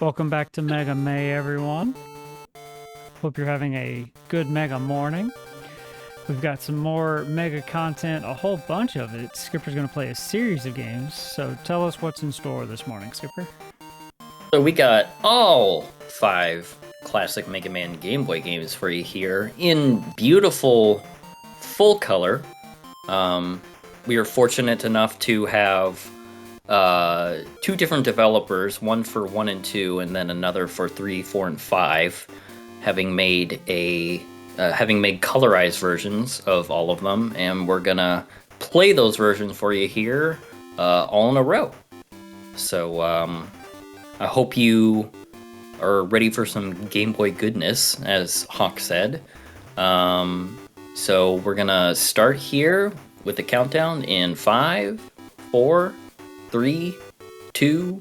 Welcome back to Mega May, everyone. Hope you're having a good Mega morning. We've got some more Mega content, a whole bunch of it. Skipper's going to play a series of games, so tell us what's in store this morning, Skipper. So we got all 5 classic Mega Man Game Boy games for you here in beautiful full color. We are fortunate enough to have 2 different developers, one for 1 and 2, and then another for 3, 4, and 5, having made colorized versions of all of them, and we're gonna play those versions for you here, all in a row. So I hope you are ready for some Game Boy goodness, as Hawk said. So we're gonna start here with the countdown in 5, 4, 3, 2,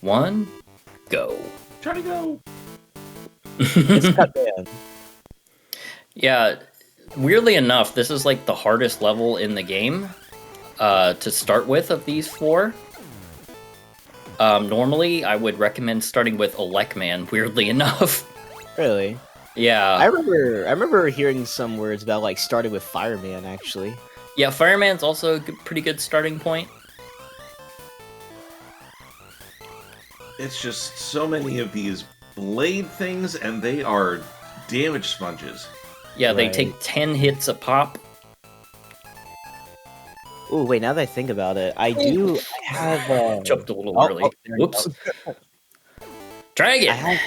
1, go. Try to go. It's Cutman. Yeah, weirdly enough, this is like the hardest level in the game to start with of these 4. Normally, I would recommend starting with Rockman, weirdly enough. Really? Yeah. I remember hearing some words about like starting with Fireman actually. Yeah, Fireman's also a pretty good starting point. It's just so many of these blade things, and they are damage sponges. Yeah, they Right. take 10 hits a pop. Oh wait, now that I think about it, I have Jumped a little oh, early. oh, there you Whoops. go. Try I again.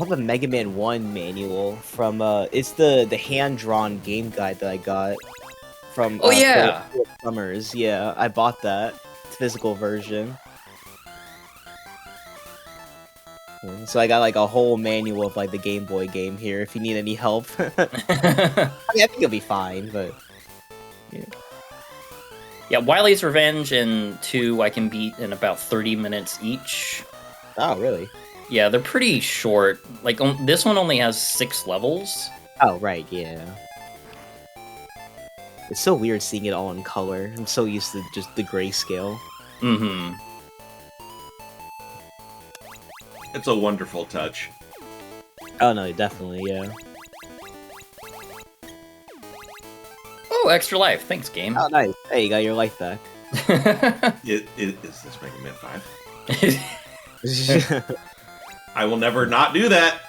have a Mega Man 1 manual from it's the hand-drawn game guide that I got from Oh, yeah. Philip Summers. Yeah, I bought that physical version. So I got like a whole manual of like the Game Boy game here if you need any help. I mean, I think it'll be fine, but Yeah, Wily's Revenge and 2 I can beat in about 30 minutes each. oh really? Yeah, they're pretty short. Like, this one only has 6 levels. Oh right, yeah. It's so weird seeing it all in color. I'm so used to just the grayscale. Mm-hmm. It's a wonderful touch. Oh no, definitely, yeah. Oh, extra life. Thanks, game. Oh nice. Hey, you got your life back. Is this Mega Man 5? I will never not do that.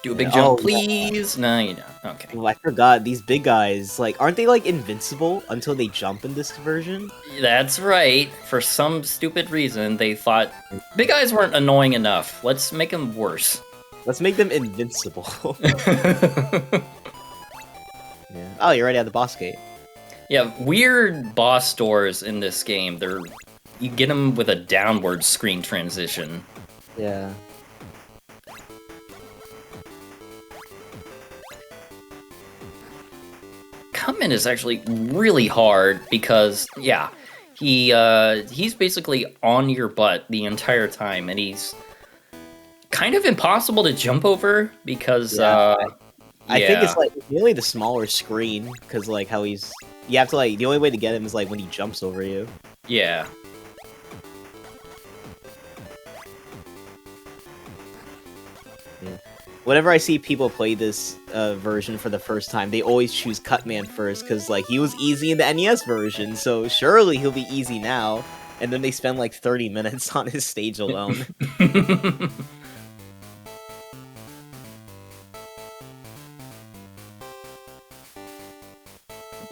Do a big Yeah, jump, oh, please. No, you don't. Okay. Well, I forgot, these big guys, like, aren't they, like, invincible until they jump in this version? That's right. For some stupid reason, they thought big guys weren't annoying enough. Let's make them worse. Let's make them invincible. Yeah. Oh, you're already at the boss gate. Yeah, weird boss doors in this game. You get them with a downward screen transition. Yeah. Cutman is actually really hard because, yeah, he's basically on your butt the entire time, and he's kind of impossible to jump over because, I think it's, like, really the smaller screen, because, like, how he's... You have to, like, the only way to get him is, like, when he jumps over you. Yeah. Whenever I see people play this version for the first time, they always choose Cutman first, because, like, he was easy in the NES version, so surely he'll be easy now. And then they spend, like, 30 minutes on his stage alone.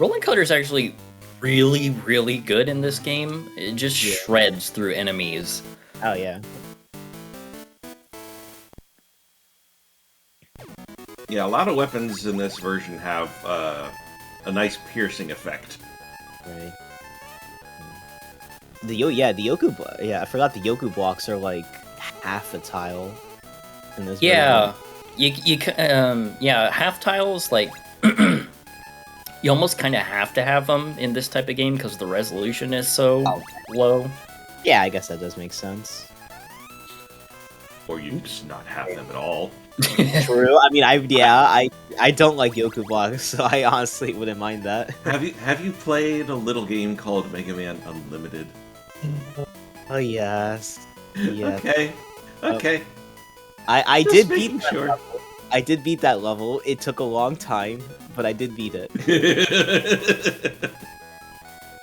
Rolling Cutter is actually really, really good in this game. It just shreds through enemies. Oh, yeah. Yeah, a lot of weapons in this version have a nice piercing effect. Right. The Yoku, I forgot the Yoku blocks are like half a tile in this. Yeah, version. half tiles, like, you almost kind of have to have them in this type of game because the resolution is so low. Yeah, I guess that does make sense. Or you just not have them at all. True. I mean, I don't like Yoku blocks, so I honestly wouldn't mind that. Have you played a little game called Mega Man Unlimited? Oh yes. Yeah. Okay. I Just did making beat that sure. level. I did beat that level. It took a long time, but I did beat it.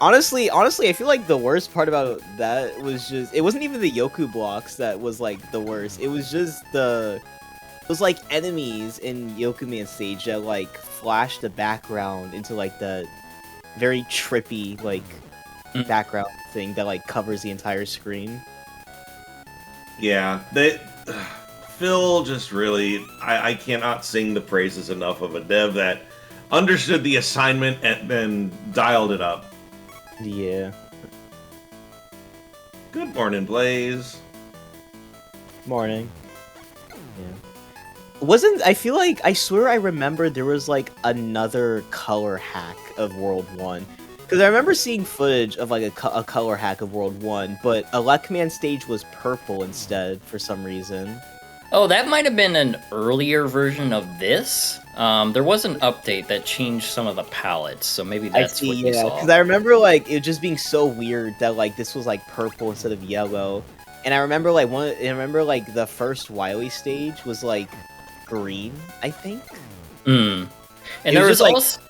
Honestly, I feel like the worst part about that was just it wasn't even the Yoku blocks that was like the worst. It was just it was like enemies in Yokuman stage that like flashed the background into like the very trippy like background thing that like covers the entire screen. Yeah, they Phil just really I cannot sing the praises enough of a dev that understood the assignment and then dialed it up. Yeah. Good morning, Blaze. Morning. Yeah. I feel like, I swear I remember there was like another color hack of World 1. Because I remember seeing footage of like a color hack of World 1, but a Luckman stage was purple instead for some reason. Oh, that might have been an earlier version of this. There was an update that changed some of the palettes, so maybe I that's see, what you yeah. saw. Because I remember like it just being so weird that like this was like purple instead of yellow. And I remember like the first Wily stage was like green, I think. And It there was was just, like, also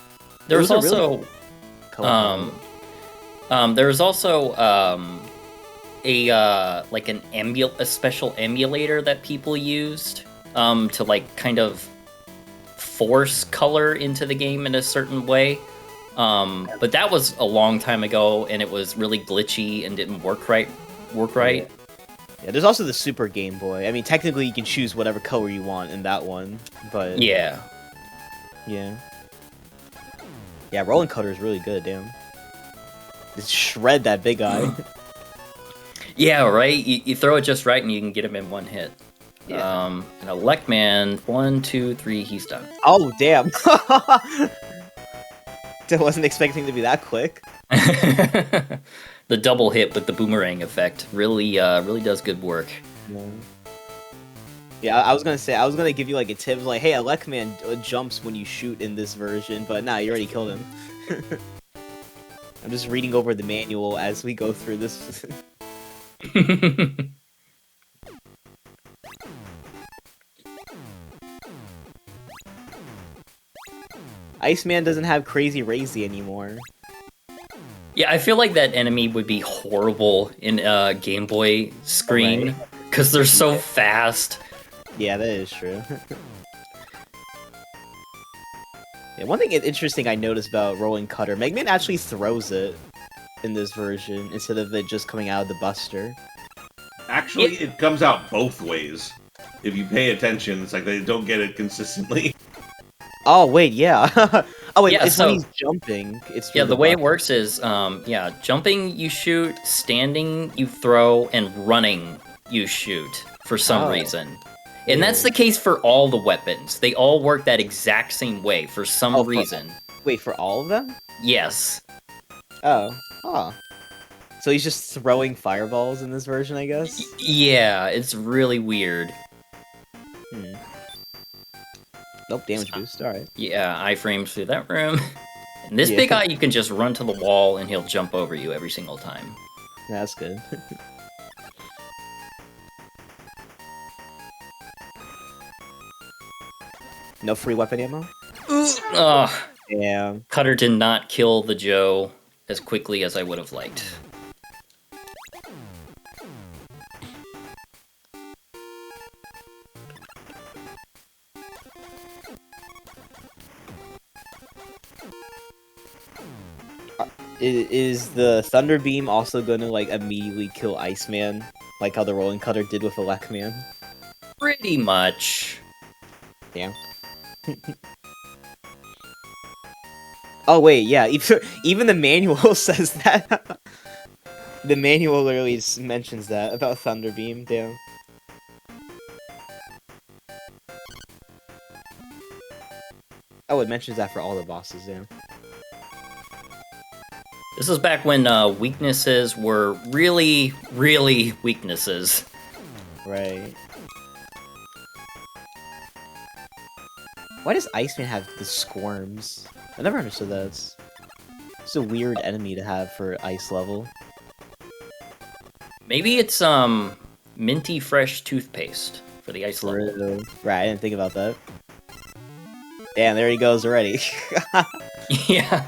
there was a really also color palette. there was also like a special emulator that people used to like kind of force color into the game in a certain way. But that was a long time ago, and it was really glitchy and didn't work right. Yeah, there's also the Super Game Boy. I mean, technically you can choose whatever color you want in that one, but Yeah. yeah. Yeah, Rolling Cutter is really good, damn. Just shred that big eye. Yeah, right? You throw it just right and you can get him in one hit. Yeah. And a Leckman, 1, 2, 3, he's done. Oh, damn. I wasn't expecting to be that quick. The double hit with the boomerang effect really does good work. Yeah, I was gonna give you like a tip, like, hey, Alekman jumps when you shoot in this version, but nah, you already killed him. I'm just reading over the manual as we go through this. Iceman doesn't have Crazy Razy anymore. Yeah, I feel like that enemy would be horrible in a Game Boy screen because they're so fast. Yeah, that is true. Yeah, one thing interesting I noticed about Rolling Cutter, Mega Man actually throws it in this version instead of it just coming out of the Buster. Actually, it comes out both ways. If you pay attention, it's like they don't get it consistently. Oh wait, yeah. Oh wait, Yeah, it's so- when he's jumping. It's Yeah, for the way it Buster. works is, jumping you shoot, standing you throw, and running you shoot for some Oh. reason. And that's the case for all the weapons. They all work that exact same way for some Oh, for- reason. Wait, for all of them? Yes. Oh. Huh. So he's just throwing fireballs in this version, I guess? Yeah, it's really weird. Nope, damage boost, alright. Yeah, iframes through that room. And this Yeah. big guy, you can just run to the wall and he'll jump over you every single time. Yeah, that's good. No free weapon ammo? Ugh. Yeah. Cutter did not kill the Joe as quickly as I would have liked. Is the Thunder Beam also gonna, like, immediately kill Iceman? Like how the Rolling Cutter did with Elecman? Pretty much. Damn. Oh wait, yeah, even the manual says that. The manual literally mentions that about Thunder Beam, damn. Oh, it mentions that for all the bosses, damn. This is back when weaknesses were really, really weaknesses. Right. Why does Iceman have the squirms? I never understood that. It's a weird enemy to have for ice level. Maybe it's minty fresh toothpaste. for the ice level. True. Right, I didn't think about that. Damn, there he goes already. Yeah.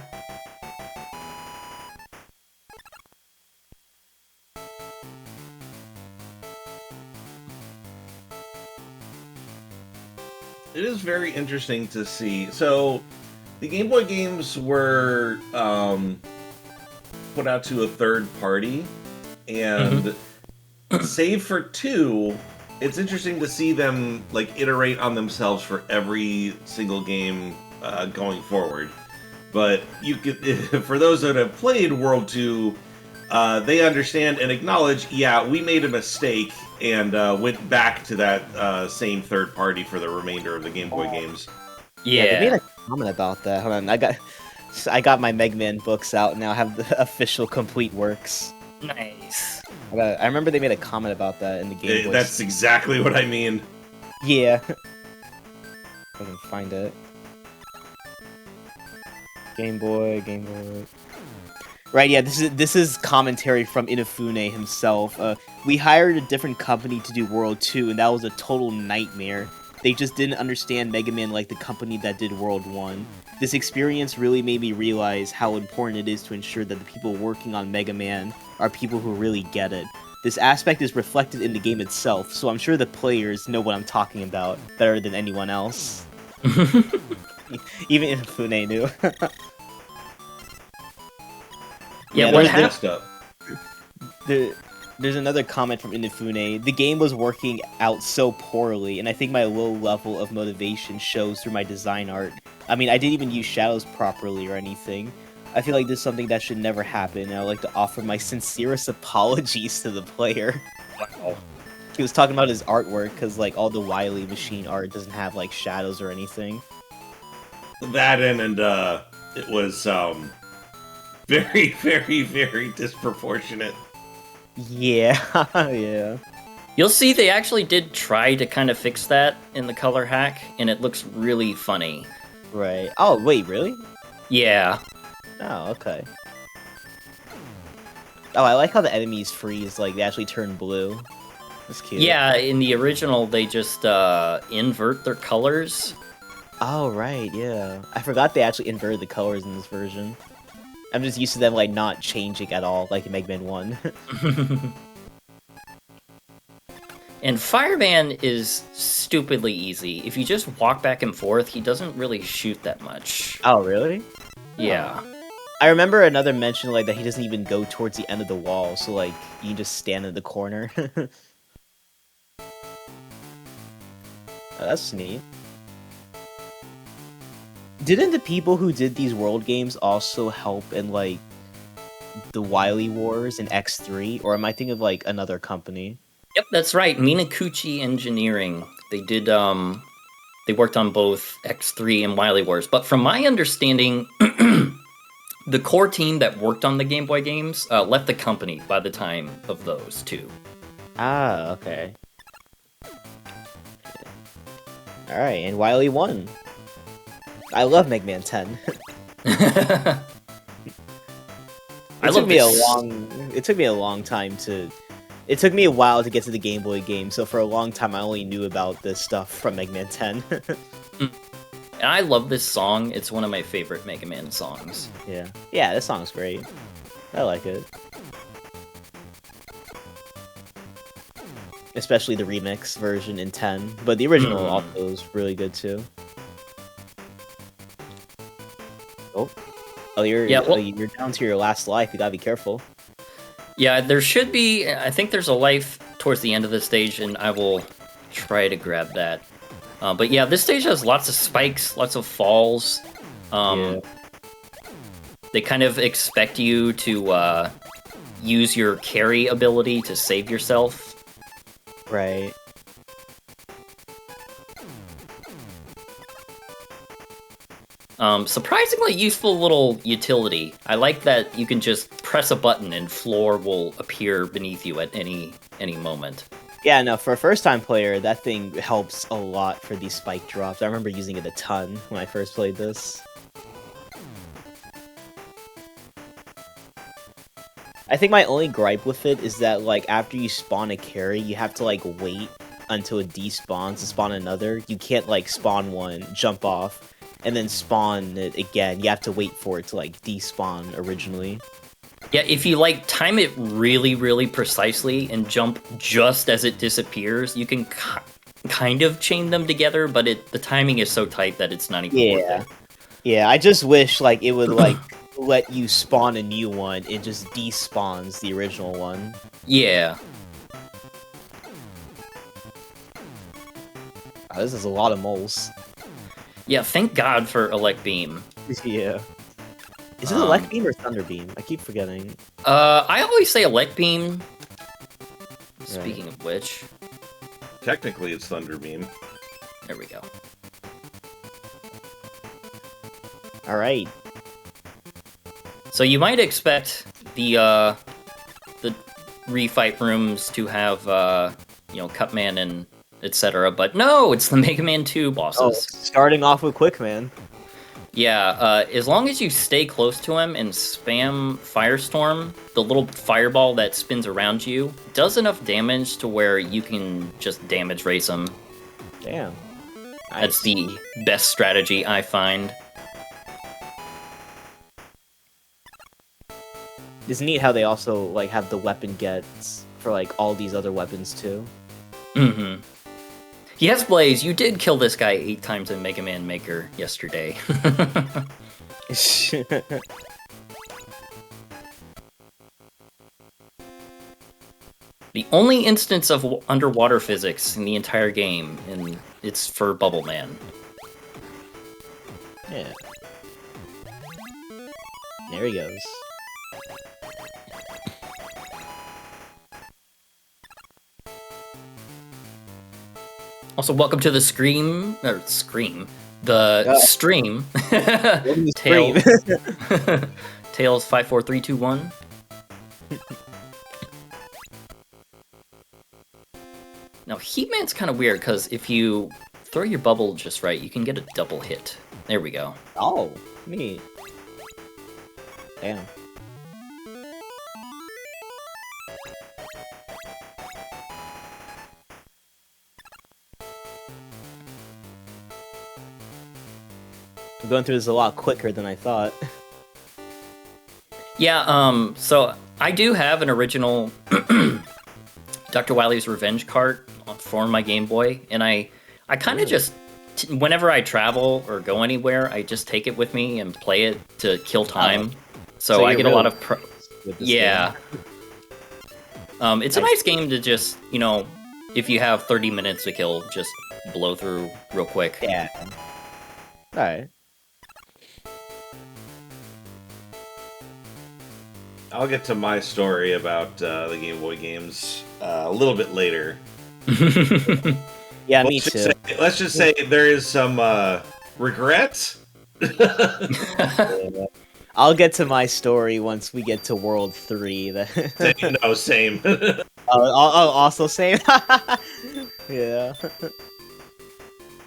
It is very interesting to see. So, the Game Boy games were put out to a third party, and save for 2, it's interesting to see them like iterate on themselves for every single game going forward. But you could, for those that have played World 2, they understand and acknowledge, yeah, we made a mistake, and went back to that same third party for the remainder of the Game Boy games. Yeah, they made a comment about that. Hold on, I got my Mega Man books out now. I have the official complete works. Nice. I remember they made a comment about that in the Game Boy. That's exactly what I mean. Yeah. I can find it. Game Boy. Right, yeah, this is commentary from Inafune himself. We hired a different company to do World 2, and that was a total nightmare. They just didn't understand Mega Man like the company that did World 1. This experience really made me realize how important it is to ensure that the people working on Mega Man are people who really get it. This aspect is reflected in the game itself, so I'm sure the players know what I'm talking about better than anyone else. Even Inafune knew. Yeah, what what happened? messed up? There's another comment from Inafune. The game was working out so poorly, and I think my low level of motivation shows through my design art. I mean, I didn't even use shadows properly or anything. I feel like this is something that should never happen, and I'd like to offer my sincerest apologies to the player. Wow. He was talking about his artwork, because, like, all the Wily Machine art doesn't have, like, shadows or anything. That and it was very, very, very disproportionate. Yeah, yeah. You'll see they actually did try to kind of fix that in the color hack, and it looks really funny. Right. Oh, wait, really? Yeah. Oh, okay. Oh, I like how the enemies freeze, like, they actually turn blue. That's cute. Yeah, in the original, they just invert their colors. Oh, right, yeah. I forgot they actually inverted the colors in this version. I'm just used to them, like, not changing at all, like in Mega Man 1. And Fireman is stupidly easy. If you just walk back and forth, he doesn't really shoot that much. Oh, really? Yeah. I remember another mention, like, that he doesn't even go towards the end of the wall, so, like, you can just stand in the corner. Oh, that's neat. Didn't the people who did these world games also help in, like, the Wily Wars in X3? Or am I thinking of, like, another company? Yep, that's right. Minakuchi Engineering. They did, they worked on both X3 and Wily Wars. But from my understanding, the core team that worked on the Game Boy games left the company by the time of those two. Ah, okay. Alright, and Wily won. I love Mega Man 10. It took me a long time to... It took me a while to get to the Game Boy game, so for a long time I only knew about this stuff from Mega Man 10. And I love this song. It's one of my favorite Mega Man songs. Yeah. Yeah, this song's great. I like it. Especially the remix version in 10, but the original also is really good too. Oh, you're down to your last life. You gotta be careful. Yeah, there should be... I think there's a life towards the end of the stage, and I will try to grab that. But yeah, this stage has lots of spikes, lots of falls. Yeah. They kind of expect you to use your carry ability to save yourself. Right. Surprisingly useful little utility. I like that you can just press a button and floor will appear beneath you at any moment. Yeah, no, for a first-time player, that thing helps a lot for these spike drops. I remember using it a ton when I first played this. I think my only gripe with it is that, like, after you spawn a carry, you have to, like, wait until it despawns to spawn another. You can't like spawn one, jump off, and then spawn it again. You have to wait for it to like despawn originally. Yeah, if you like time it really, really precisely and jump just as it disappears, you can kind of chain them together, but the timing is so tight that it's not even worth it. Yeah, I just wish like it would like let you spawn a new one. It just despawns the original one. Yeah. Oh, this is a lot of moles. Yeah, thank God for Elect Beam. Yeah. Is it Elect Beam or Thunder Beam? I keep forgetting. I always say Elect Beam. Speaking of which. Technically, it's Thunder Beam. There we go. Alright. So you might expect the refight rooms to have, Cutman and etc., but no, it's the Mega Man 2 bosses. Oh, starting off with Quickman. Yeah, as long as you stay close to him and spam Firestorm, the little fireball that spins around you does enough damage to where you can just damage race him. Damn. That's the best strategy I find. It's neat how they also like have the weapon gets for like all these other weapons too. Mm-hmm. Yes, Blaze, you did kill this guy 8 times in Mega Man Maker yesterday. The only instance of underwater physics in the entire game, and it's for Bubble Man. Yeah. There he goes. Also, welcome to the stream. Tails 54321. Now, Heatman's kind of weird, because if you throw your bubble just right, you can get a double hit. There we go. Oh, neat. Damn. I'm going through this a lot quicker than I thought. Yeah, so I do have an original Dr. Wily's Revenge cart for my Game Boy, and I kind of just, whenever I travel or go anywhere, I just take it with me and play it to kill time. So I get a lot of yeah. It's a nice game to just, if you have 30 minutes to kill, just blow through real quick. Yeah. Alright. I'll get to my story about the Game Boy games a little bit later. Yeah, me too. Let's just say there is some regret. I'll get to my story once we get to World 3. Same. Also same? Yeah.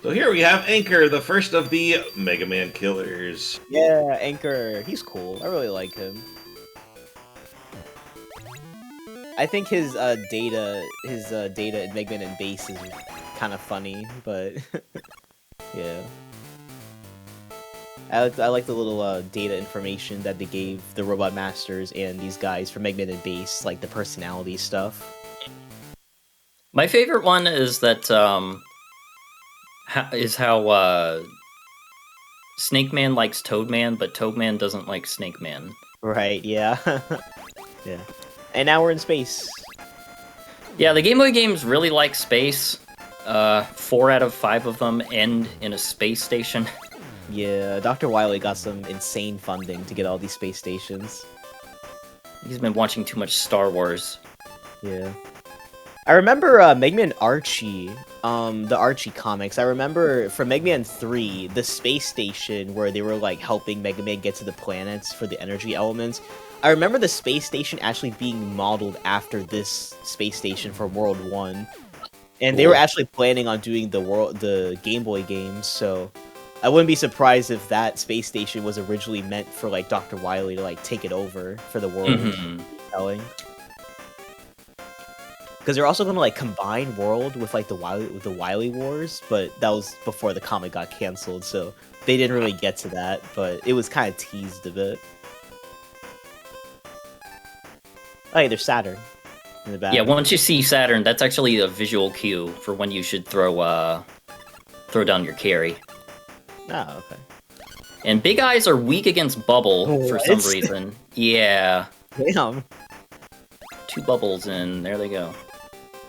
So here we have Anchor, the first of the Mega Man killers. Yeah, Anchor. He's cool. I really like him. I think his data in Mega Man and Base is kind of funny, but yeah. I like the little data information that they gave the Robot Masters and these guys for Mega Man and Base, like the personality stuff. My favorite one is that how Snake Man likes Toad Man, but Toad Man doesn't like Snake Man. Right? Yeah. Yeah. And now we're in space. Yeah, the Game Boy games really like space. 4 out of 5 of them end in a space station. Yeah, Dr. Wily got some insane funding to get all these space stations. He's been watching too much Star Wars. Yeah. I remember Mega Man Archie, the Archie comics. I remember from Mega Man 3, the space station where they were like helping Mega Man get to the planets for the energy elements. I remember the space station actually being modeled after this space station from World 1. And they were actually planning on doing the Game Boy games, so I wouldn't be surprised if that space station was originally meant for like Dr. Wily to like take it over for the world telling. because they're also gonna like combine World with like the Wily Wars, but that was before the comic got canceled, so they didn't really get to that. But it was kind of teased a bit. Oh, hey, there's Saturn in the back. Yeah, once you see Saturn, that's actually a visual cue for when you should throw down your carry. Oh, okay. And Big Eyes are weak against Bubble for some What? reason. Yeah. Damn. 2 bubbles and there they go.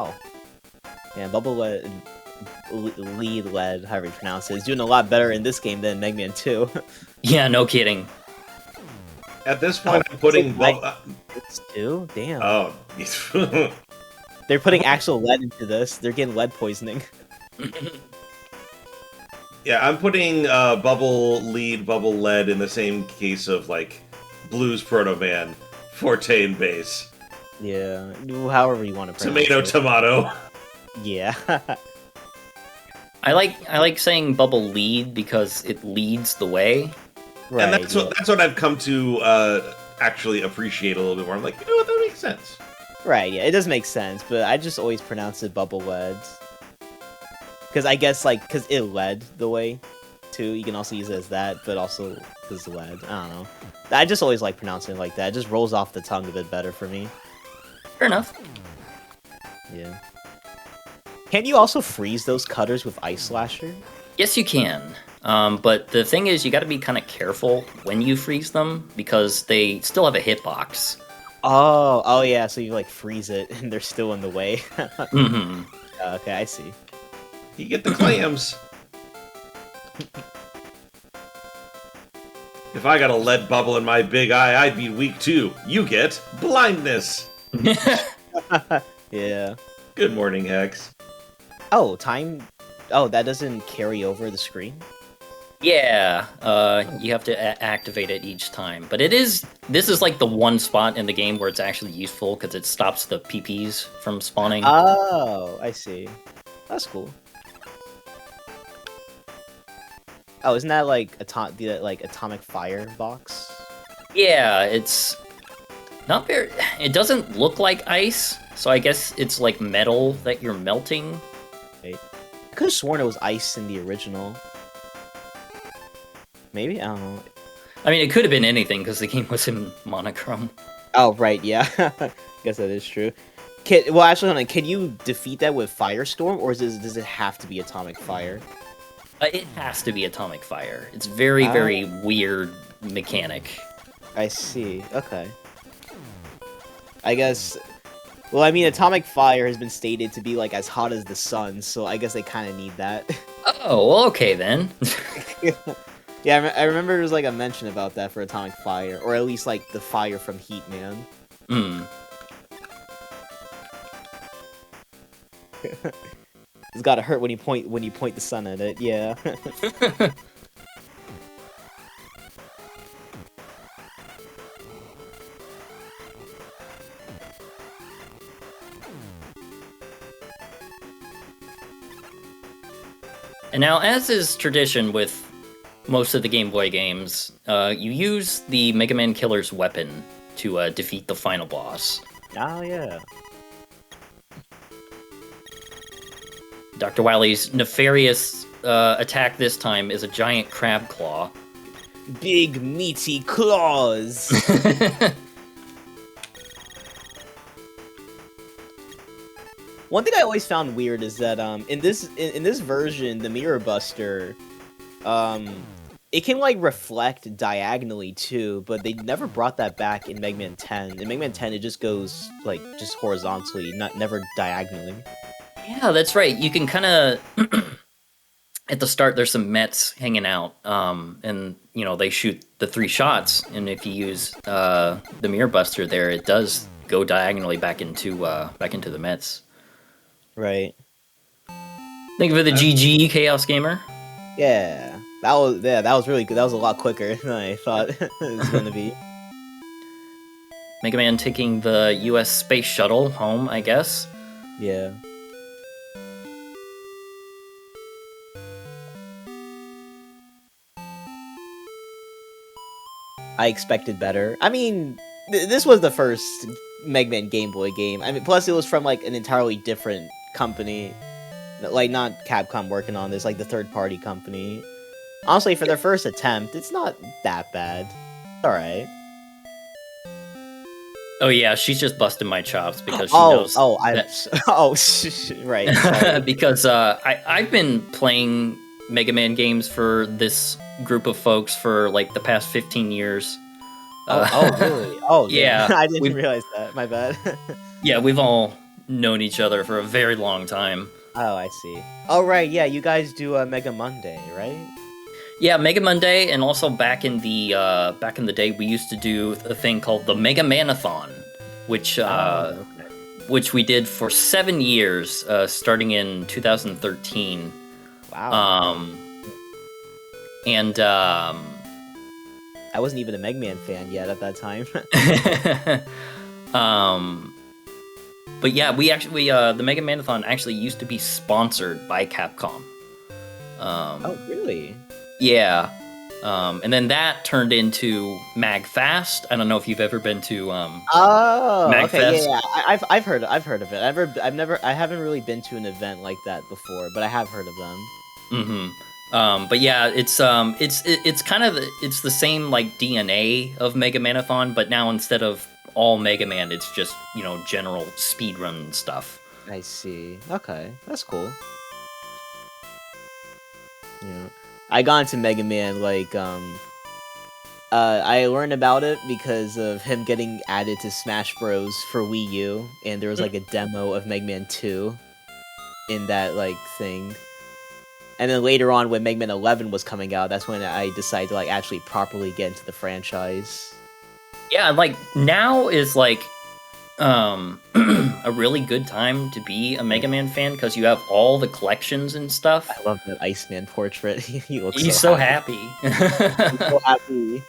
Oh. Yeah, Bubble lead, however you pronounce it, is doing a lot better in this game than Mega Man 2. Yeah, no kidding. At this point, I'm putting... It's 2? Damn. Oh. They're putting actual lead into this. They're getting lead poisoning. Yeah, I'm putting Bubble Lead, Bubble Lead in the same case of, like, Blues Proto Man, Forte and Bass. Yeah, however you want to pronounce Tomato, it. tomato. Yeah. I like saying Bubble Lead because it leads the way. Right, And that's what I've come to actually appreciate a little bit more. I'm like, you know what, that makes sense. Right, yeah, it does make sense, but I just always pronounce it Bubble Lead. Because I guess, like, because it led the way, too. You can also use it as that, but also because led. I don't know. I just always like pronouncing it like that. It just rolls off the tongue a bit better for me. Fair enough. Yeah. Can you also freeze those cutters with Ice Slasher? Yes, you can. But the thing is, you got to be kind of careful when you freeze them because they still have a hitbox. Oh yeah, so you, like, freeze it and they're still in the way. Mm-hmm. Okay, I see. You get the clams. If I got a lead bubble in my big eye, I'd be weak too. You get blindness. Yeah. Good morning, Hex. Oh, time... Oh, that doesn't carry over the screen? Yeah, you have to activate it each time. But this is like the one spot in the game where it's actually useful because it stops the PPs from spawning. Oh, I see. That's cool. Oh, isn't that like the atomic fire box? Yeah, it's not very... It doesn't look like ice, so I guess it's like metal that you're melting. I could have sworn it was ice in the original. Maybe? I don't know. I mean, it could have been anything because the game was in monochrome. Oh, right, yeah. Guess that is true. Well, actually, hold on. Can you defeat that with Firestorm, or does it have to be Atomic Fire? It has to be atomic fire. It's very, very weird mechanic. I see. Okay. I guess... Well, I mean, Atomic Fire has been stated to be, like, as hot as the sun, so I guess they kind of need that. Oh, well, okay then. Yeah, I remember there was, like, a mention about that for Atomic Fire, or at least, like, the fire from Heat Man. Hmm. It's gotta hurt when you point the sun at it, yeah. And now, as is tradition with most of the Game Boy games, you use the Mega Man Killer's weapon to defeat the final boss. Oh, yeah. Dr. Wily's nefarious attack this time is a giant crab claw. Big meaty claws! One thing I always found weird is that in this version, the Mirror Buster, it can like reflect diagonally too, but they never brought that back in Mega Man 10. In Mega Man 10, it just goes like just horizontally, never diagonally. Yeah, that's right. You can kind of at the start there's some Mets hanging out, and you know they shoot the 3 shots, and if you use the Mirror Buster there, it does go diagonally back into the Mets. Right. Thank you for the GG, Chaos Gamer. Yeah. That was really good. That was a lot quicker than I thought it was gonna be. Mega Man taking the U.S. Space Shuttle home, I guess. Yeah. I expected better. I mean, this was the first Mega Man Game Boy game. I mean, plus it was from like an entirely different company, like not Capcom working on this, like the third-party company. Honestly, for their first attempt, it's not that bad. It's all right. Oh yeah, she's just busting my chops because she knows. Right. Sorry. Because I've been playing Mega Man games for this group of folks for like the past 15 years. Really? Oh, yeah. I didn't realize that. My bad. Yeah, we've all known each other for a very long time. Oh, I see. Oh, right. Yeah, you guys do Mega Monday, right? Yeah, Mega Monday, and also back in the day, we used to do a thing called the Mega Manathon, which we did for 7 years, starting in 2013. Wow. I wasn't even a Mega Man fan yet at that time. But yeah, the Mega Manathon actually used to be sponsored by Capcom. Oh, really? Yeah. And then that turned into MagFast. I don't know if you've ever been to MagFest. Okay, yeah. I've heard of it. I haven't really been to an event like that before, but I have heard of them. Mm-hmm. But yeah, it's kind of it's the same like DNA of Mega Manathon, but now instead of all Mega Man, it's just, general speedrun stuff. I see. Okay, that's cool. Yeah. I got into Mega Man, like, I learned about it because of him getting added to Smash Bros. For Wii U, and there was, like, a demo of Mega Man 2 in that, like, thing. And then later on, when Mega Man 11 was coming out, that's when I decided to, like, actually properly get into the franchise. Yeah, like, now is, like, a really good time to be a Mega Man fan, because you have all the collections and stuff. I love that Iceman portrait. He's so happy. He's so happy.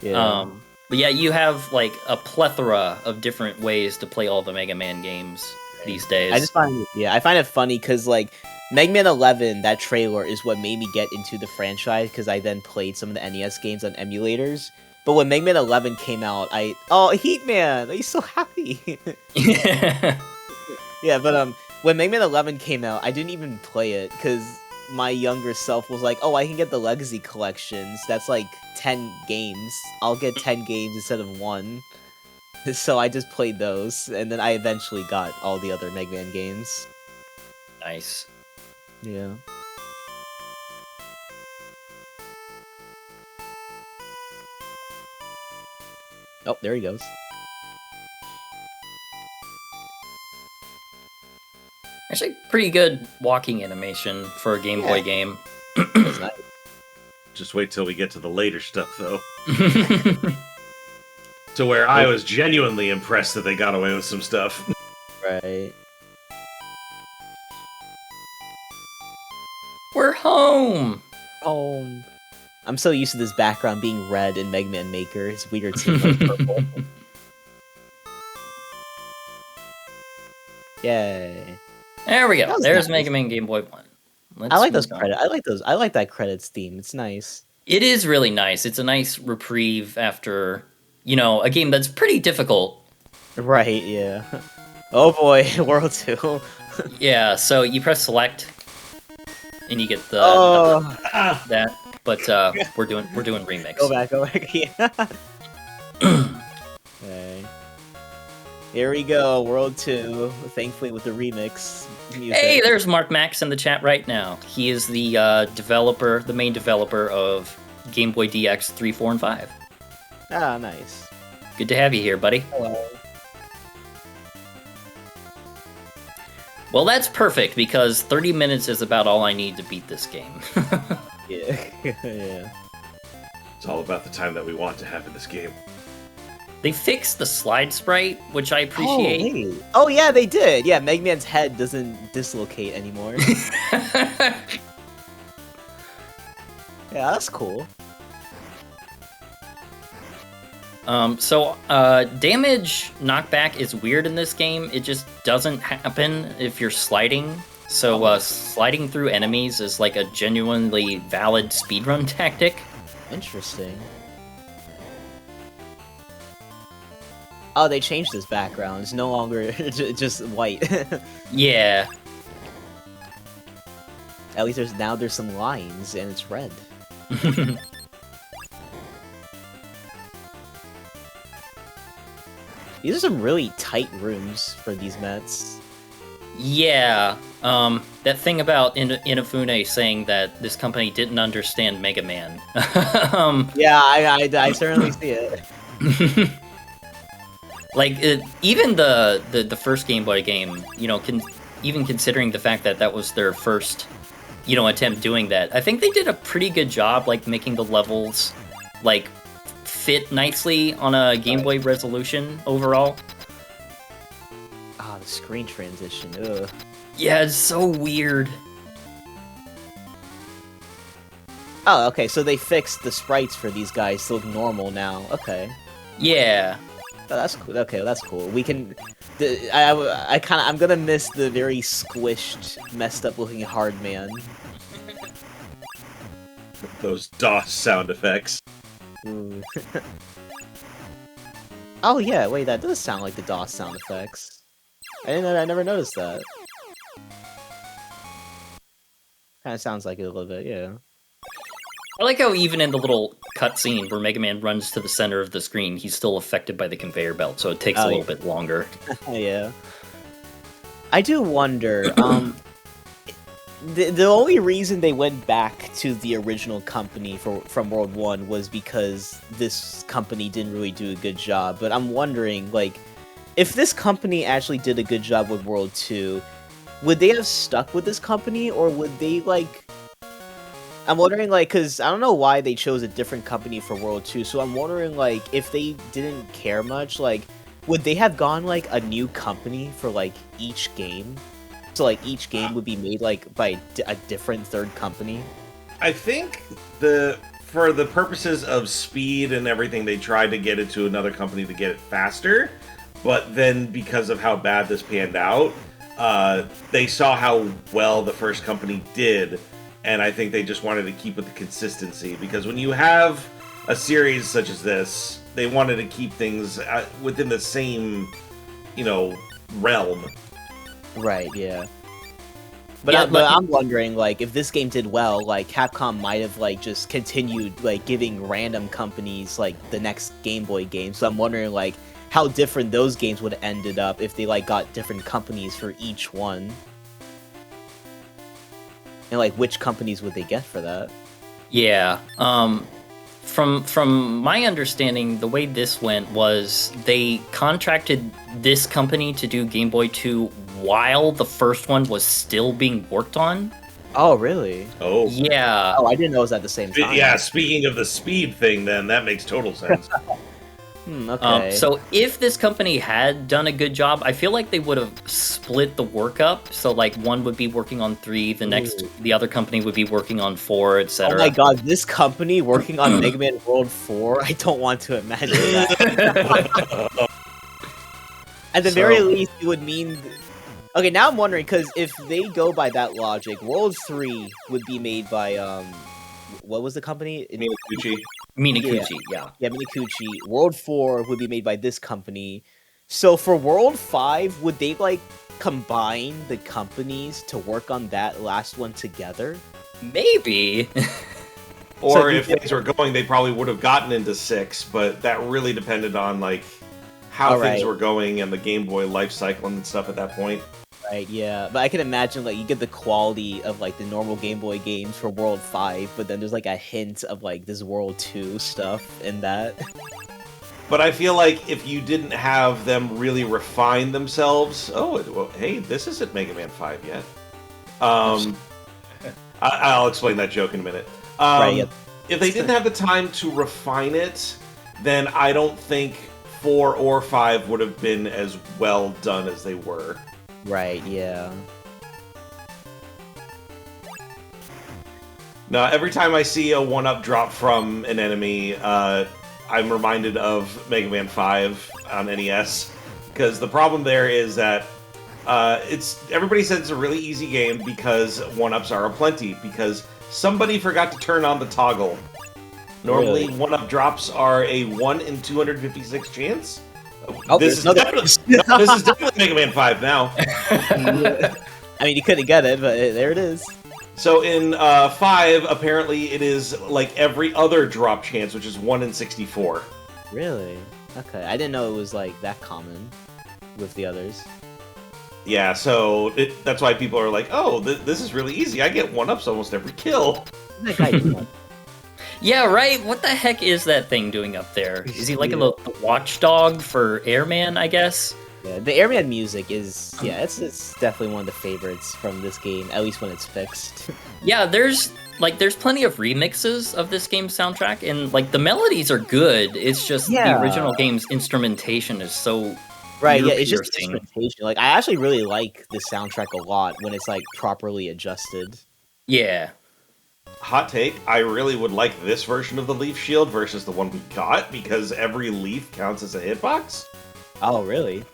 Yeah. But yeah, you have, like, a plethora of different ways to play all the Mega Man games these days. I find it funny, because, like, Mega Man 11, that trailer is what made me get into the franchise, because I then played some of the NES games on emulators. But when Mega Man 11 came out, Heatman! He's so happy! Yeah, but when Mega Man 11 came out, I didn't even play it, because my younger self was like, oh, I can get the Legacy collections, that's like 10 games. I'll get 10 games instead of 1. So I just played those, and then I eventually got all the other Mega Man games. Nice. Yeah. Oh, there he goes. Actually, pretty good walking animation for a Game Boy game. Nice. Just wait till we get to the later stuff, though. To where I was genuinely impressed that they got away with some stuff. Right. We're home! Oh. I'm so used to this background being red in Mega Man Maker. It's weird seeing like purple. Yay. There we go. There's nice. Mega Man Game Boy 1. I like those credits. I like that credits theme. It's nice. It is really nice. It's a nice reprieve after, a game that's pretty difficult. Right, yeah. Oh boy, World 2. Yeah, so you press select, and you get the that. But we're doing remix. Go back, yeah. Okay. Here we go, World 2, thankfully with the remix music. Hey, there's Mark Max in the chat right now. He is the the main developer of Game Boy DX 3, 4, and 5. Ah, nice. Good to have you here, buddy. Hello. Well, that's perfect, because 30 minutes is about all I need to beat this game. Yeah. Yeah. It's all about the time that we want to have in this game. They fixed the slide sprite, which I appreciate. Oh, yeah, they did. Yeah, Mega Man's head doesn't dislocate anymore. Yeah, that's cool. Damage knockback is weird in this game. It just doesn't happen if you're sliding. So, sliding through enemies is like a genuinely valid speedrun tactic. Interesting. Oh, they changed this background. It's no longer just white. Yeah. At least there's some lines, and it's red. These are some really tight rooms for these Mets. Yeah, that thing about Inafune saying that this company didn't understand Mega Man. Yeah, I certainly see it. Like, even the first Game Boy game, you know, even considering the fact that that was their first, you know, attempt doing that, I think they did a pretty good job, like, making the levels, like, fit nicely on a Game Boy resolution overall. Ah, the screen transition, ugh. Yeah, it's so weird. Oh, okay, so they fixed the sprites for these guys to look normal now. Okay. Yeah. Oh, that's cool. Okay, that's cool. We can... I'm gonna miss the very squished, messed up looking hard man. Those DOS sound effects. Ooh. Oh yeah, wait, that does sound like the DOS sound effects. I never noticed that. Kinda sounds like it a little bit, yeah. I like how even in the little cutscene where Mega Man runs to the center of the screen, he's still affected by the conveyor belt, so it takes a little bit longer. Yeah. I do wonder, the only reason they went back to the original company from World 1 was because this company didn't really do a good job, but I'm wondering, like, if this company actually did a good job with World 2, would they have stuck with this company, or would they, like... I'm wondering, like, because I don't know why they chose a different company for World 2, so I'm wondering, like, if they didn't care much, like, would they have gone, like, a new company for, like, each game? So, like, each game would be made, like, by a different third company? I think for the purposes of speed and everything, they tried to get it to another company to get it faster, but then because of how bad this panned out, they saw how well the first company did, and I think they just wanted to keep with the consistency, because when you have a series such as this, they wanted to keep things within the same, you know, realm. Right, yeah. But I'm wondering, like, if this game did well, like, Capcom might have, like, just continued, like, giving random companies, like, the next Game Boy game. So I'm wondering, like, how different those games would have ended up if they, like, got different companies for each one. And, like, which companies would they get for that? Yeah, from my understanding, the way this went was they contracted this company to do Game Boy 2 while the first one was still being worked on. Oh, really? Oh. Yeah. Oh, I didn't know it was at the same time. Yeah, speaking of the speed thing, then, that makes total sense. Okay. So if this company had done a good job, I feel like they would have split the work up. So like one would be working on 3, the other company would be working on 4, etc. Oh my god, this company working on Mega Man World 4? I don't want to imagine that. At the very least, it would mean... Okay, now I'm wondering, because if they go by that logic, World 3 would be made by, what was the company? Minakuchi. Minakuchi, yeah. Yeah, Minakuchi. World 4 would be made by this company. So for World 5, would they, like, combine the companies to work on that last one together? Maybe. Or if things were going, they probably would have gotten into 6, but that really depended on, like, how things were going and the Game Boy life cycle and stuff at that point. Right, yeah. But I can imagine, like, you get the quality of, like, the normal Game Boy games for World 5, but then there's, like, a hint of, like, this World 2 stuff in that. But I feel like if you didn't have them really refine themselves... Oh, well, hey, this isn't Mega Man 5 yet. I'll explain that joke in a minute. Right, yeah. If they didn't have the time to refine it, then I don't think 4 or 5 would have been as well done as they were. Right, yeah. Now, every time I see a 1-up drop from an enemy, I'm reminded of Mega Man 5 on NES. Because the problem there is that everybody says it's a really easy game because 1-ups are aplenty, because somebody forgot to turn on the toggle. Normally, 1-up drops are a 1 in 256 chance Oh, this is there's definitely another. this is definitely Mega Man 5 now. I mean, you couldn't get it, but there it is. So in 5, apparently it is like every other drop chance, which is 1 in 64. Really? Okay, I didn't know it was like that common with the others. Yeah, so that's why people are like, oh, this is really easy. I get 1-ups almost every kill. That guy did one. Yeah, right? What the heck is that thing doing up there? Is he like a little watchdog for Airman, I guess? Yeah, the Airman music is, yeah, it's definitely one of the favorites from this game, at least when it's fixed. Yeah, there's plenty of remixes of this game's soundtrack, and like the melodies are good. It's just the original game's instrumentation is so Right, yeah, it's just ear-piercing. instrumentation. Like, I actually really like the soundtrack a lot when it's like properly adjusted. Yeah. Hot take, I really would like this version of the Leaf Shield versus the one we got, because every leaf counts as a hitbox. Oh, really?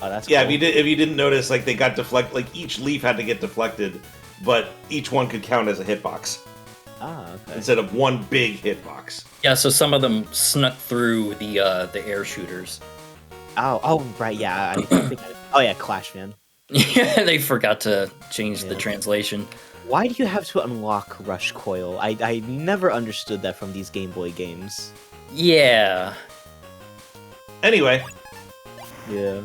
Oh, that's Yeah, cool. if you didn't notice, like they got deflected, like each leaf had to get deflected, but each one could count as a hitbox Ah, okay. instead of one big hitbox. Yeah, so some of them snuck through the air shooters. Oh, right, yeah. Oh, yeah, Clash, man. Yeah, they forgot to change the Yeah. translation. Why do you have to unlock Rush Coil? I never understood that from these Game Boy games. Yeah. Anyway, Yeah.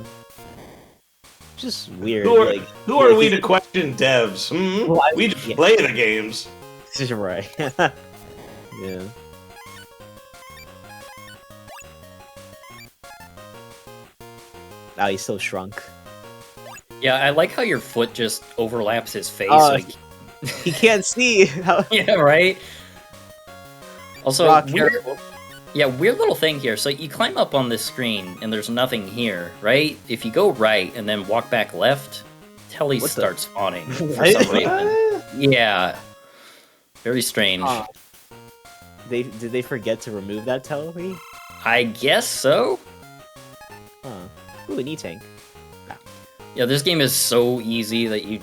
Just weird. who are, like, who are we to question devs? Hmm? Well, We just yeah. play the games. You're right. Yeah. Oh, he's so shrunk. Yeah, I like how your foot just overlaps his face. Oh, like, He can't see. How... yeah, right? Also, Rock, weird, careful. yeah, weird little thing here. So you climb up on this screen, and there's nothing here, right? If you go right and then walk back left, Telly What the- starts spawning for What? some reason. Yeah. Very strange. Did they forget to remove that telly? I guess so? Huh. Ooh, an E-Tank. Yeah, this game is so easy that you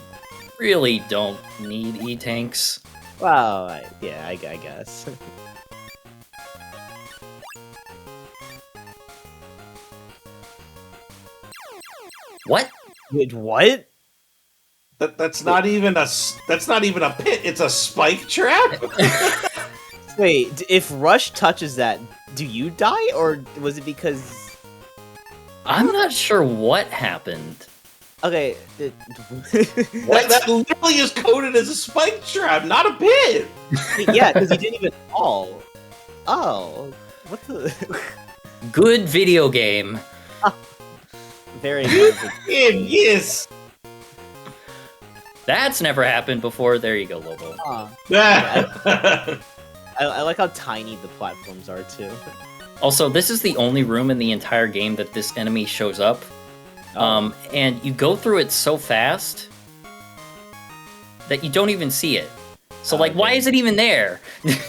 really don't need E-tanks. Wow, yeah, I guess. What? Wait, what? That's not even a pit. It's a spike trap. Wait, if Rush touches that, do you die, or was it because... I'm not sure what happened. Okay, That literally is coded as a spike trap, not a pit. yeah, because he didn't even fall. Oh, what the... Good video game. Very good. Yes. That's never happened before. There you go, Lobo. I like how tiny the platforms are, too. Also, this is the only room in the entire game that this enemy shows up. And you go through it so fast that you don't even see it. So, like, why is it even there?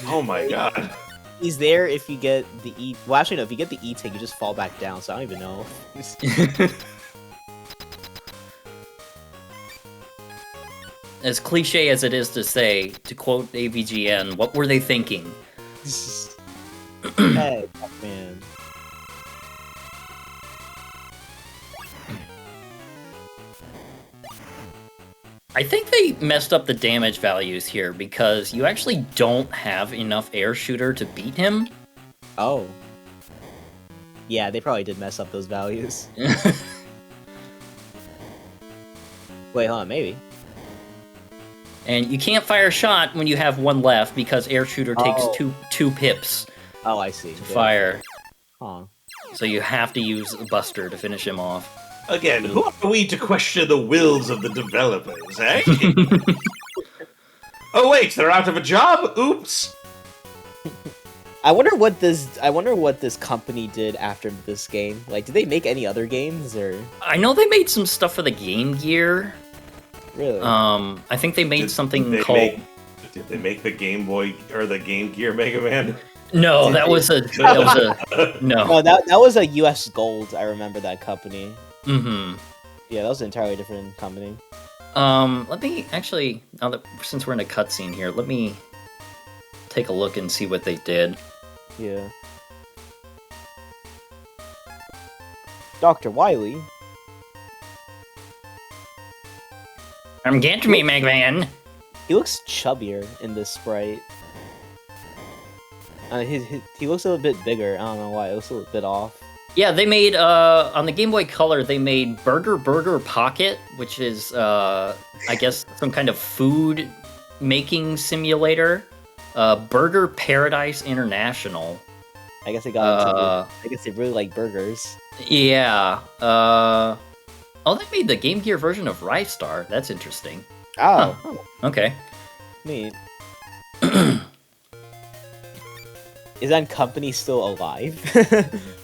Oh my god. He's there if you get the E... Well, actually, no, if you get the E-Tank, you just fall back down, so I don't even know. As cliche as it is to say, to quote AVGN, what were they thinking? Hey, man. I think they messed up the damage values here because you actually don't have enough air shooter to beat him. Oh. Yeah, they probably did mess up those values. Wait, hold on, maybe. And you can't fire a shot when you have one left because air shooter takes two pips Oh, I see. to fire. Huh. So you have to use a buster to finish him off. Again, who are we to question the wills of the developers, eh? Oh wait, they're out of a job? Oops. I wonder what this company did after this game. Like, did they make any other games, or I know they made some stuff for the Game Gear. really? I think they made Did something they called... Did they make the Game Boy or the Game Gear Mega Man? No, that was a... No. No, that was a US Gold. I remember that company. Mm-hmm. Yeah, that was an entirely different company. Let me actually, now that since we're in a cutscene here, let me take a look and see what they did. Yeah. Dr. Wily. I'm getting me, Mega Man. He looks chubbier in this sprite. He looks a little bit bigger. I don't know why. It looks a little bit off. Yeah, they made on the Game Boy Color. They made Burger Pocket, which is I guess some kind of food making simulator. Burger Paradise International. I guess they got into. I guess they really like burgers. Yeah. Oh, they made the Game Gear version of Rystar. That's interesting. Oh, Okay. neat. Is that company still alive?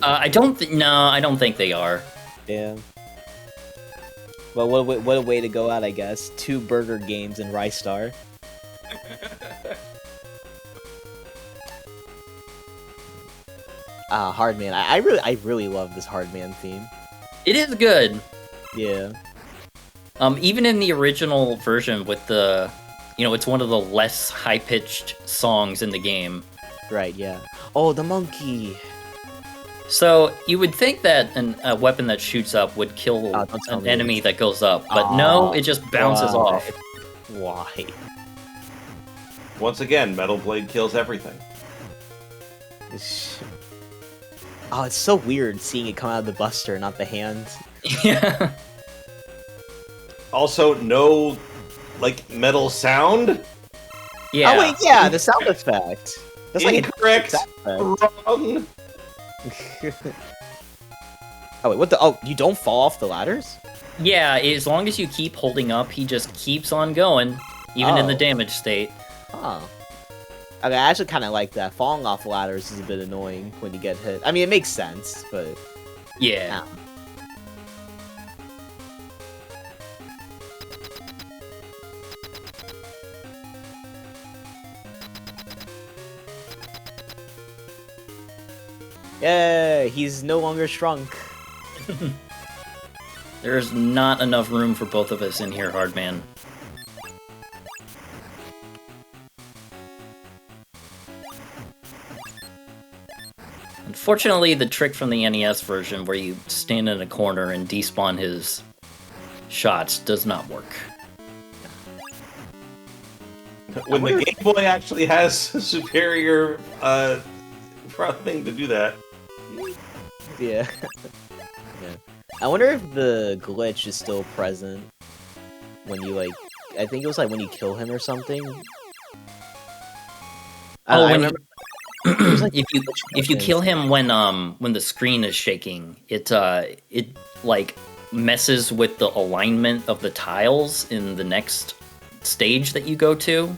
I don't. No, I don't think they are. Yeah. Well, what a way to go out, I guess. 2 burger games in Rystar. Hardman. I really love this Hardman theme. It is good. Yeah. Even in the original version with the, it's one of the less high-pitched songs in the game. Right, yeah. Oh, the monkey! So, you would think that a weapon that shoots up would kill an enemy that goes up, but no, it just bounces off. Why? Once again, Metal Blade kills everything. Oh, it's so weird seeing it come out of the buster, not the hand. Yeah. Also, no, metal sound? Yeah. Oh, wait, yeah, the sound effect. That's Incorrect. Wrong. Wrong. Oh, wait, what the? Oh, you don't fall off the ladders? Yeah, as long as you keep holding up, he just keeps on going, even in the damage state. Oh. Okay, I actually kind of like that. Falling off ladders is a bit annoying when you get hit. I mean, it makes sense, but... Yeah. Yay, he's no longer shrunk. There's not enough room for both of us in here, Hardman. Unfortunately, the trick from the NES version where you stand in a corner and despawn his shots does not work. When the Game Boy actually has a superior thing to do that. Yeah. Yeah. I wonder if the glitch is still present when you, I think it was, when you kill him or something. Oh, I when remember... if you kill him when the screen is shaking, it messes with the alignment of the tiles in the next stage that you go to,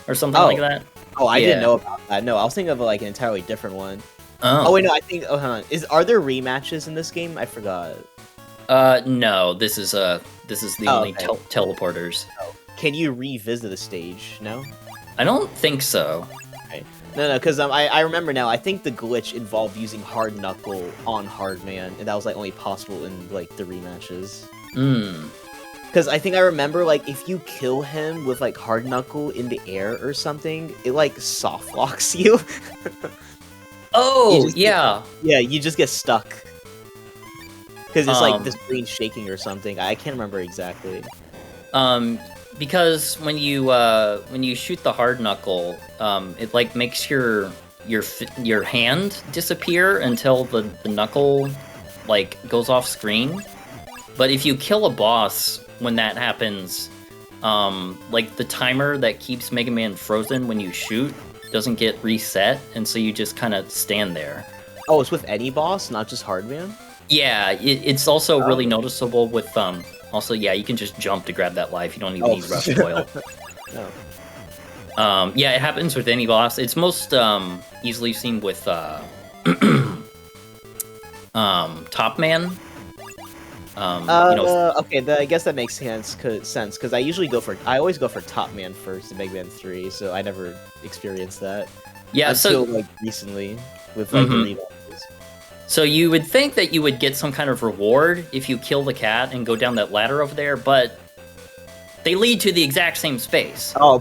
or something like that. Oh, I didn't know about that. No, I was thinking of an entirely different one. Oh, wait, no, I think. Oh, hold on. Are there rematches in this game? I forgot. No. This is the only teleporters. Oh. Can you revisit a stage? No. I don't think so. No, because I remember now. I think the glitch involved using Hard Knuckle on Hardman, and that was only possible in the rematches. Because I think I remember if you kill him with Hard Knuckle in the air or something, it soft locks you. Oh yeah. You just get stuck. Because it's the screen shaking or something. I can't remember exactly. Because when you shoot the hard knuckle, it makes your hand disappear until the knuckle goes off screen. But if you kill a boss when that happens, the timer that keeps Mega Man frozen when you shoot doesn't get reset, and so you just kind of stand there. Oh, it's with any boss, not just Hardman? Yeah, it's also really noticeable with Also, yeah, you can just jump to grab that life. You don't even need rush coil. Yeah, it happens with any boss. It's most easily seen with Top Man. Okay, I guess that makes sense. Because I always go for Top Man first in Mega Man 3, so I never experienced that. Yeah, until recently with the rematches. So you would think that you would get some kind of reward if you kill the cat and go down that ladder over there, but they lead to the exact same space. Oh.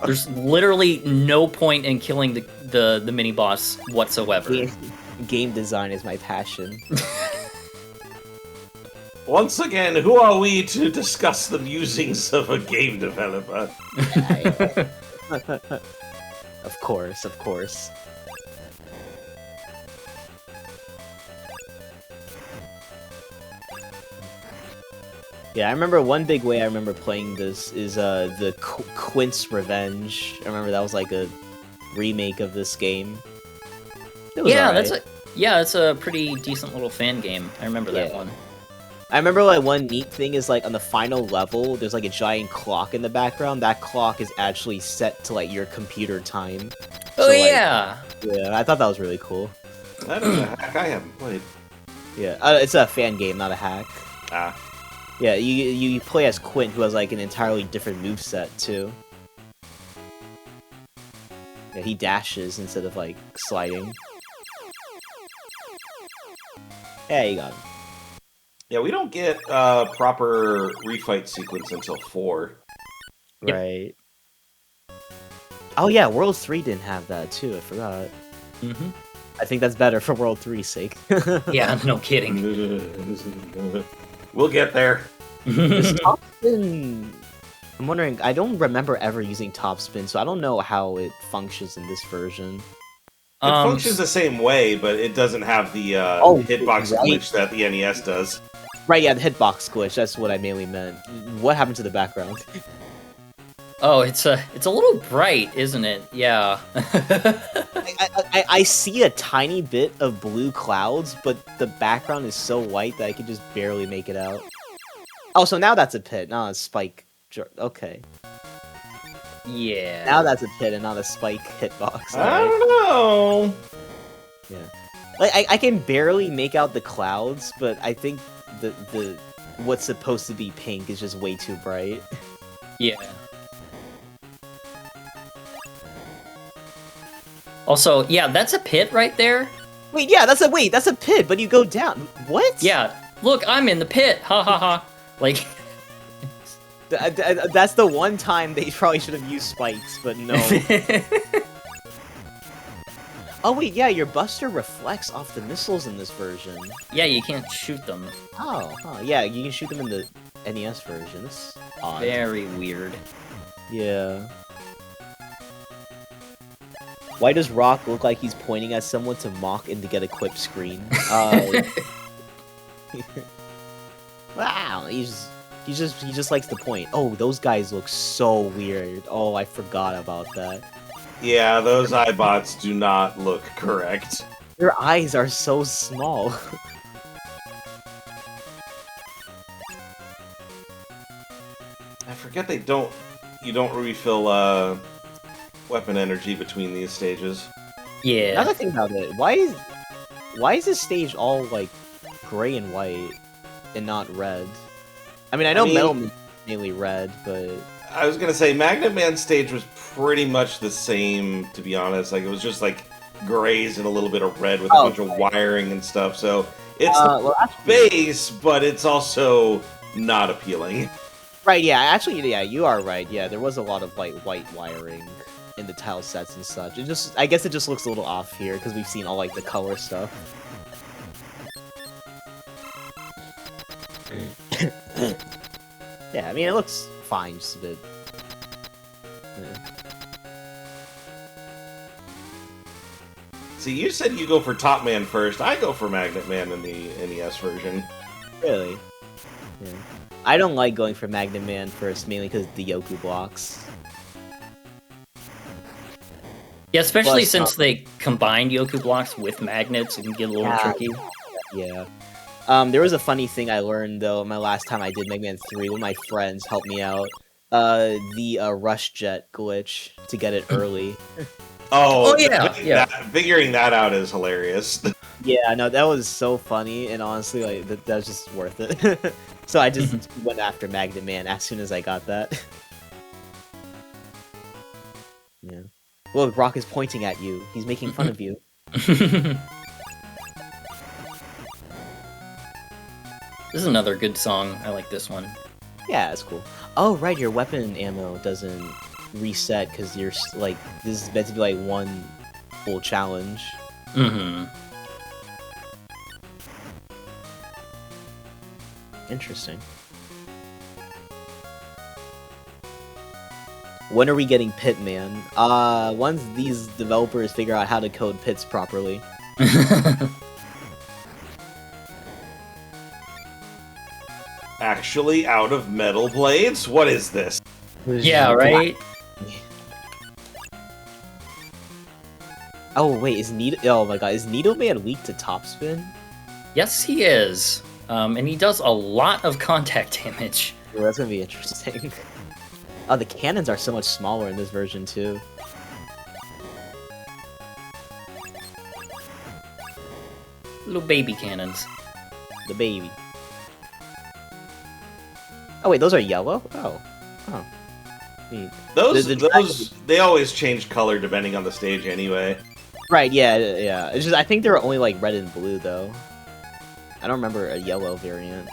There's literally no point in killing the mini boss whatsoever. Game design is my passion. Once again, who are we to discuss the musings of a game developer? Of course, of course. Yeah, I remember one big way I remember playing this is the Quint's Revenge. I remember that was like a remake of this game. It was Yeah, alright. that's a pretty decent little fan game. I remember that Yeah. one. I remember like one neat thing is like on the final level, there's like a giant clock in the background. That clock is actually set to like your computer time. Oh So, like, yeah. Yeah, I thought that was really cool. That is a hack I haven't played. Yeah, it's a fan game, not a hack. Ah. Yeah, you play as Quint, who has like an entirely different moveset too. Yeah, he dashes instead of like sliding. Yeah, you got him. Yeah, we don't get proper refight sequence until 4. Yep. Right. Oh yeah, World 3 didn't have that too, I forgot. Mm-hmm. I think that's better for World 3's sake. Yeah, no kidding. We'll get there. This top spin... I'm wondering, I don't remember ever using top spin, so I don't know how it functions in this version. It functions the same way, but it doesn't have the hitbox right. glitch that the NES does. Right, yeah, the hitbox glitch, that's what I mainly meant. What happened to the background? Oh, it's a little bright, isn't it? Yeah. I see a tiny bit of blue clouds, but the background is so white that I can just barely make it out. Oh, so now that's a pit, not a spike. Okay. Yeah. Now that's a pit and not a spike hitbox. I Alright. don't know. Yeah. Like, I can barely make out the clouds, but I think the what's supposed to be pink is just way too bright. Yeah. Also, yeah, that's a pit right there. Wait, yeah, that's a pit, but you go down. What? Yeah. Look, I'm in the pit. Ha ha ha. Like. That's the one time they probably should have used spikes, but no. Oh wait, yeah, your buster reflects off the missiles in this version. Yeah, you can't shoot them. Oh, huh, yeah, you can shoot them in the NES version. That's odd. Very weird. Yeah. Why does Rock look like he's pointing at someone to mock and to get a quip screen? Wow, he just likes to point. Oh, those guys look so weird. Oh, I forgot about that. Yeah, those iBots do not look correct. Their eyes are so small. I forget you don't refill weapon energy between these stages. Yeah. Another thing about it, why is this stage all like gray and white and not red? I mean, I know Metal Man is mainly red, but I was gonna say Magnet Man stage was pretty much the same, to be honest. Like it was just like grays and a little bit of red with a bunch of wiring and stuff. So it's base, but it's also not appealing. Right, yeah, actually, yeah, you are right. Yeah, there was a lot of like white wiring in the tile sets and such. I guess it just looks a little off here because we've seen all like the color stuff. Yeah, I mean, it looks fine, just a bit. Yeah. See, you said you go for Top Man first. I go for Magnet Man in the NES version. Really? Yeah. I don't like going for Magnet Man first, mainly because of the Yoku blocks. Yeah, especially Plus, since they combined Yoku blocks with magnets, it can get a little tricky. Yeah. There was a funny thing I learned, though, my last time I did Mega Man 3. One of my friends helped me out. The Rush Jet glitch to get it early. Oh, yeah. Figuring that out is hilarious. Yeah, no, that was so funny, and honestly, like, that was just worth it. So I just went after Magnet Man as soon as I got that. Yeah. Look, Rock is pointing at you. He's making fun of you. This is another good song. I like this one. Yeah, that's cool. Oh, right, your weapon ammo doesn't reset because you're, like, this is meant to be, like, one full challenge. Mm-hmm. Interesting. When are we getting Pitman? Once these developers figure out how to code pits properly. Actually, out of metal blades? What is this? Yeah, right? Oh wait, is Oh my god, is Needleman weak to topspin? Yes, he is. And he does a lot of contact damage. Well, that's gonna be interesting. Oh, the cannons are so much smaller in this version too. Little baby cannons. The baby. Oh wait, those are yellow? Oh. Oh. Neat. Those, the they always change color depending on the stage anyway. Right, yeah, yeah. It's just, I think they were only like red and blue though. I don't remember a yellow variant.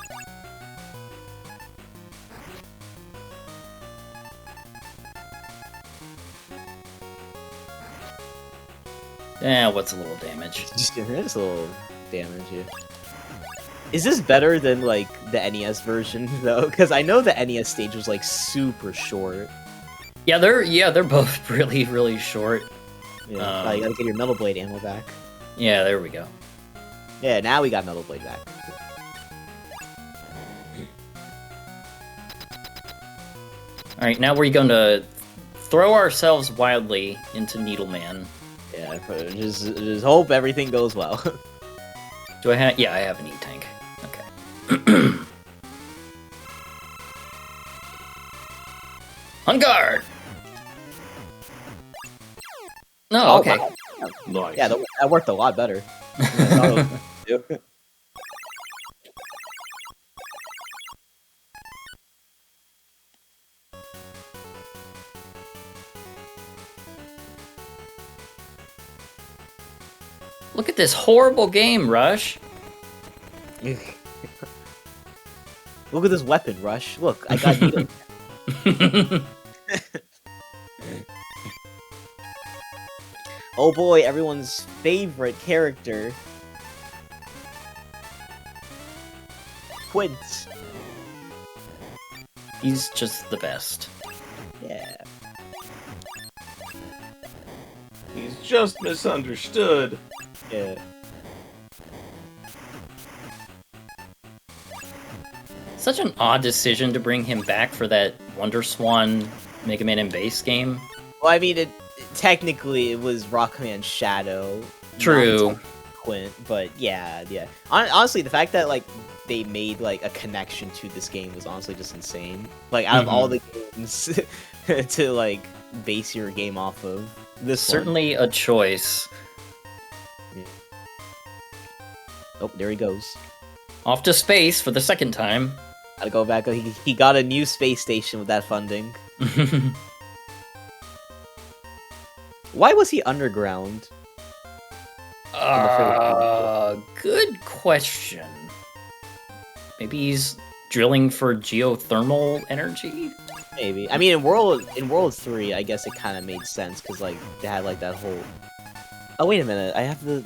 Eh, what's a little damage? Just a little damage here. Is this better than like the NES version though? Because I know the NES stage was like super short. Yeah, they're both really, really short. Yeah, you gotta get your Metal Blade ammo back. Yeah, there we go. Yeah, now we got Metal Blade back. Alright, now we're going to throw ourselves wildly into Needleman. Yeah, but just hope everything goes well. Do I have... Yeah, I have an E-Tank. Okay. On guard! No, Oh, okay. wow. Nice. Yeah, that worked a lot better. Yeah, Look at this horrible game, Rush. Look at this weapon, Rush. Look, I got you. Oh boy, everyone's favorite character. Quince. He's just the best. Yeah. He's just misunderstood. Yeah. Such an odd decision to bring him back for that Wonder Swan Mega Man and Bass game. Well, I mean, technically it was Rockman Shadow. True. not Quint, but yeah. Honestly, the fact that like they made like a connection to this game was honestly just insane. Like out of all the games to like base your game off of, this Certainly a choice. one. Oh, there he goes. Off to space for the second time. Gotta go back. He got a new space station with that funding. Why was he underground? Good question. Maybe he's drilling for geothermal energy? Maybe. I mean, in World 3, I guess it kind of made sense because like they had like that whole. Oh wait a minute! I have the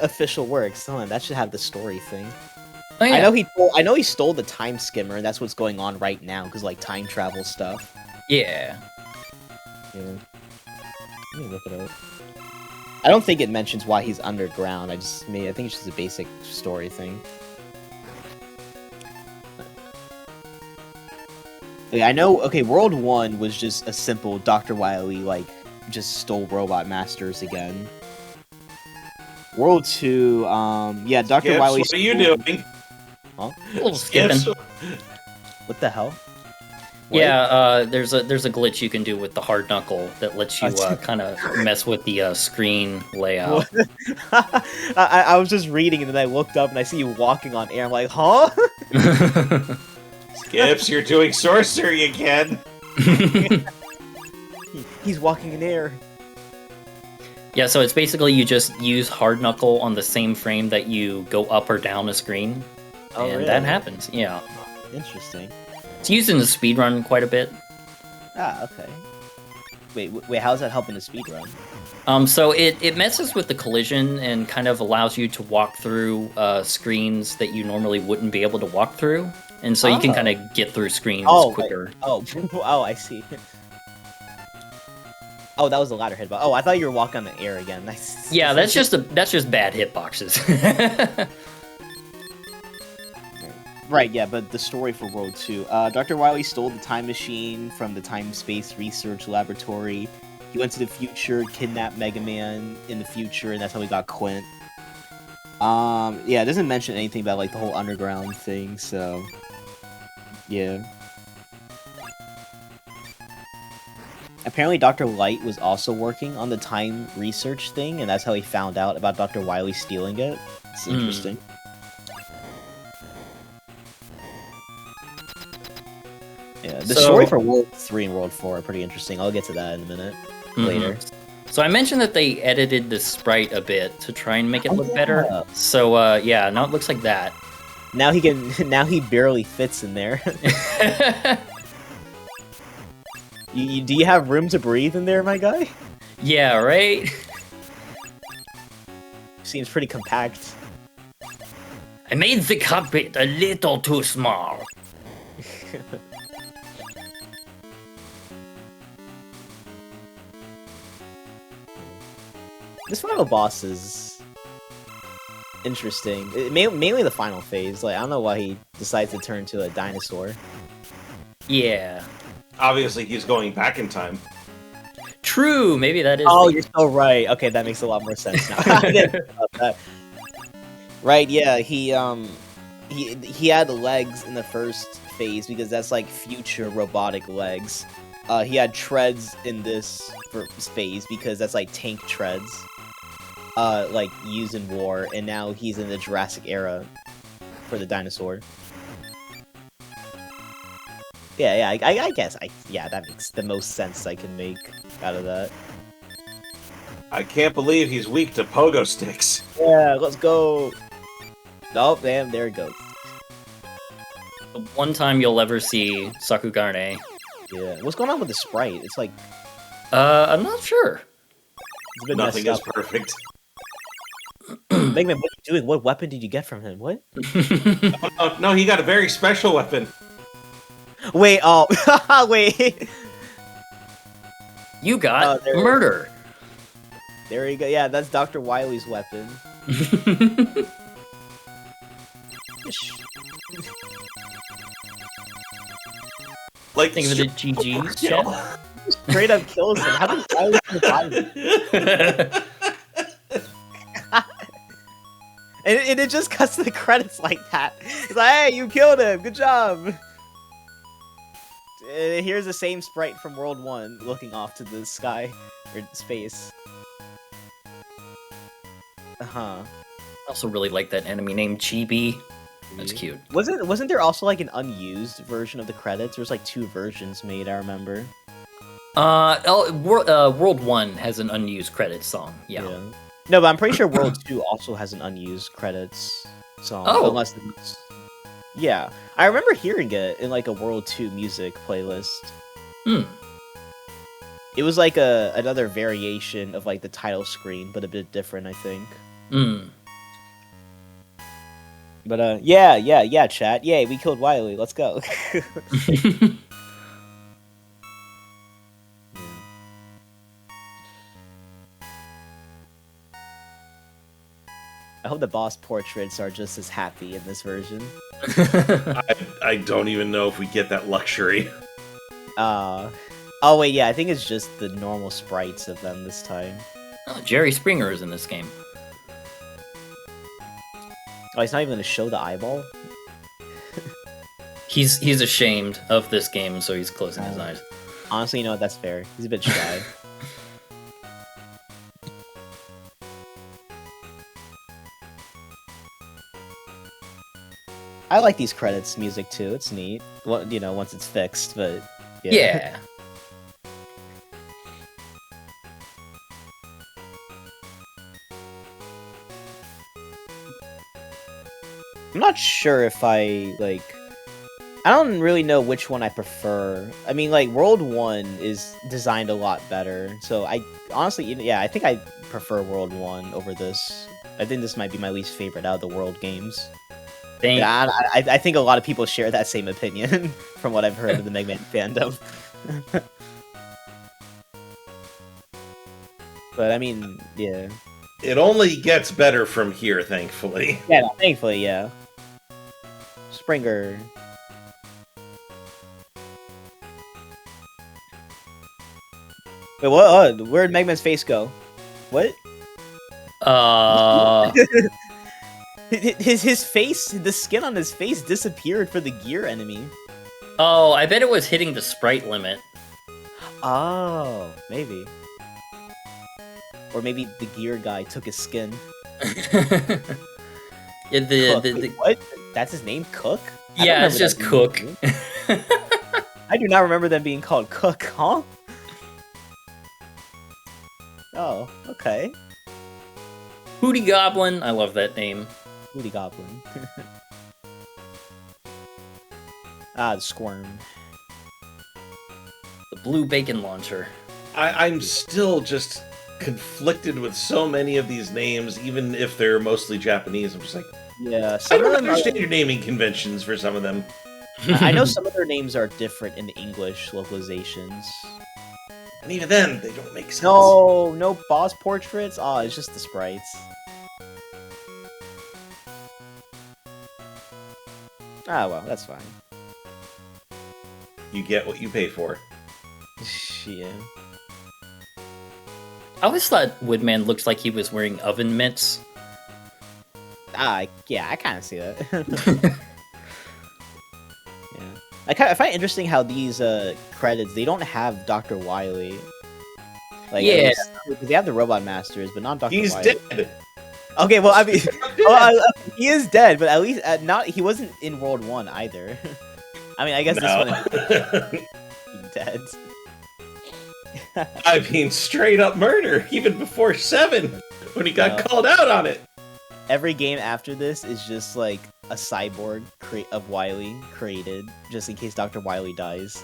official works. Hold on, that should have the story thing. Oh, yeah. I know he stole the time skimmer, and that's what's going on right now because like time travel stuff. Yeah. Yeah. Let me look it up. I don't think it mentions why he's underground. I think it's just a basic story thing. Okay, I know. Okay, World 1 was just a simple Dr. Wily like just stole Robot Masters again. World 2, yeah, Dr. Skips, Wily. what are you doing? Huh? A little skipping. Skips. What the hell? What? Yeah, there's a glitch you can do with the hard knuckle that lets you kind of mess with the screen layout. I was just reading and then I looked up and I see you walking on air. I'm like, huh? Skips, you're doing sorcery again. He's walking in air. Yeah, so it's basically you just use hard knuckle on the same frame that you go up or down a screen, Oh, and really? that happens. Yeah, Interesting. it's used in the speedrun quite a bit. Ah, okay. Wait, how's that helping the speedrun? So it messes with the collision and kind of allows you to walk through screens that you normally wouldn't be able to walk through, and so you can kind of get through screens quicker. Oh, I see. Oh, that was the ladder hitbox. Oh, I thought you were walking on the air again. Nice. Yeah, that's just bad hitboxes. Right, yeah, but the story for World 2. Dr. Wily stole the time machine from the Time-Space Research Laboratory. He went to the future, kidnapped Mega Man in the future, and that's how we got Quint. Yeah, it doesn't mention anything about, like, the whole underground thing, so... Yeah. Apparently Dr. Light was also working on the time research thing, and that's how he found out about Dr. Wily stealing it. It's interesting. Yeah, the story for World 3 and World 4 are pretty interesting. I'll get to that in a minute later. So I mentioned that they edited the sprite a bit to try and make it look better. So yeah, now it looks like that. Now he can. Now he barely fits in there. Do you have room to breathe in there, my guy? Yeah, right? Seems pretty compact. I made the cockpit a little too small. This final boss is interesting. Mainly the final phase. Like, I don't know why he decides to turn into a dinosaur. Yeah. Obviously, he's going back in time. True, maybe that is. Oh, you're so right. Okay, that makes a lot more sense now. I didn't think about that. Right? Yeah, he had legs in the first phase because that's like future robotic legs. He had treads in this phase because that's like tank treads. Like used in war, and now he's in the Jurassic era for the dinosaur. Yeah, I guess that makes the most sense I can make out of that. I can't believe he's weak to pogo sticks. Yeah, let's go. Oh, damn, there it goes. The one time you'll ever see Sakugane. Yeah, what's going on with the sprite? It's like... I'm not sure. It's a bit Nothing is messed perfect. Mega Man, what are you doing? What weapon did you get from him? What? Oh, no, he got a very special weapon. Wait, oh, wait. You got murder. There you go. Yeah, that's Dr. Wily's weapon. Like, think of it as GG. Yeah. Straight up kills him. How did Wily survive it? And it just cuts to the credits like that. It's like, hey, you killed him. Good job. And here's the same sprite from World 1 looking off to the sky or space. I also really like that enemy named Chibi. That's cute. Wasn't there also like an unused version of the credits? There was like 2 versions made, I remember. World 1 has an unused credits song. Yeah. No, but I'm pretty sure World 2 also has an unused credits song. Oh. Unless it's... Yeah. I remember hearing it in like a World 2 music playlist. It was like another variation of like the title screen, but a bit different, I think. But yeah, chat. Yay, we killed Wily. Let's go. I hope the boss portraits are just as happy in this version. I don't even know if we get that luxury. Oh wait, yeah, I think it's just the normal sprites of them this time. Oh, Jerry Springer is in this game. Oh, he's not even gonna show the eyeball? He's ashamed of this game, so he's closing his eyes. Honestly, you know what, that's fair. He's a bit shy. I like these credits music too, it's neat. Well, you know, once it's fixed, but yeah. I'm not sure if I, like... I don't really know which one I prefer. I mean, like, World 1 is designed a lot better. So I honestly, yeah, I think I prefer World 1 over this. I think this might be my least favorite out of the World games. Yeah, I think a lot of people share that same opinion from what I've heard of the Mega Man fandom. But I mean, yeah. It only gets better from here, thankfully. Yeah, thankfully, yeah. Springer. Wait, what? Where'd Mega Man's face go? What? His face, the skin on his face disappeared for the gear enemy. Oh, I bet it was hitting the sprite limit. Oh, maybe. Or maybe the gear guy took his skin. Yeah, Wait, what? That's his name, Cook? Yeah, it's just Cook. I do not remember them being called Cook, huh? Oh, okay. Hootie Goblin, I love that name. Hootie Goblin. The Squirm. The Blue Bacon Launcher. I'm still just conflicted with so many of these names, even if they're mostly Japanese. I'm just like, yeah, I don't understand your naming conventions for some of them. I know some of their names are different in the English localizations. And even then, they don't make sense. No boss portraits? Oh, it's just the sprites. Ah, well, that's fine. You get what you pay for. Yeah. I always thought Woodman looks like he was wearing oven mitts. Yeah, I kind of see that. Yeah. I find it interesting how these credits, they don't have Dr. Wily. Like, yeah. Because they have the Robot Masters, but not Dr. He's Wily. dead. Okay, well, I mean, he is dead, but at least he wasn't in World 1 either. I mean, I guess this one is dead. I mean, straight up murder, even before 7, when he got called out on it. Every game after this is just like a cyborg of Wily created, just in case Dr. Wily dies.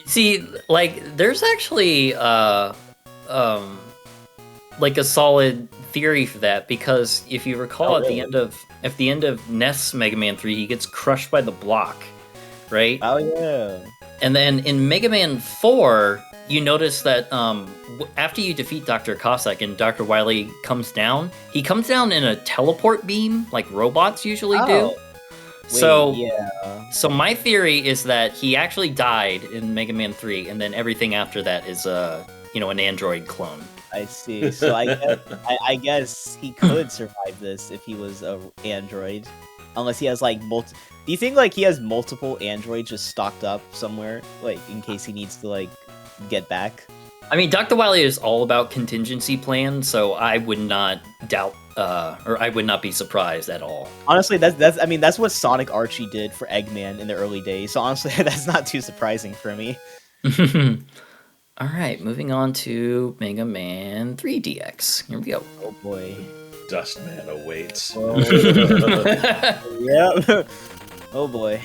See, like, there's actually like a solid theory for that, because if you recall, at the end of NES Mega Man 3, he gets crushed by the block, right? Oh yeah. And then in Mega Man 4, you notice that after you defeat Dr. Cossack and Dr. Wily comes down, he comes down in a teleport beam, like robots usually do. Wait, So my theory is that he actually died in Mega Man 3, and then everything after that is an android clone. I see. So I guess he could survive this if he was a android, unless he has like Do you think like he has multiple androids just stocked up somewhere, like in case he needs to like get back? I mean, Dr. Wily is all about contingency plans, so I would not doubt, or I would not be surprised at all. Honestly, that's what Sonic Archie did for Eggman in the early days. So honestly, that's not too surprising for me. All right, moving on to Mega Man 3DX. Here we go. Oh boy. Dustman awaits. Oh. Yep. Oh boy.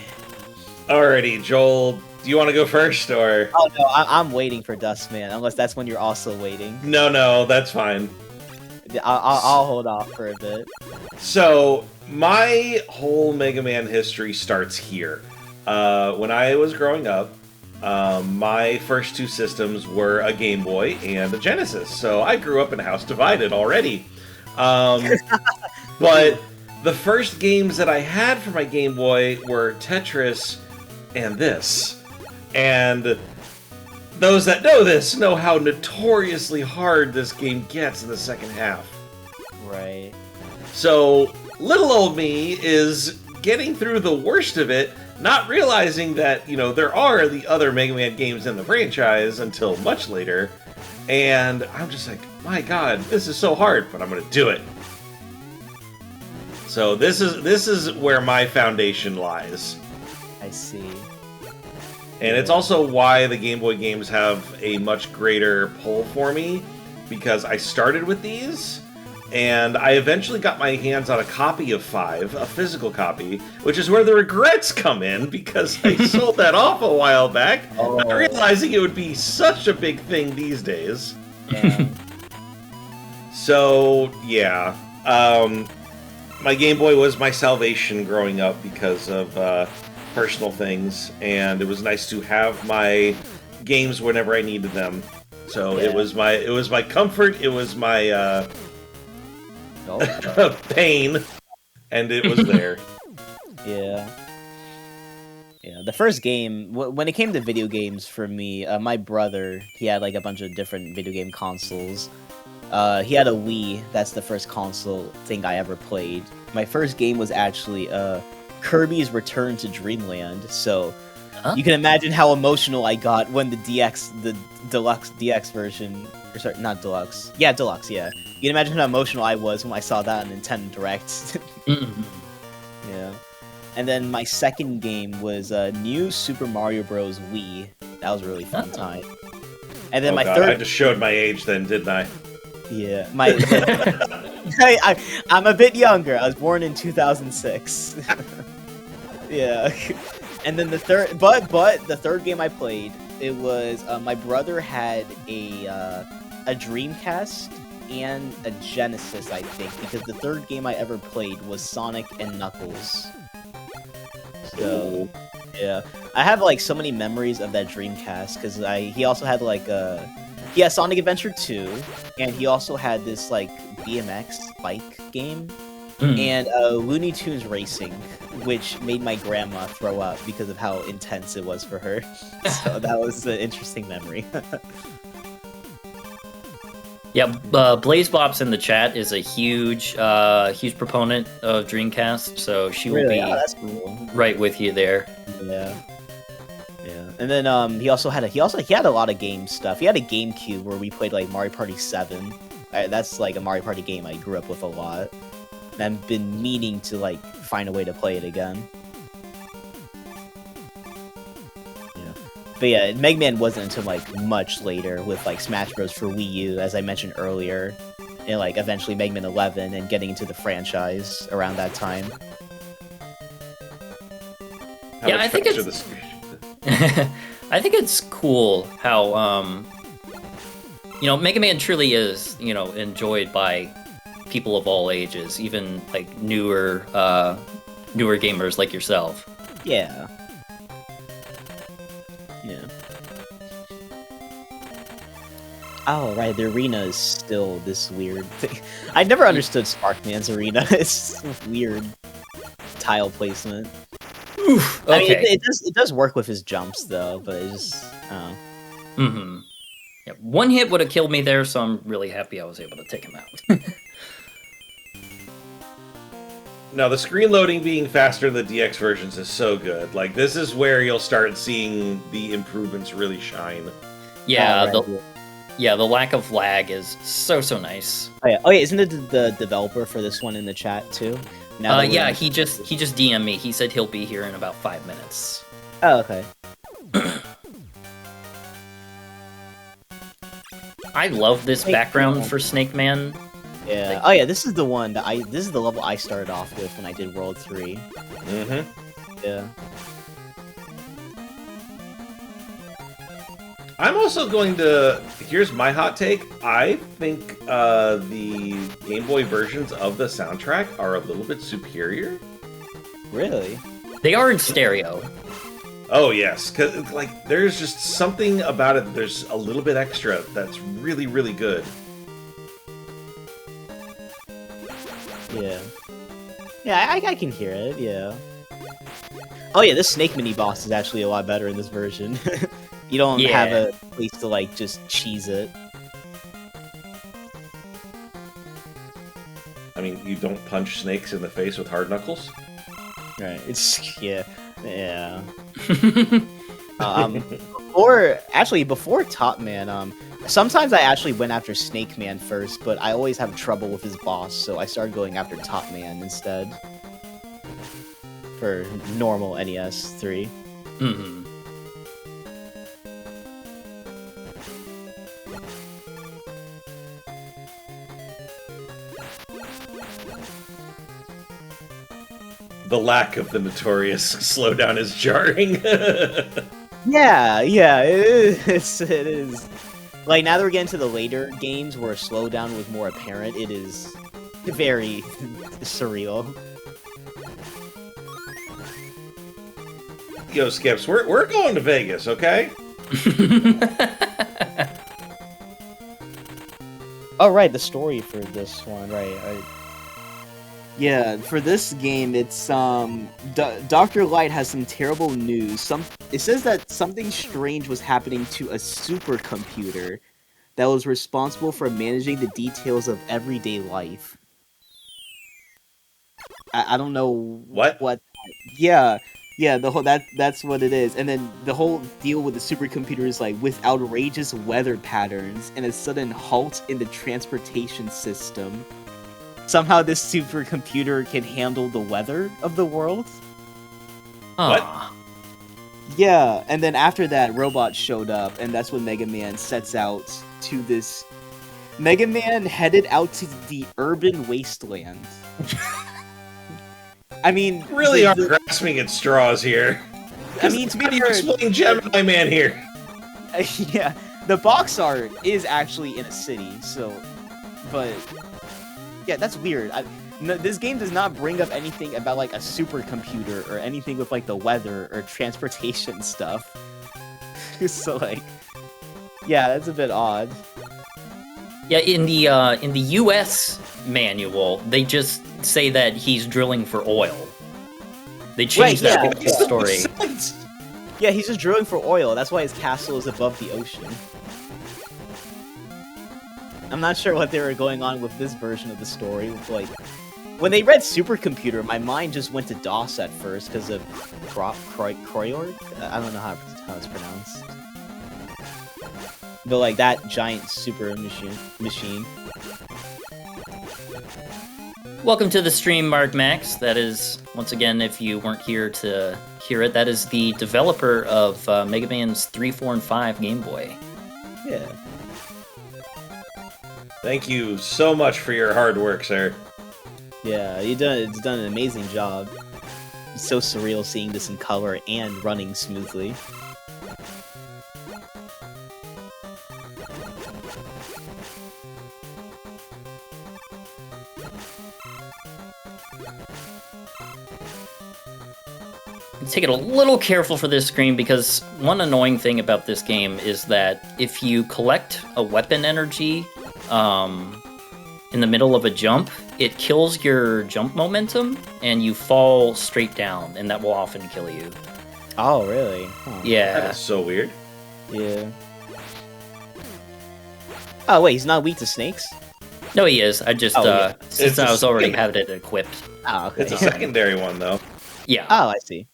Alrighty, Joel, do you want to go first, or? Oh no, I'm waiting for Dustman, unless that's when you're also waiting. No, that's fine. I'll hold off for a bit. So, my whole Mega Man history starts here. When I was growing up, my first two systems were a Game Boy and a Genesis, so I grew up in a house divided already. But the first games that I had for my Game Boy were Tetris and this. And those that know this know how notoriously hard this game gets in the second half. Right. So, little old me is getting through the worst of it, not realizing that, there are the other Mega Man games in the franchise until much later. And I'm just like, my god, this is so hard, but I'm gonna do it. So this is where my foundation lies. I see. And it's also why the Game Boy games have a much greater pull for me, because I started with these, and I eventually got my hands on a copy of 5, a physical copy, which is where the regrets come in because I sold that off a while back, not realizing it would be such a big thing these days. Yeah. So, yeah. My Game Boy was my salvation growing up because of personal things, and it was nice to have my games whenever I needed them. So Yeah. it was my comfort, it was my pain, and it was there. Yeah. Yeah, the first game, when it came to video games for me, my brother, he had like a bunch of different video game consoles. He had a Wii, that's the first console thing I ever played. My first game was actually Kirby's Return to Dreamland, so you can imagine how emotional I got when the Deluxe DX version, or sorry, not Deluxe, yeah, Deluxe, yeah. You can imagine how emotional I was when I saw that on Nintendo Direct. Yeah. And then my second game was New Super Mario Bros. Wii. That was a really fun time. And then God, I just showed my age then, didn't I? Yeah, I'm a bit younger. I was born in 2006. Yeah. And then the third, but the third game I played, it was my brother had a Dreamcast and a Genesis, I think, because the third game I ever played was Sonic and Knuckles. So, yeah, I have like so many memories of that Dreamcast because he also had like Sonic Adventure 2, and he also had this like BMX bike game and Looney Tunes Racing, which made my grandma throw up because of how intense it was for her. So that was an interesting memory. Yeah, BlazeBops in the chat is a huge proponent of Dreamcast, so she will be that's cool. right with you there. Yeah. Yeah. And then he had a lot of game stuff. He had a GameCube where we played like Mario Party 7. That's like a Mario Party game I grew up with a lot. And I've been meaning to like find a way to play it again. But yeah, Mega Man wasn't until like much later with like Smash Bros. For Wii U, as I mentioned earlier, and like eventually Mega Man 11 and getting into the franchise around that time. Yeah, I think it's I think it's cool how Mega Man truly is, enjoyed by people of all ages, even like newer gamers like yourself. Yeah. Yeah. Oh, right, the arena is still this weird thing. I never understood Sparkman's arena. It's weird tile placement. Oof, okay. I mean, it does work with his jumps, though, but it just... Mm-hmm. Yeah, one hit would have killed me there, so I'm really happy I was able to take him out. Now, the screen loading being faster in the DX versions is so good. Like, this is where you'll start seeing the improvements really shine. Yeah, the lack of lag is so nice. Oh yeah, isn't it the developer for this one in the chat too? Yeah, he just DM'd me. He said he'll be here in about 5 minutes. Oh, okay. I love this background for Snake Man. Yeah. Oh yeah, this is the one that this is the level I started off with when I did World 3. Mm-hmm. Yeah. I'm also going to... Here's my hot take. I think the Game Boy versions of the soundtrack are a little bit superior. Really? They are in stereo. Oh, yes. 'Cause, like, there's just something about it. There's a little bit extra that's really, really good. Yeah. Yeah, I can hear it, yeah. Oh yeah, this Snake Mini Boss is actually a lot better in this version. You don't have a place to, like, just cheese it. I mean, you don't punch snakes in the face with hard knuckles? Right, it's... yeah. Before Top Man, sometimes I actually went after Snake Man first, but I always have trouble with his boss, so I started going after Top Man instead. For normal NES 3. Mm-hmm. the lack of the notorious slowdown is jarring. Yeah, it is. Like, now that we're getting to the later games where slowdown was more apparent, it is very surreal. Yo, Skips, we're going to Vegas, okay? Oh, right, the story for this one, right. Yeah, for this game, it's, Dr. Light has some terrible news. It says that something strange was happening to a supercomputer that was responsible for managing the details of everyday life. I don't know What? Yeah, that's what it is. And then the whole deal with the supercomputer is like with outrageous weather patterns and a sudden halt in the transportation system. Somehow this supercomputer can handle the weather of the world? What? Yeah, and then after that, robots showed up, and that's when Mega Man sets out to this... Mega Man headed out to the urban wasteland. I mean... Really are grasping at straws here. I mean, to be How do you fair... explain Gemini Man here? Yeah, the box art is actually in a city, so... But... Yeah, that's weird. This game does not bring up anything about, like, a supercomputer or anything with, like, the weather or transportation stuff. So, like... Yeah, that's a bit odd. Yeah, in the U.S. manual, they just say that he's drilling for oil. They changed that whole story. Yeah, he's just drilling for oil. That's why his castle is above the ocean. I'm not sure what they were going on with this version of the story. Like, when they read supercomputer, my mind just went to DOS at first because of Kroyorg? I don't know how it's pronounced. But like that giant super machine. Welcome to the stream, Mark Max. That is, once again, if you weren't here to hear it, that is the developer of Mega Man's 3, 4, and 5 Game Boy. Yeah. Thank you so much for your hard work, sir. Yeah, it's done an amazing job. It's so surreal seeing this in color and running smoothly. Take it a little careful for this screen because one annoying thing about this game is that if you collect a weapon energy in the middle of a jump, it kills your jump momentum and you fall straight down, and that will often kill you. Oh, really? Huh. Yeah. That is so weird. Yeah. Oh, wait, he's not weak to snakes? No, he is. I just, yeah. since I was already having it equipped. Oh, okay. It's a secondary one, though. Yeah. Oh, I see.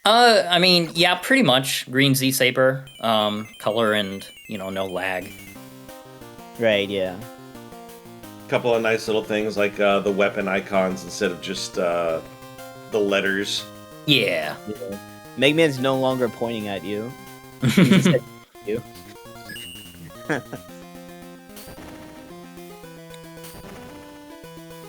I mean, yeah, pretty much. Green Z-Saber, color and, no lag. Right, yeah. A couple of nice little things like the weapon icons instead of just the letters. Yeah. Yeah. Mega Man's no longer pointing at you. He's just you.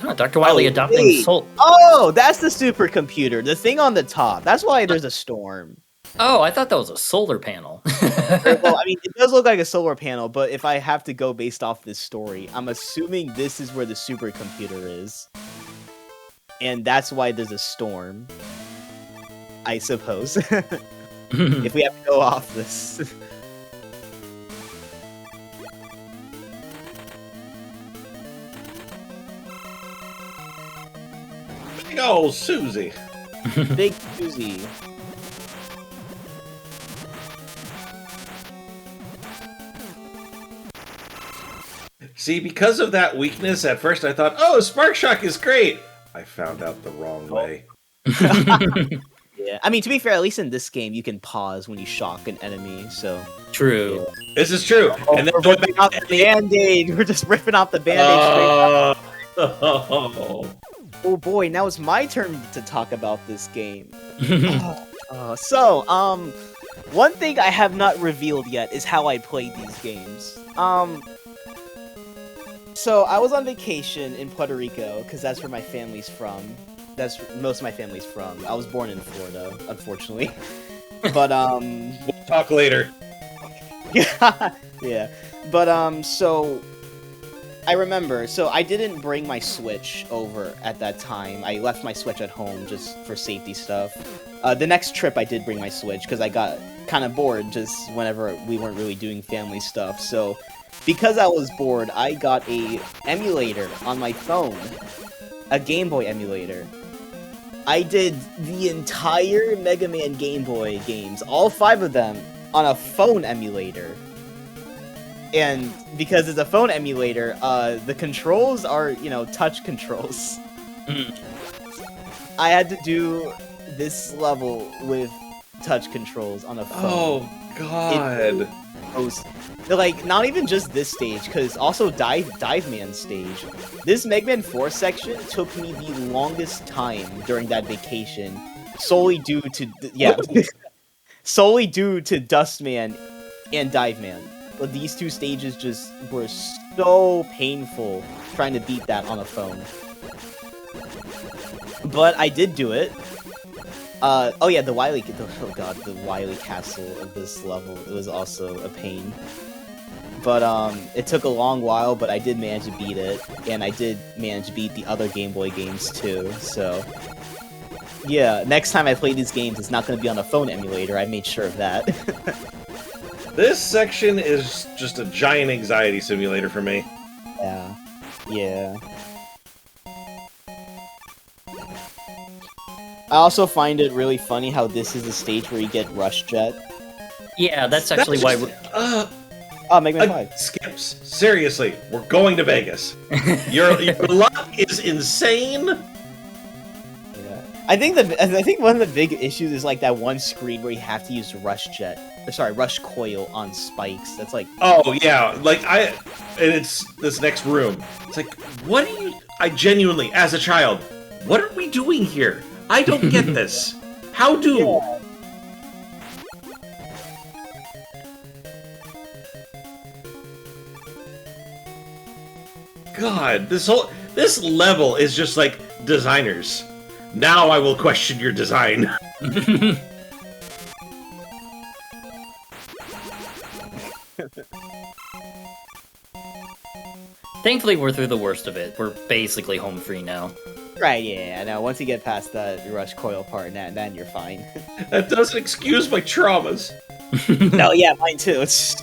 Oh, Dr. Wily adopting wait. Soul. Oh, that's the supercomputer. The thing on the top. That's why there's a storm. Oh, I thought that was a solar panel. Well, I mean, it does look like a solar panel, but if I have to go based off this story, I'm assuming this is where the supercomputer is. And that's why there's a storm. I suppose. If we have to go off this. Big old Susie. Big Susie. See, because of that weakness, at first I thought, oh, Spark Shock is great. I found out the wrong way. Yeah, I mean, to be fair, at least in this game, you can pause when you shock an enemy, so... True. Yeah. This is true. Oh, and then we're ripping off the Band-Aid! We're just ripping off the Band-Aid straight up. Oh boy, now it's my turn to talk about this game. One thing I have not revealed yet is how I played these games. So I was on vacation in Puerto Rico because that's where my family's from. That's where most of my family's from. I was born in Florida, unfortunately. But We'll talk later. yeah. But so I remember. So I didn't bring my Switch over at that time. I left my Switch at home just for safety stuff. The next trip I did bring my Switch because I got kind of bored just whenever we weren't really doing family stuff. So because I was bored, I got a emulator on my phone, a Game Boy emulator. I did the entire Mega Man Game Boy games, all 5 of them, on a phone emulator. And because it's a phone emulator, the controls are, you know, touch controls. I had to do this level with touch controls on a phone. Oh God. Like, not even just this stage, because also Dive Man stage. This Mega Man 4 section took me the longest time during that vacation, solely due to solely due to Dustman and Dive Man. But these 2 stages just were so painful trying to beat that on a phone. But I did do it. Oh yeah, the Wily Castle of this level, it was also a pain. But it took a long while, but I did manage to beat it, and I did manage to beat the other Game Boy games too, so... Yeah, next time I play these games, it's not going to be on a phone emulator, I made sure of that. This section is just a giant anxiety simulator for me. Yeah. Yeah. I also find it really funny how this is the stage where you get Rush Jet. Yeah, that's actually why. Oh, Mega Man 5. Skips. Seriously, we're going to Vegas. Your luck is insane. Yeah. I think one of the big issues is like that one screen where you have to use Rush Coil on spikes. That's like... Oh yeah, and it's this next room. It's like, what are you? I genuinely, as a child, what are we doing here? I don't get this. How do? Yeah. God, this level is just like designers. Now I will question your design. Thankfully, we're through the worst of it. We're basically home free now. Right, yeah, I know. Once you get past the Rush Coil part, then you're fine. That doesn't excuse my traumas. No, yeah, mine too. It's...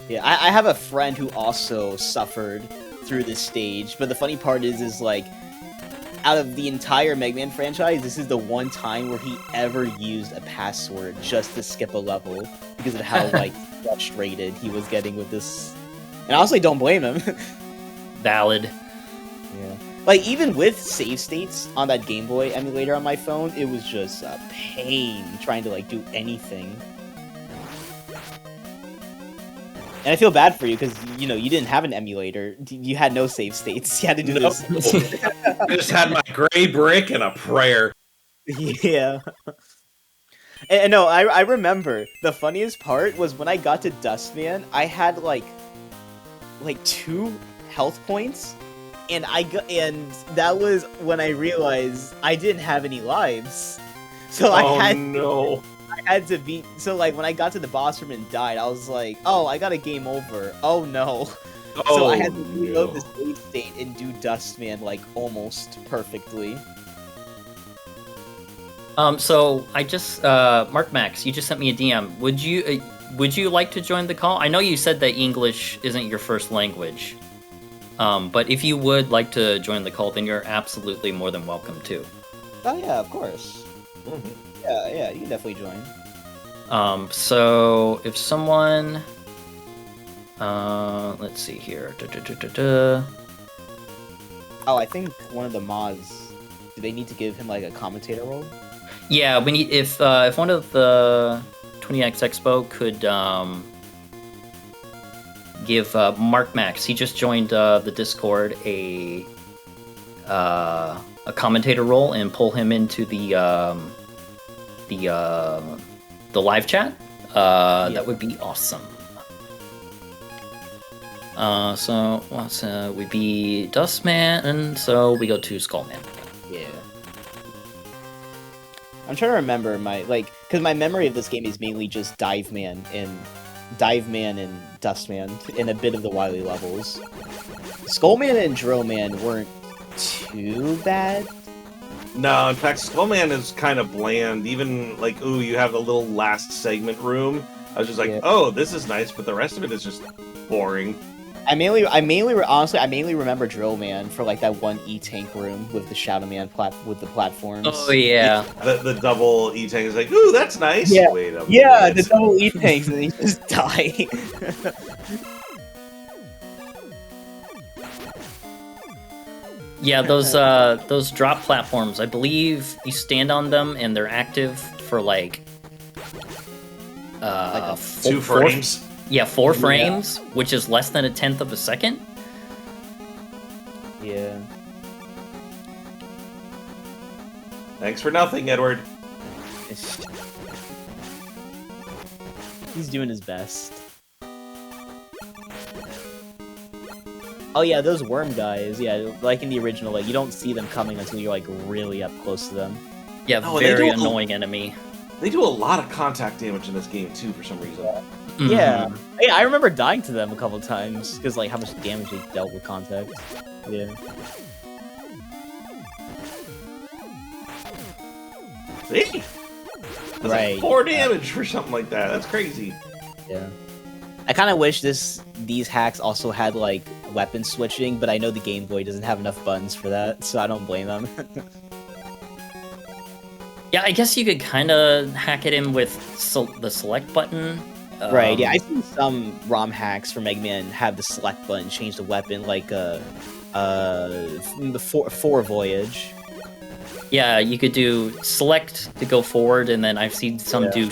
Yeah, I have a friend who also suffered through this stage, but the funny part is like, out of the entire Mega Man franchise, this is the one time where he ever used a password just to skip a level, because of how, like, frustrated he was getting with this. And I honestly don't blame him. Valid. Yeah. Like, even with save states on that Game Boy emulator on my phone, it was just a pain trying to, like, do anything. And I feel bad for you, because, you know, you didn't have an emulator. You had no save states. You had to do this. I just had my gray brick and a prayer. Yeah. And no, I remember, the funniest part was when I got to Dustman, I had, like 2 health points, and that was when I realized I didn't have any lives. So I had to beat. So like when I got to the boss room and died, I was like, "Oh, I got a game over." Oh no! So I had to reload the save state and do Dustman like almost perfectly. So I just Mark Max, you just sent me a DM. Would you like to join the call? I know you said that English isn't your first language, but if you would like to join the call, then you're absolutely more than welcome to. Oh yeah, of course. Mm-hmm. Yeah, you can definitely join. So if someone, let's see here. Oh, I think one of the mods. Do they need to give him like a commentator role? Yeah, we need if one of the 20X Expo could give Mark Max. He just joined the Discord a commentator role and pull him into the live chat. That would be awesome. So once we beat Dustman, and so we go to Skullman. Yeah. I'm trying to remember because my memory of this game is mainly just Dive Man and Dustman and a bit of the Wily levels. Skullman and Drillman weren't too bad. No, in fact, Skullman is kind of bland. Even like, ooh, you have the little last segment room. I was just like, Yeah. oh, this is nice, but the rest of it is just boring. I mainly remember Drillman for like that one E-Tank room with the Shadow Man with the platforms. Oh yeah. The double E-Tank is like, ooh, that's nice. Yeah. Wait a Yeah, the minute. double E-Tanks and they just die. Yeah, those drop platforms, I believe you stand on them and they're active for like Like 2 frames. Yeah, 4 frames, which is less than 1/10 of a second. Yeah. Thanks for nothing, Edward. He's doing his best. Oh yeah, those worm guys. Yeah, like in the original, like you don't see them coming until you're like really up close to them. Yeah, Oh, and they very do a- annoying enemy. They do a lot of contact damage in this game too, for some reason. Yeah. Hey, I remember dying to them a couple times because like how much damage they dealt with contact. Yeah. See? That's Right. like 4 damage for something like that. That's crazy. Yeah. I kind of wish these hacks also had like weapon switching, but I know the Game Boy doesn't have enough buttons for that, so I don't blame them. Yeah, I guess you could kind of hack it in with the select button. Right, yeah, I've seen some ROM hacks for Mega Man have the select button change the weapon, like the for Voyage. Yeah, you could do select to go forward, and then I've seen some do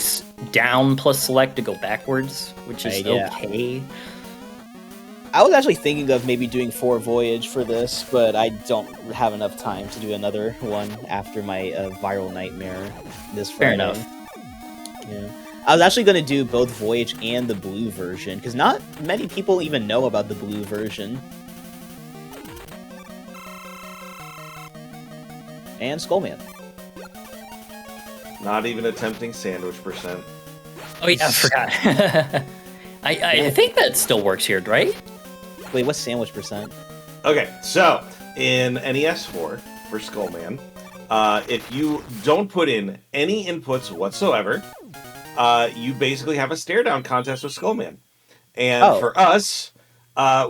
down plus select to go backwards, which is Right, yeah. okay. I was actually thinking of maybe doing for Voyage for this, but I don't have enough time to do another one after my viral nightmare this Friday. Fair enough. Yeah. I was actually going to do both Voyage and the blue version, because not many people even know about the blue version. And Skullman. Not even attempting sandwich percent. Oh yeah, I forgot. I think that still works here, right? Wait, what's sandwich percent? Okay, so in NES 4 for Skullman, if you don't put in any inputs whatsoever, you basically have a stare down contest with Skullman. And for us,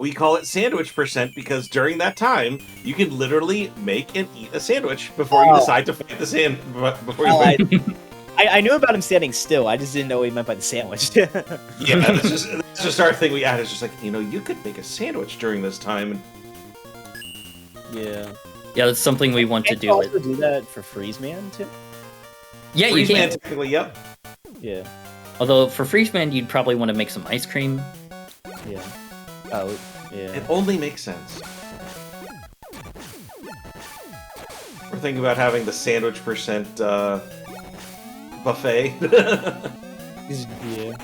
we call it sandwich percent because during that time, you can literally make and eat a sandwich before you decide to fight the sand. Before you I knew about him standing still. I just didn't know what he meant by the sandwich. Yeah, that's just our thing we added. It's just like, you could make a sandwich during this time. Yeah. Yeah, that's something we want to Can't do. you also do that for Freeze Man too? Yeah, you Freeze can. Man, technically, yep. Yeah. Although for Freeze Man, you'd probably want to make some ice cream. Yeah. Oh, yeah. It only makes sense. We're thinking about having the sandwich percent buffet. Yeah.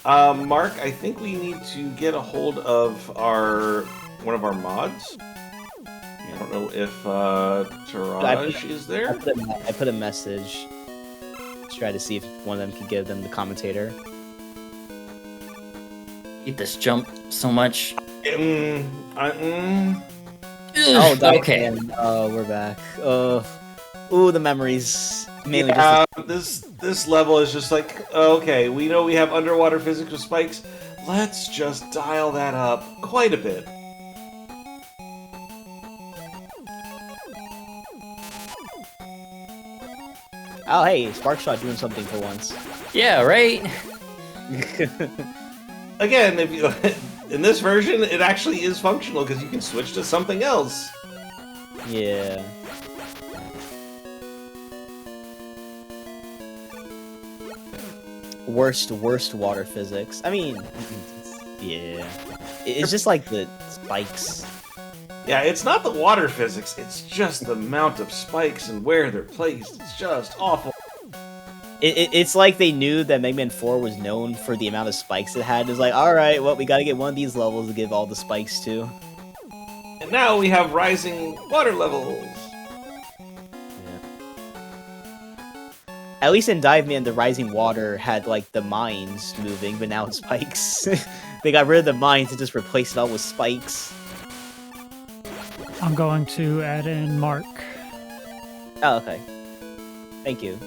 Mark, I think we need to get a hold of one of our mods. I don't know if Taraj is there. I put a message to try to see if one of them can give them the commentator. Eat this jump so much. Oh, okay. Oh, we're back. Ooh, the memories. Mainly Yeah, this level is just like, okay, we know we have underwater physics with spikes. Let's just dial that up quite a bit. Oh, hey, Sparkshot doing something for once. Yeah, right? Again, if you in this version, it actually is functional because you can switch to something else. Yeah. Worst water physics. I mean, yeah. It's just like the spikes. Yeah, it's not the water physics, it's just the amount of spikes and where they're placed. It's just awful. It's like they knew that Mega Man 4 was known for the amount of spikes it had. It's like, alright, well, we gotta get one of these levels to give all the spikes to. And now we have rising water levels. At least in Dive Man, the rising water had, like, the mines moving, but now it's spikes. They got rid of the mines and just replaced it all with spikes. I'm going to add in Mark. Oh, okay. Thank you.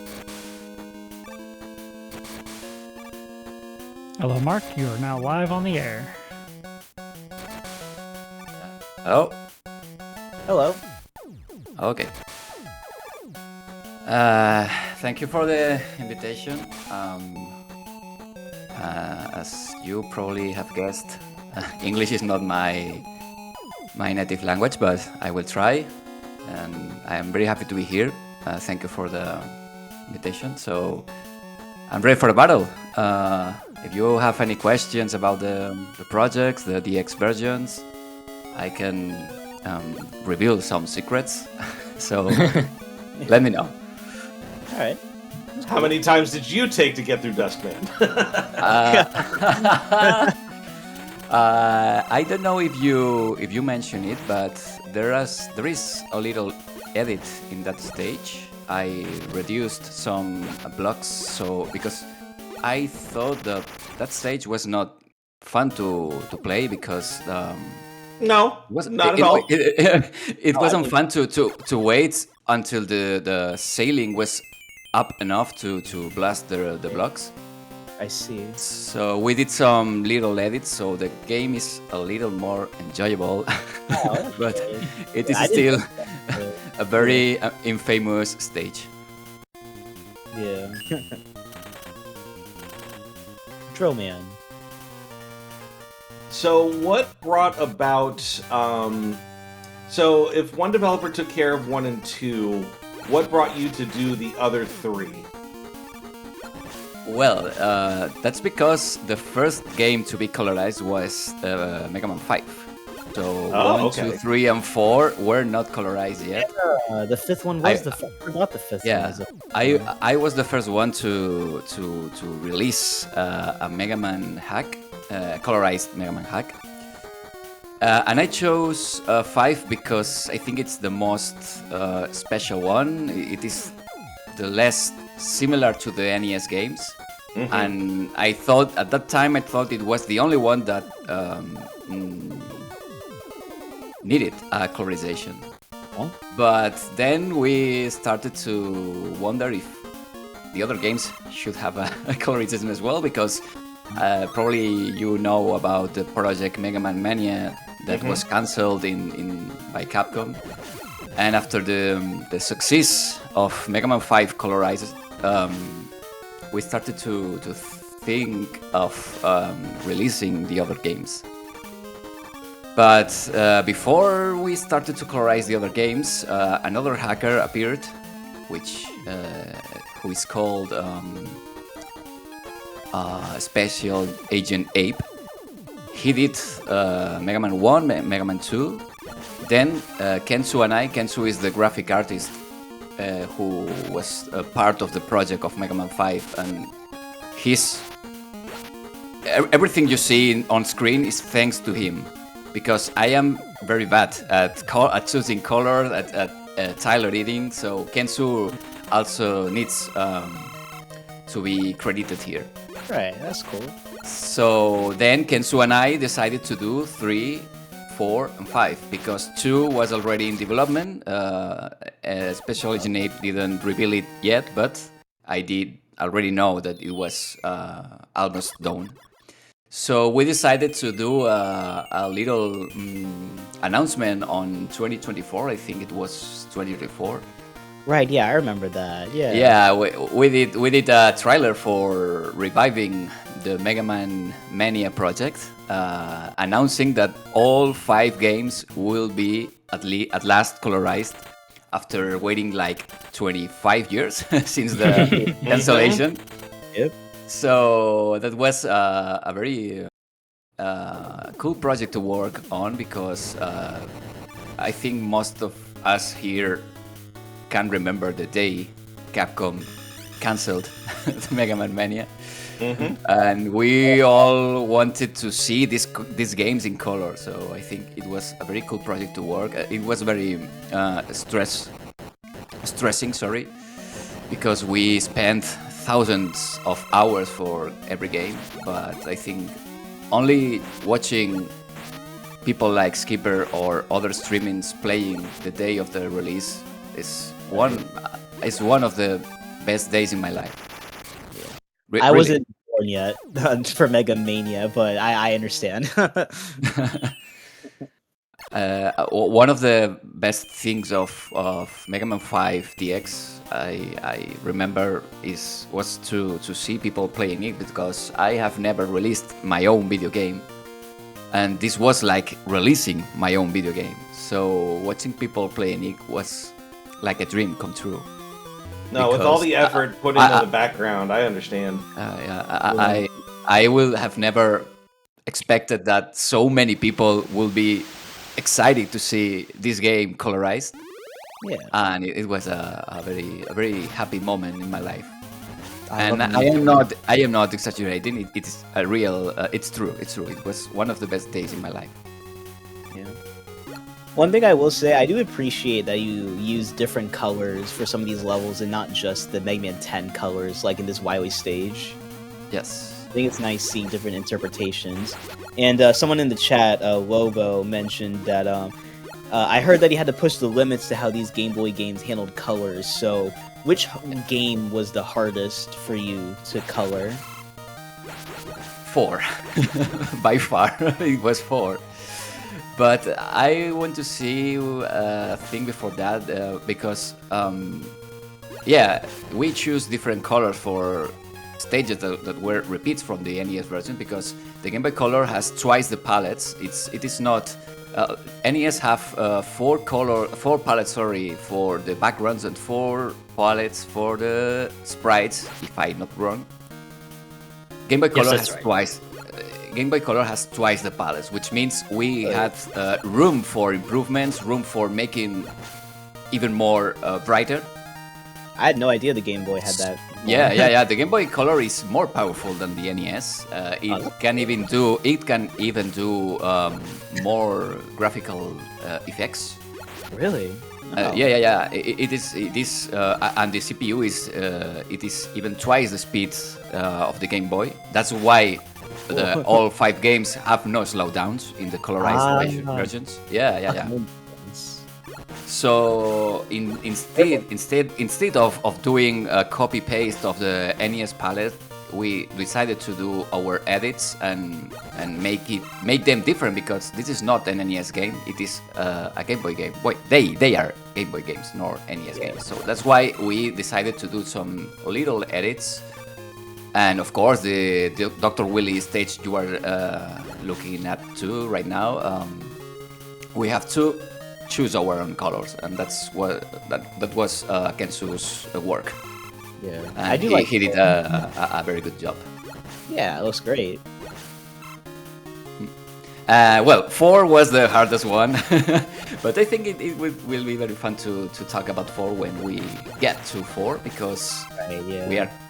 Hello, Mark. You are now live on the air. Oh, Hello. okay. Thank you for the invitation. As you probably have guessed, English is not my native language, but I will try, and I am very happy to be here. Thank you for the invitation. So I'm ready for the battle. If you have any questions about the projects, the DX versions, I can reveal some secrets. So let me know. All right. How many times did you take to get through Duskman? I don't know if you mentioned it, but there is a little edit in that stage. I reduced some blocks, so because I thought that stage was not fun to play because No, not at all. It wasn't fun to wait until the ceiling was up enough to blast the blocks. I see. So we did some little edits, so the game is a little more enjoyable, Oh, but okay. it is I didn't still know that. a very infamous stage. Yeah. Drill Man. So what brought about... so if one developer took care of 1 and 2, what brought you to do the other 3? Well, that's because the first game to be colorized was Mega Man 5. So Oh, 1, 2, okay. 3, and 4 were not colorized yet. The fifth one was the I forgot the fifth one Yeah, was the I was the first one to release a Mega Man hack, colorized Mega Man hack, and I chose 5 because I think it's the most special one. It is the less similar to the NES games, and I thought at that time it was the only one that needed a colorization. Huh? But then we started to wonder if the other games should have a colorization as well, because probably you know about the project Mega Man Mania that was cancelled by Capcom. And after the success of Mega Man 5 colorized, we started to think of releasing the other games. But before we started to colorize the other games, another hacker appeared, who is called Special Agent Ape. He did Mega Man 1, Mega Man 2. Then Kensu and Kensu is the graphic artist who was a part of the project of Mega Man 5, and everything you see on screen is thanks to him, because I am very bad at choosing colors, at tile editing, so Kensu also needs to be credited here. Right, that's cool. So then Kensu and I decided to do 3, 4, and 5, because 2 was already in development. Special Agent Ape didn't reveal it yet, but I did already know that it was almost done. So we decided to do a little announcement on 2024. I think it was 2024. Right, yeah, I remember that. Yeah. Yeah, we did a trailer for reviving the Mega Man Mania project, announcing that all 5 games will be at last colorized after waiting like 25 years since the cancellation. Yep. So that was a very cool project to work on, because I think most of us here can remember the day Capcom cancelled the Mega Man Mania. And we all wanted to see these games in color, so I think it was a very cool project to work. It was very stressing, sorry, because we spent thousands of hours for every game. But I think only watching people like Skipper or other streamings playing the day of the release is one of the best days in my life. I wasn't born yet for Mega Mania, but I understand. One of the best things of Mega Man 5 DX I remember was to see people playing it, because I have never released my own video game, and this was like releasing my own video game. So watching people playing it was like a dream come true. No, with all the effort put into the background, I understand. I will have never expected that so many people will be excited to see this game colorized. Yeah, And it was a very happy moment in my life. And I am not exaggerating. It is a real. It's true. It was one of the best days in my life. yeah. One thing I will say, I do appreciate that you use different colors for some of these levels and not just the Mega Man 10 colors, like in this Wily stage. Yes. I think it's nice seeing different interpretations. And someone in the chat, Lobo, mentioned that I heard that he had to push the limits to how these Game Boy games handled colors. So, which game was the hardest for you to color? 4. By far, it was 4. But I want to see a thing before that, because we choose different colors for stages that were repeats from the NES version, because the Game Boy Color has twice the palettes. It is not NES have 4 palettes, for the backgrounds, and 4 palettes for the sprites, if I'm not wrong. Game Boy Color has twice. Game Boy Color has twice the palettes, which means we had room for improvements, room for making even more brighter. I had no idea the Game Boy had that. Yeah. The Game Boy Color is more powerful than the NES. It can even do more graphical effects. Really? Oh. Yeah. It is, and the CPU is even twice the speed of the Game Boy. That's why all 5 games have no slowdowns in the colorized versions. Yeah. So instead of doing a copy paste of the NES palette, we decided to do our edits and make them different, because this is not an NES game. It is a Game Boy game. They are Game Boy games, not NES games. So that's why we decided to do some little edits. And of course, the Dr. Willy stage you are looking at too right now. We have to choose our own colors, and that was Kensu's work. Yeah, And I do like. he did a very good job. Yeah, it looks great. 4 was the hardest one, but I think it will be very fun to talk about 4 when we get to 4, because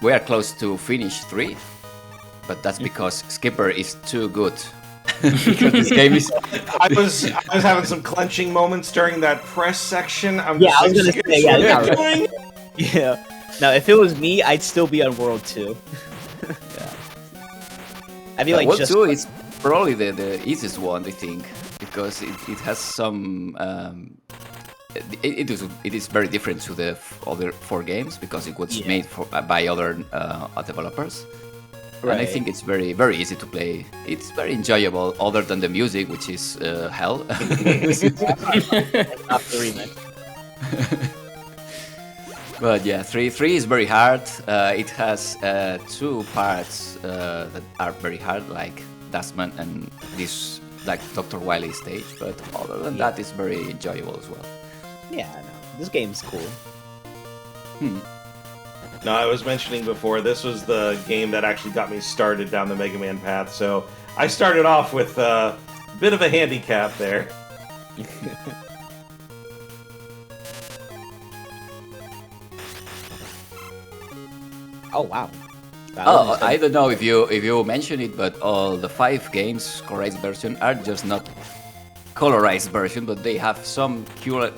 we are close to finish 3, but that's because Skipper is too good. Because this game is. I was having some clenching moments during that press section. I was gonna say, yeah. Now, if it was me, I'd still be on World 2. Yeah. I'd be like, World just 2 is probably the easiest one, I think, because it has some. It is very different to the other 4 games, because it was made by other developers. Right. And I think it's very, very easy to play. It's very enjoyable, other than the music, which is hell. Not the remake. But yeah, 3 is very hard. It has 2 parts that are very hard, like Dustman and this like Dr. Wily stage. But other than that, it's very enjoyable as well. Yeah, I know. This game's cool. No, I was mentioning before, this was the game that actually got me started down the Mega Man path, so I started off with a bit of a handicap there. Oh wow. Oh, I don't know if you mentioned it, but all the 5 games colorized version are just not colorized version, but they have some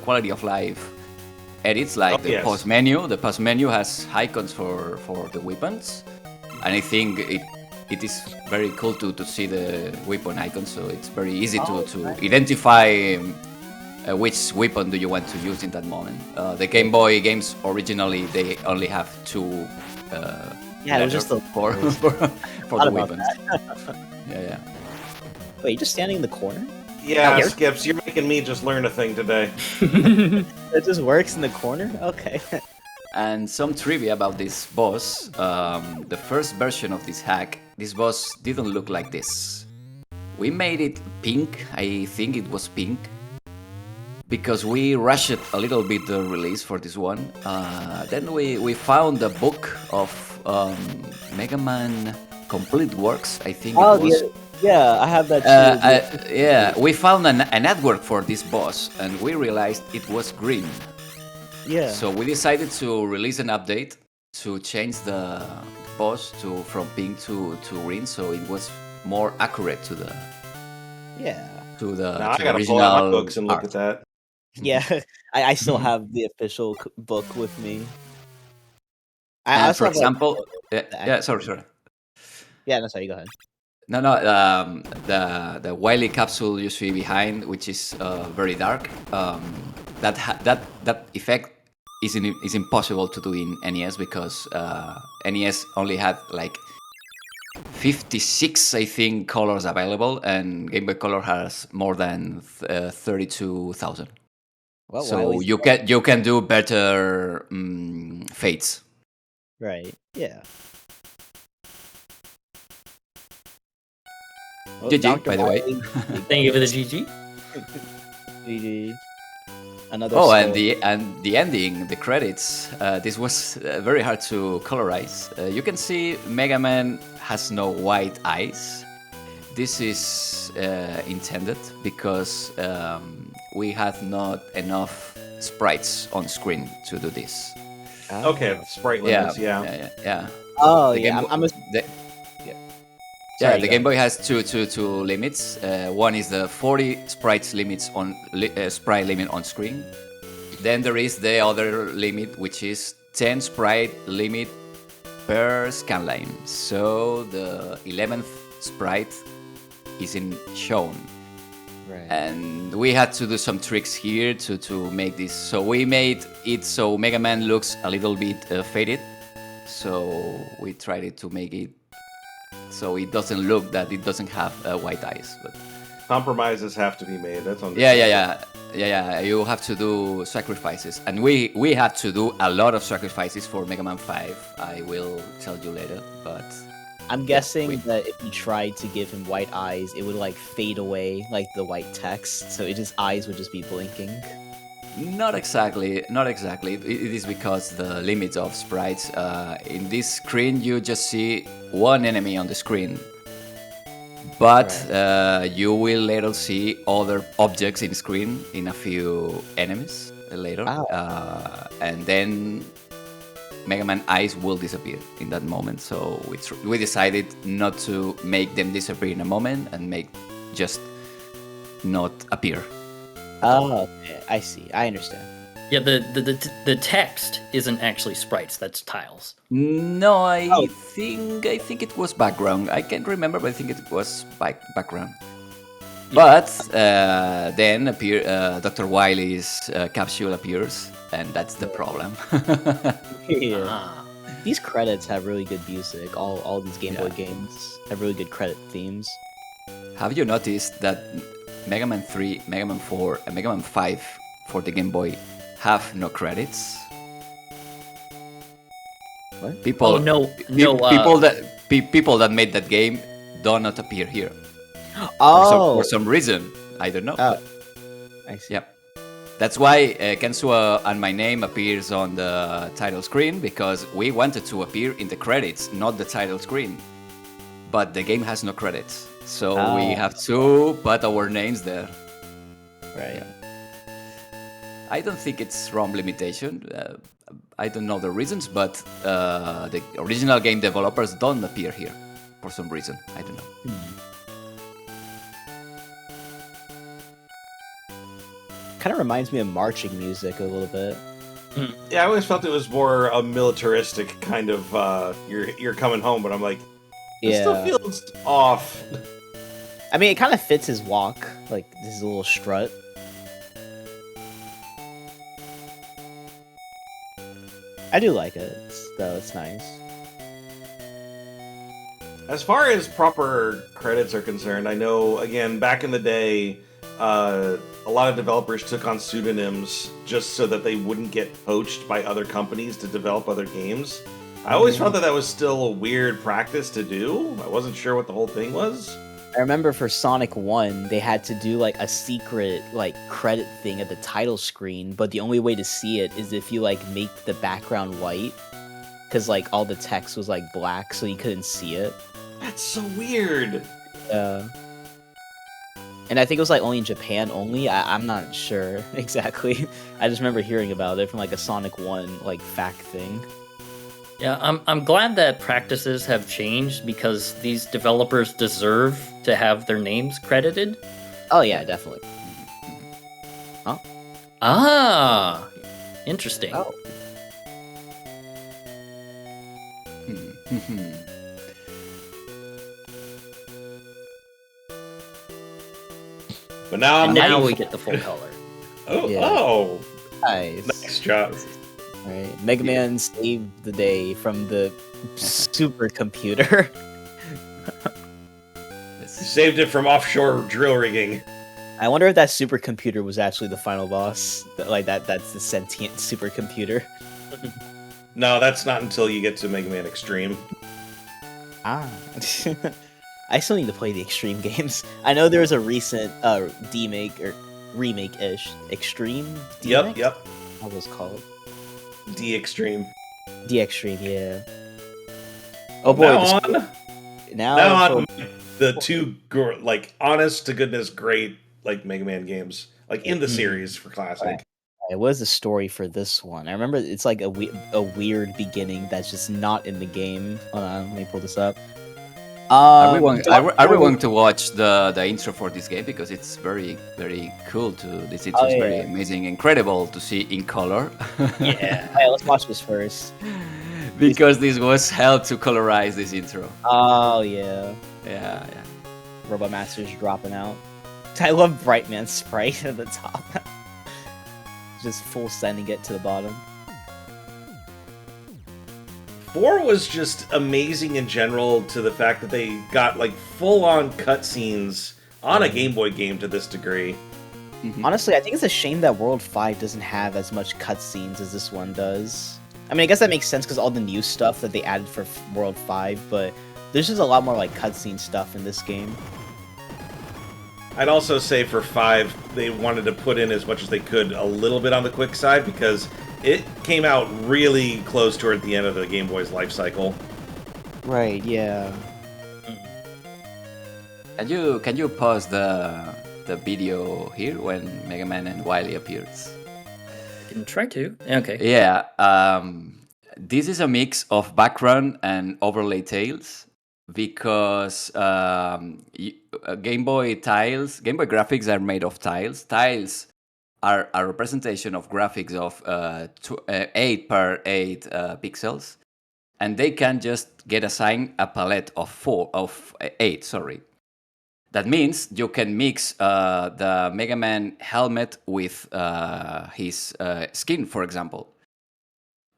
quality of life edits, like the yes. pause menu. The pause menu has icons for the weapons, and I think it is very cool to see the weapon icons. So it's very easy to identify which weapon do you want to use in that moment. The Game Boy games originally they only have 2. Yeah, it was just the for the weapons. Yeah. Wait, you're just standing in the corner? Yeah, Here? Skips, you're making me just learn a thing today. It just works in the corner? Okay. And some trivia about this boss. The first version of this hack, this boss didn't look like this. We made it pink. I think it was pink, because we rushed a little bit the release for this one. Then we found a book of Mega Man Complete Works, I think it was. Yeah, I have that too. Yeah, we found an artwork for this boss, and we realized it was green. Yeah. So we decided to release an update to change the boss from pink to green, so it was more accurate to the Now I to the gotta pull out my original books and look art. at that. Yeah, I still have the official book with me. I And also for have, like, example, the sorry. Yeah, no, sorry, go ahead. No, the Wily capsule you see behind, which is very dark. That effect is impossible to do in NES, because NES only had like 56, I think, colors available, and Game Boy Color has more than 32,000. Well, So you can do better fades. Right. Yeah. Well, GG, Dr. by the way. Wily, Thank you for the GG. GG. Another Oh, story. and the ending, the credits. This was very hard to colorize. You can see Mega Man has no white eyes. This is intended because we had not enough sprites on screen to do this. Okay, sprite limits, yeah. Oh, The yeah. Game I'm Boy- yeah. Yeah, Sorry, the go Game Boy has two limits. One is the 40 sprites limits on sprite limit on screen. Then there is the other limit, which is 10 sprite limit per scan line. So the 11th sprite isn't shown. Right. And we had to do some tricks here to make this. So we made it so Mega Man looks a little bit faded. So we tried to make it so it doesn't look that it doesn't have white eyes. But Compromises have to be made. That's understandable. yeah. You have to do sacrifices, and we had to do a lot of sacrifices for Mega Man 5. I will tell you later, but I'm guessing that if you tried to give him white eyes, it would like fade away like the white text, so his eyes would just be blinking. not exactly. It is because the limits of sprites. In this screen, you just see one enemy on the screen, but you will later see other objects in screen in a few enemies later, and then Mega Man eyes will disappear in that moment. So we decided not to make them disappear in a moment and make just not appear. Oh, okay. I see. I understand. Yeah, the text isn't actually sprites. That's tiles. No, I think it was background. I can't remember, but I think it was background. But then Dr. Wily's capsule appears, and that's the problem. Ah. These credits have really good music. All these Game Boy games have really good credit themes. Have you noticed that Mega Man 3, Mega Man 4, and Mega Man 5 for the Game Boy have no credits? What? People that made that game do not appear here. For some reason. I don't know. Oh, I see. Yep. That's why Kensuo and my name appears on the title screen, because we wanted to appear in the credits, not the title screen. But the game has no credits, so we have to put our names there. Right. I don't think it's ROM limitation. I don't know the reasons, but the original game developers don't appear here for some reason. I don't know. Kind of reminds me of marching music a little bit. Yeah, I always felt it was more a militaristic kind of you're coming home, but I'm like, it Yeah. still feels off. I mean, it kind of fits his walk, like his little strut. I do like it, though. It's nice. As far as proper credits are concerned, I know, again, back in the day, a lot of developers took on pseudonyms just so that they wouldn't get poached by other companies to develop other games. I always felt that was still a weird practice to do. I wasn't sure what the whole thing was. I remember for Sonic 1, they had to do like a secret like credit thing at the title screen, but the only way to see it is if you like make the background white, because like all the text was like black, so you couldn't see it. That's so weird. And I think it was like only in Japan only. I'm not sure exactly. I just remember hearing about it from like a Sonic 1 like fact thing. Yeah, I'm glad that practices have changed because these developers deserve to have their names credited. Oh yeah, definitely. Ah, interesting. Oh. But now And I'm now ready we for- get the full color. Oh, Yeah. oh, Nice. nice job. Right. Mega Man saved the day from the supercomputer. Saved it from offshore drill rigging. I wonder if that supercomputer was actually the final boss. That's the sentient supercomputer. No, that's not until you get to Mega Man Extreme. Ah. I still need to play the Extreme games. I know there was a recent demake or remake-ish. Extreme? Yep, DMake? yep. What was it called? D Extreme. The Extreme, yeah. Oh boy, Now the on, now now for- on, the two like honest to goodness great like Mega Man games like in the series for classic. What was the story for this one? I remember it's like a weird beginning that's just not in the game. Hold on, let me pull this up. I really want to watch the intro for this game because it's very, very cool. This intro is very amazing, incredible to see in color. Yeah. Alright, let's watch this first. Because this was hell to colorize this intro. Oh yeah, Yeah. Robot Master's dropping out. I love Brightman's sprite at the top. Just full sending it to the bottom. 4 was just amazing in general to the fact that they got like full-on cutscenes on a Game Boy game to this degree. Honestly, I think it's a shame that World 5 doesn't have as much cutscenes as this one does. I mean, I guess that makes sense because all the new stuff that they added for World 5, but there's just a lot more like cutscene stuff in this game. I'd also say for 5, they wanted to put in as much as they could a little bit on the quick side because it came out really close toward the end of the Game Boy's life cycle. Right, yeah. Can you pause the video here when Mega Man and Wily appears? Can try to. Okay. Yeah. This is a mix of background and overlay tiles because Game Boy graphics are made of tiles. Tiles are a representation of graphics of 8 per 8 pixels, and they can just get assigned a palette of 8. Sorry. That means you can mix the Mega Man helmet with his skin, for example.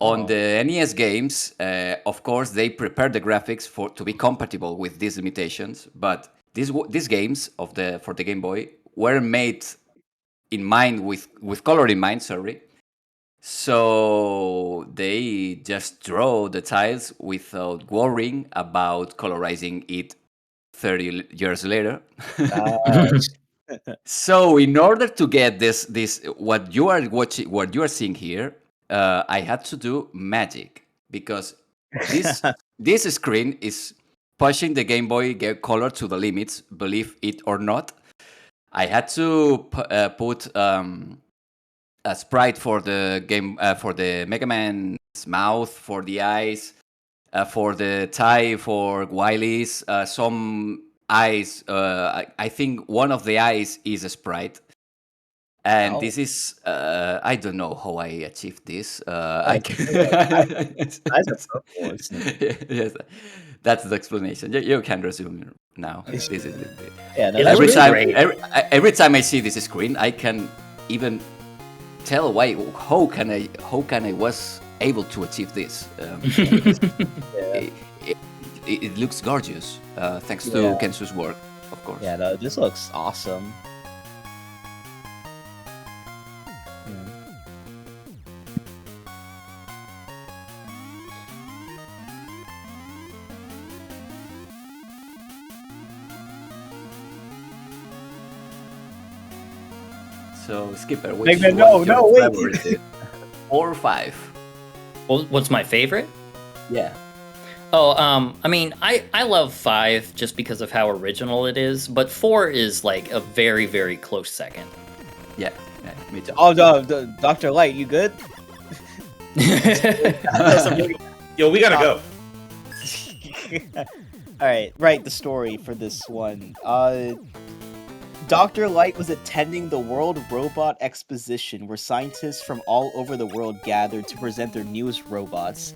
On the NES games, of course, they prepare the graphics to be compatible with these limitations. But these games for the Game Boy were made in mind with color in mind. Sorry. So they just draw the tiles without worrying about colorizing it 30 years later. So in order to get this what you are watching, what you are seeing here, I had to do magic because this screen is pushing the Game Boy Color to the limits, believe it or not. I had to put a sprite for the game, for the Mega Man's mouth, for the eyes, for the tie for Wily's. Some eyes, I think one of the eyes is a sprite. And this is, I don't know how I achieved this. I can... Eyes are purple. Yes, that's the explanation. You can resume now. This is it. Yeah, no, It that's looks Every great. time, every time I see this screen, I can even tell how can I was able to achieve this. It looks gorgeous, thanks to Yeah. Kensu's work, of course. Yeah, no, this looks awesome. So Skipper, which Mega Man, one is no, your wait. favorite? 4 or 5? Well, what's my favorite? Yeah. Oh, I mean, I love 5 just because of how original it is, but 4 is like a very, very close second. Yeah, me too. Oh, Dr. Light, you good? Yo, we gotta go. Alright, right, the story for this one. Dr. Light was attending the World Robot Exposition, where scientists from all over the world gathered to present their newest robots.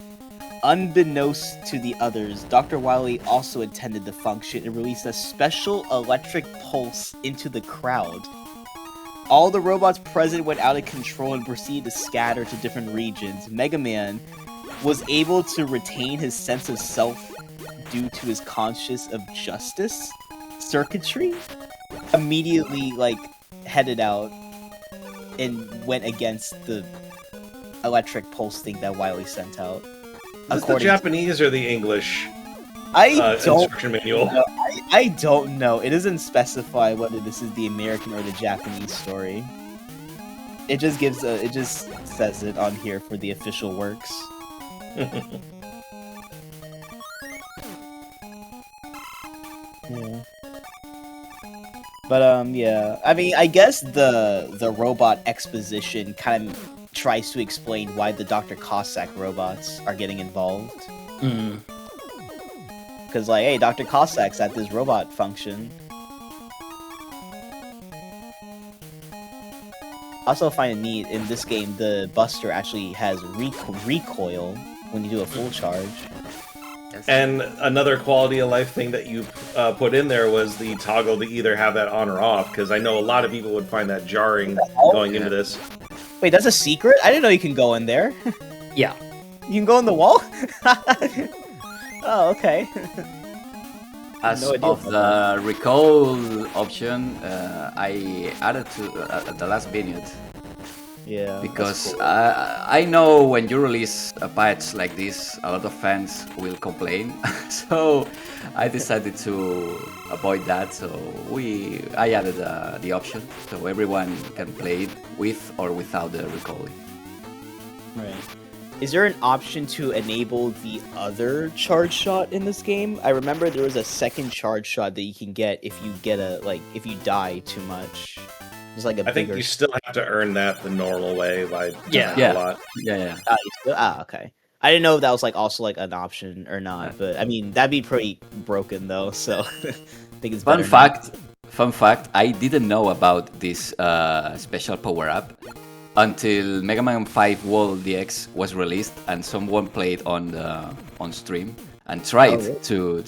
Unbeknownst to the others, Dr. Wily also attended the function and released a special electric pulse into the crowd. All the robots present went out of control and proceeded to scatter to different regions. Mega Man was able to retain his sense of self due to his conscious of justice circuitry. Immediately, headed out and went against the electric pulse thing that Wily sent out. Is this the Japanese or the English I don't instruction manual? know. I don't know. It doesn't specify whether this is the American or the Japanese story. It just gives it just says it on here for the official works. Yeah. But yeah. I mean, I guess the robot exposition kind of tries to explain why the Dr. Cossack robots are getting involved. Mm. Because, hey, Dr. Cossack's at this robot function. Also find it neat, in this game, the Buster actually has recoil when you do a full charge. And another quality of life thing that you put in there was the toggle to either have that on or off, because I know a lot of people would find that jarring going into this. Wait, that's a secret? I didn't know you can go in there. Yeah. You can go in the wall? Oh, okay. As No idea of the recall option, I added to at the last minute Yeah. because I know when you release a patch like this, a lot of fans will complain. So I decided to avoid that. So I added the option so everyone can play it with or without the recalling. Right. Is there an option to enable the other charge shot in this game? I remember there was a second charge shot that you can get if you get if you die too much. It's like a I think bigger. you still have to earn that the normal way by Yeah. a lot. Yeah. Okay. I didn't know if that was also an option or not, but I mean that'd be pretty broken though. So I think it's better. Fun fact, I didn't know about this special power-up until Mega Man 5 World DX was released and someone played on stream and tried to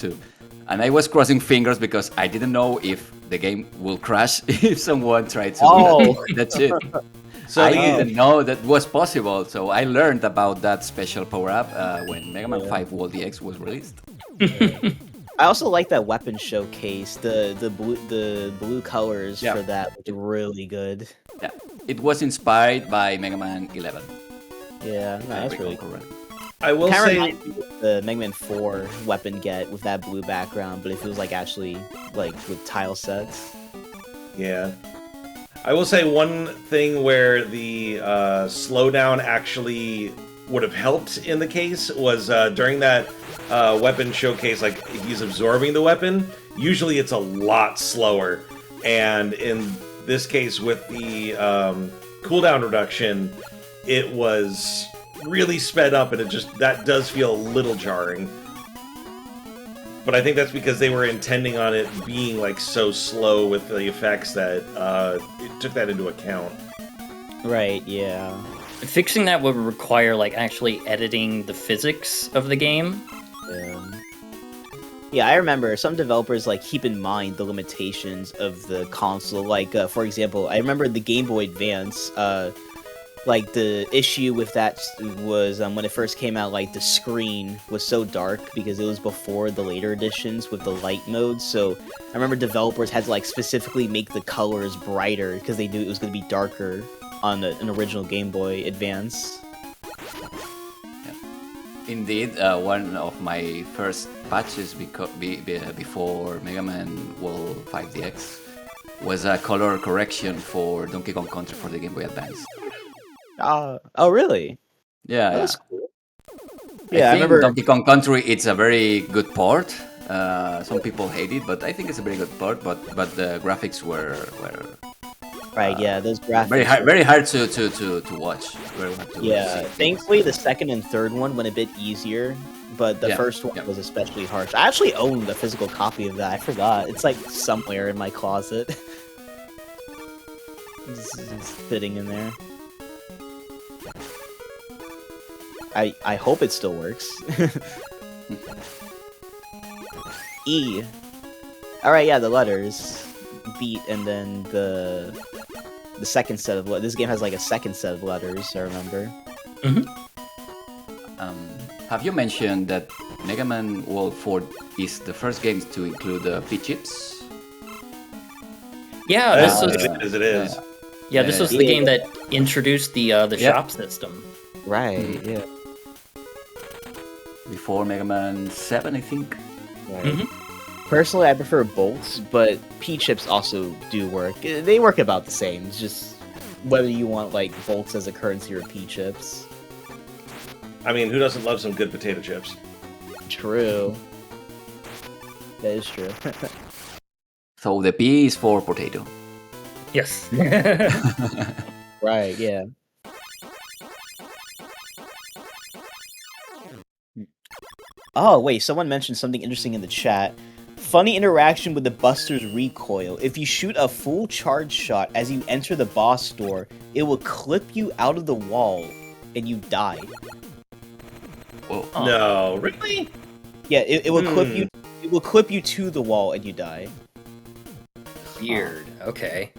and I was crossing fingers because I didn't know if the game will crash if someone tried to do that shit. So I didn't know that was possible, so I learned about that special power-up when Mega Man 5 World DX was released. I also like that weapon showcase. The blue colors for that look really good. Yeah, it was inspired by Mega Man 11. Yeah, that's really cool. correct. I will Kind of say, reminds me of the Mega Man 4 weapon get with that blue background, but if it was actually with tile sets. yeah. I will say one thing where the slowdown actually would have helped in the case was during that weapon showcase, he's absorbing the weapon. Usually it's a lot slower, and in this case with the cooldown reduction, it was really sped up, and that does feel a little jarring. But I think that's because they were intending on it being like so slow with the effects that it took that into account. Right, yeah. Fixing that would require like actually editing the physics of the game. Yeah, I remember some developers like keep in mind the limitations of the console. Like, for example, I remember the Game Boy Advance. Like the issue with that was when it first came out, like the screen was so dark because it was before the later editions with the light mode. So I remember developers had to like specifically make the colors brighter because they knew it was going to be darker on an original Game Boy Advance. Indeed, one of my first patches before Mega Man World 5DX was a color correction for Donkey Kong Country for the Game Boy Advance. Oh, really? Yeah, That's cool. Yeah, I remember Donkey Kong Country. It's a very good port. Some people hate it, but I think it's a very good port. But the graphics were right. Yeah, those graphics very hard to watch. Very hard to see. Thankfully, the second and third one went a bit easier, but the first one was especially harsh. I actually owned a physical copy of that. I forgot. It's like somewhere in my closet. It's fitting in there. I hope it still works. E. Alright, yeah, the letters. Beat, and then the second set of this game has like a second set of letters, I remember. Have you mentioned that Mega Man World 4 is the first game to include P-chips? Yeah, this was it is. Yeah, this was the game that introduced the shop system. Right, yeah. Before Mega Man 7, I think. Right. Personally, I prefer bolts, but P-chips also do work. They work about the same. It's just whether you want like bolts as a currency or P-chips. I mean, who doesn't love some good potato chips? True. That is true. So the P is for potato. Yes. Right, yeah. Oh, wait, someone mentioned something interesting in the chat. Funny interaction with the Buster's recoil. If you shoot a full charge shot as you enter the boss door, it will clip you out of the wall, and you die. Whoa. No, really? Yeah, it will clip you. It will clip you to the wall, and you die. Weird. Okay.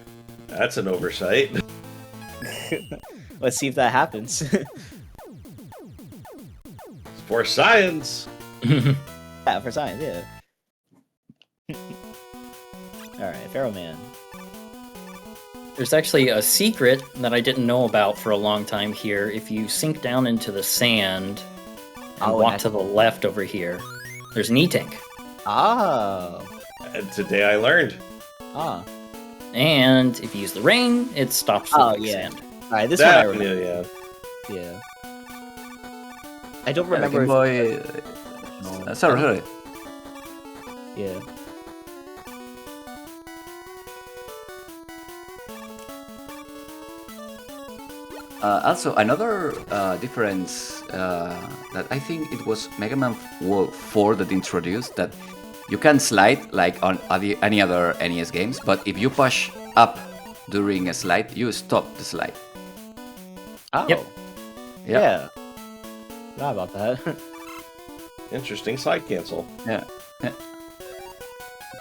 That's an oversight. Let's see if that happens. For science. Yeah, for science, yeah. Alright, Pharaoh Man. There's actually a secret that I didn't know about for a long time here. If you sink down into the sand and walk to the left over here, there's an E-tank. Oh. And today I learned. Ah. And if you use the rain, it stops the quicksand. Alright, this one I remember. Yeah. Yeah. I don't remember. Game Boy. Sorry. Yeah. Also, another difference that I think it was Mega Man World 4 that introduced that you can slide like on any other NES games, but if you push up during a slide, you stop the slide. Oh. Yep. Yeah. Forgot about that. Interesting slide cancel. Yeah.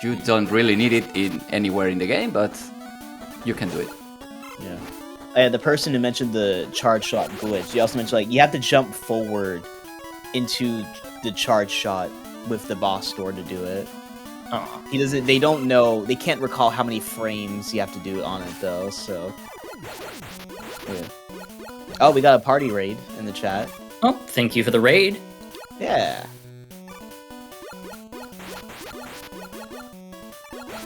You don't really need it anywhere in the game, but you can do it. Yeah. The person who mentioned the charge shot glitch, he also mentioned like you have to jump forward into the charge shot with the boss door to do it. Oh. He doesn't. They don't know. They can't recall how many frames you have to do on it though. So. Yeah. Oh, we got a party raid in the chat. Oh, thank you for the raid. Yeah.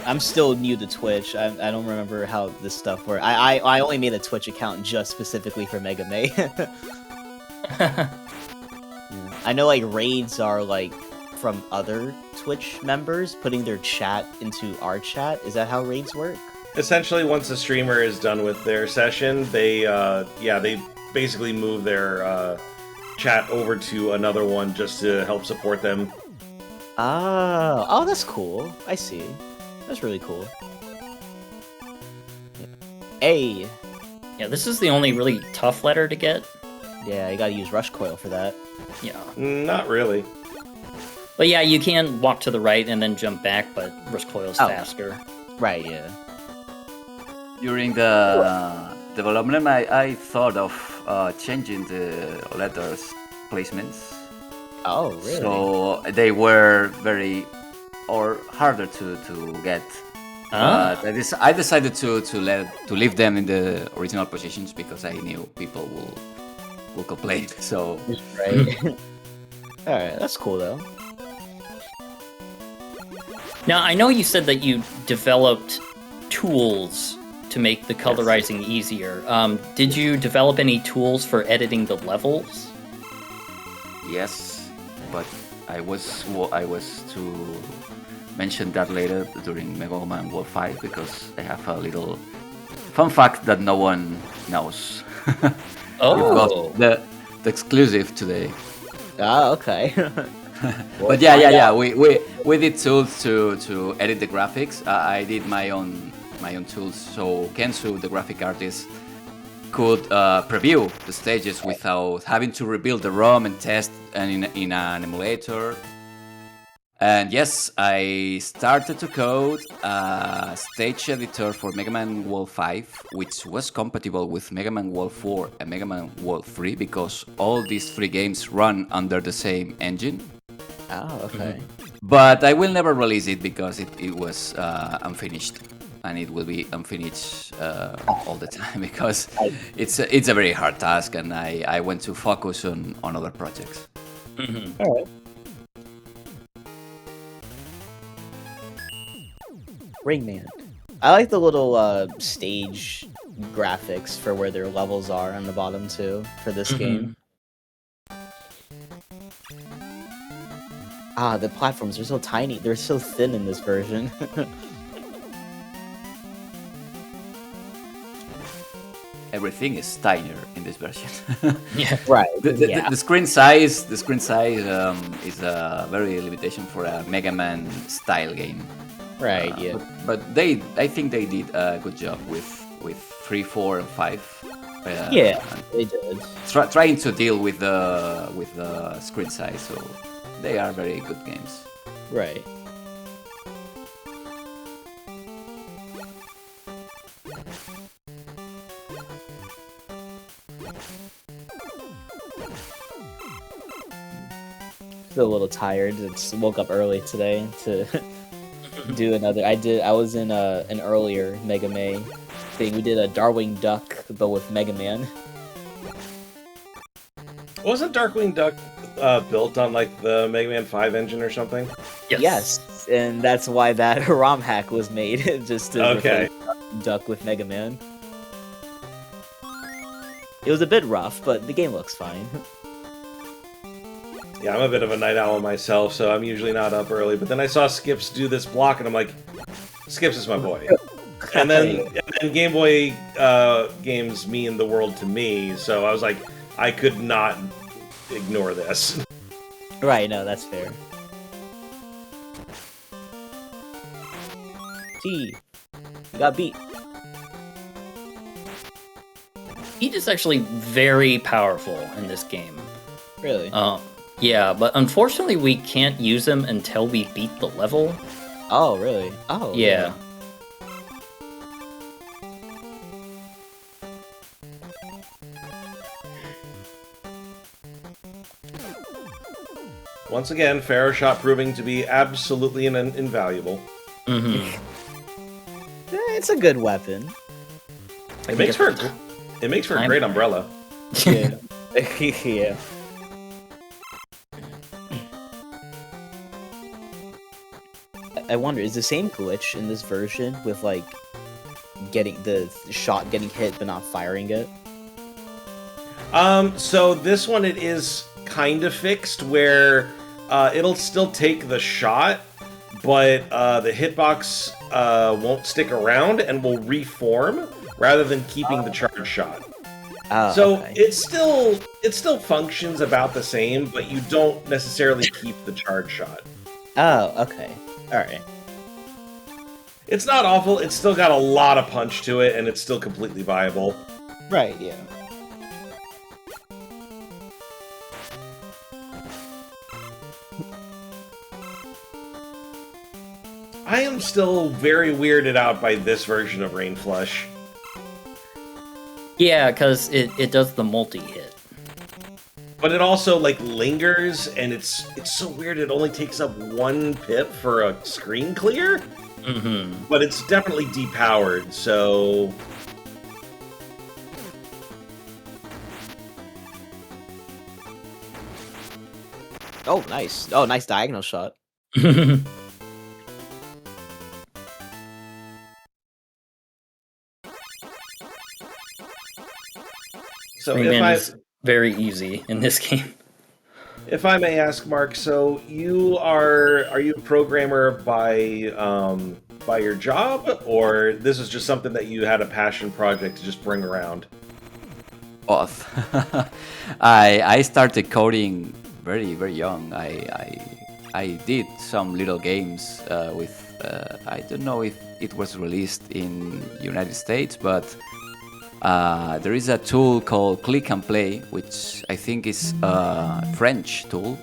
I'm still new to Twitch. I don't remember how this stuff works. I only made a Twitch account just specifically for Mega May. I know like raids are like from other Twitch members putting their chat into our chat. Is that how raids work? Essentially, once a streamer is done with their session, they basically move their chat over to another one just to help support them. Oh, that's cool. I see. That's really cool. A. Yeah, this is the only really tough letter to get. Yeah, you gotta use Rush Coil for that. Yeah. Not really. But yeah, you can walk to the right and then jump back, but Rush Coil's Oh. faster. Right, yeah. During the development, I thought of changing the letters placements. Oh, really? So they were very or harder to get. Ah. I decided to leave them in the original positions because I knew people will complain. So Right. Alright, that's cool though. Now, I know you said that you developed tools to make the colorizing easier. Did you develop any tools for editing the levels? yes, but I was to mention that later during Mega Man World 5 because I have a little fun fact that no one knows. Oh. You've got the exclusive today. Ah, okay. But yeah. We did tools to edit the graphics. I did my own tools, so Kensu, the graphic artist, could preview the stages without having to rebuild the ROM and test in an emulator. And yes, I started to code a stage editor for Mega Man World 5, which was compatible with Mega Man World 4 and Mega Man World 3 because all these three games run under the same engine. Oh, okay. But I will never release it because it was unfinished, and it will be unfinished all the time because it's a very hard task, and I went to focus on other projects. Alright. Ringman. I like the little stage graphics for where their levels are on the bottom too for this game. Ah, the platforms are so tiny. They're so thin in this version. Everything is tinier in this version. Yeah. Right. The screen size is a very limitation for a Mega Man style game. Right, yeah. But I think they did a good job with 3, 4, and 5. Yeah, they did. Trying to deal with the screen size, so they are very good games. Right. Still a little tired. Just woke up early today to do another. I was in an earlier Mega Man thing. We did a Darkwing Duck, but with Mega Man. Wasn't Darkwing Duck built on like the Mega Man 5 engine or something? Yes, and that's why that ROM hack was made, just to Okay. replace Darkwing Duck with Mega Man. It was a bit rough, but the game looks fine. Yeah, I'm a bit of a night owl myself, so I'm usually not up early. But then I saw Skips do this block, and I'm like, Skips is my boy. And then Game Boy games mean the world to me, so I was like, I could not ignore this. Right, no, that's fair. T. You got beat. Heat is actually very powerful in this game. Really? Yeah, but unfortunately we can't use them until we beat the level. Oh, really? Oh. Yeah. Once again, Pharaoh Shot proving to be absolutely invaluable. Mm-hmm. It's a good weapon. It makes for a great umbrella. Yeah. Yeah. I wonder, is the same glitch in this version with like getting the shot getting hit but not firing it? So this one it is kind of fixed where it'll still take the shot, but the hitbox won't stick around and will reform rather than keeping the charge shot. Oh, So okay. it still functions about the same, but you don't necessarily keep the charge shot. Oh, okay. All right. It's not awful. It's still got a lot of punch to it, and it's still completely viable. Right. Yeah. I am still very weirded out by this version of Rain Flush. Yeah, because it does the multi-hit. But it also, like, lingers, and it's so weird it only takes up 1 pip for a screen clear? Mm-hmm. But it's definitely depowered, so... Oh, nice. Oh, nice diagonal shot. So Rayman is very easy in this game. if I may ask, Mark, so are you a programmer by your job, or this is just something that you had a passion project to just bring around? Both. I started coding very young. I did some little games with I don't know if it was released in United States, but there is a tool called Click and Play, which I think is a French tool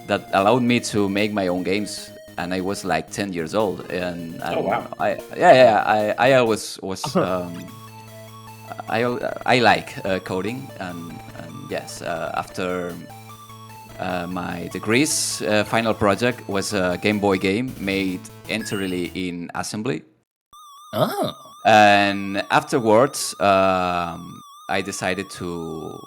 that allowed me to make my own games. And I was like 10 years old, and Oh, wow. I always was. I like coding, and yes, after my degrees, final project was a Game Boy game made entirely in assembly. Oh. And afterwards, I decided to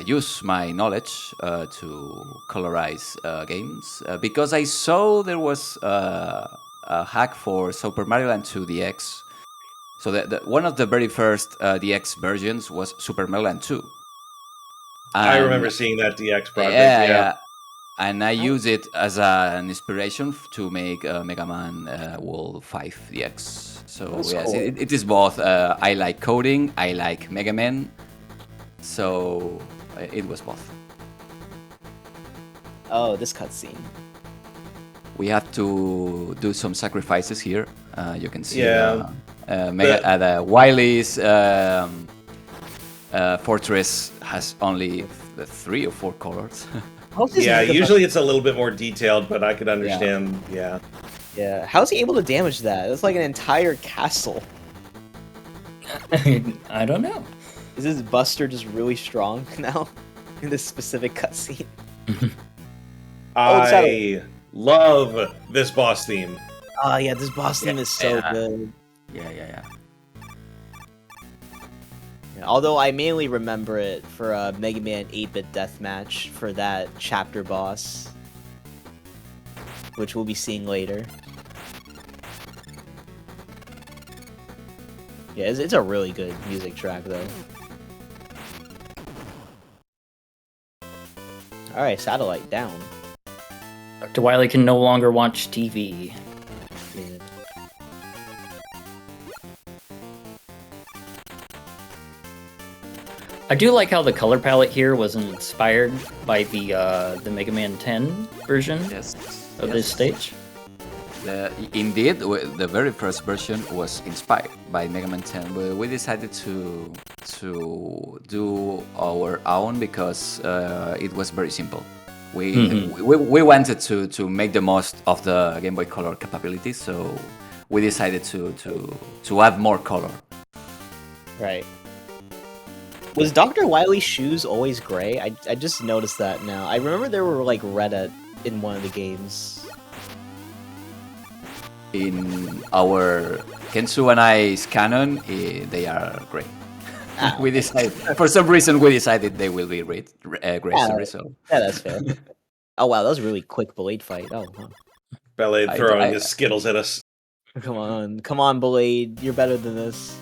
use my knowledge to colorize games because I saw there was a hack for Super Mario Land 2 DX. So one of the very first DX versions was Super Mario Land 2. I remember seeing that DX project, yeah. And I use it as an inspiration to make Mega Man World 5 DX. So That's yes, cool. it is both. I like coding, I like Mega Man. So it was both. Oh, this cutscene. We have to do some sacrifices here. You can see Yeah. the Wily's fortress has only 3 or 4 colors. Yeah, usually it's a little bit more detailed, but I could understand, yeah. Yeah. How's he able to damage that? That's like an entire castle. I don't know. Is this Buster just really strong now in this specific cutscene? I love this boss theme. Oh yeah, this boss theme is so Yeah. good. Yeah. Yeah, although I mainly remember it for Mega Man 8-bit Deathmatch for that chapter boss, which we'll be seeing later. Yeah, it's a really good music track though. Alright, satellite down. Dr. Wily can no longer watch TV. Yeah. I do like how the color palette here was inspired by the Mega Man 10 version Yes. of this stage. Indeed, the very first version was inspired by Mega Man 10, but we decided to do our own because it was very simple. We wanted to make the most of the Game Boy Color capabilities, so we decided to add more color. Right. Was Dr. Wily's shoes always gray? I just noticed that now. I remember they were like red in one of the games. In our Kensu and I's canon, they are gray. Ah. We decided, for some reason, we decided they will be gray. Sorry, so Yeah, that's fair. Oh wow, that was a really quick Blade fight. Oh, huh. Ballet throwing his Skittles at us. Come on, Blade. You're better than this.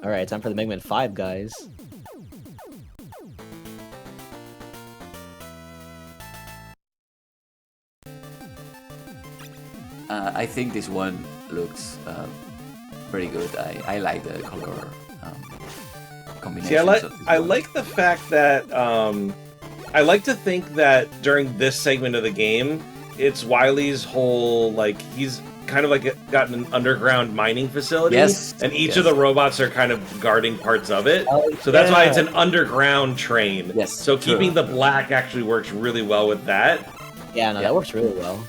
Alright, time for the Mega Man 5, guys. I think this one looks very good. I like the color combinations. See, of this I one. like the fact that I like to think that during this segment of the game, it's Wily's whole like he's kind of like got an underground mining facility, Yes, and each yes. of the robots are kind of guarding parts of it. Oh, So that's why yeah. it's an underground train. Yes, So true. keeping the black actually works really well with that. Yeah, no, Yeah. that works really well.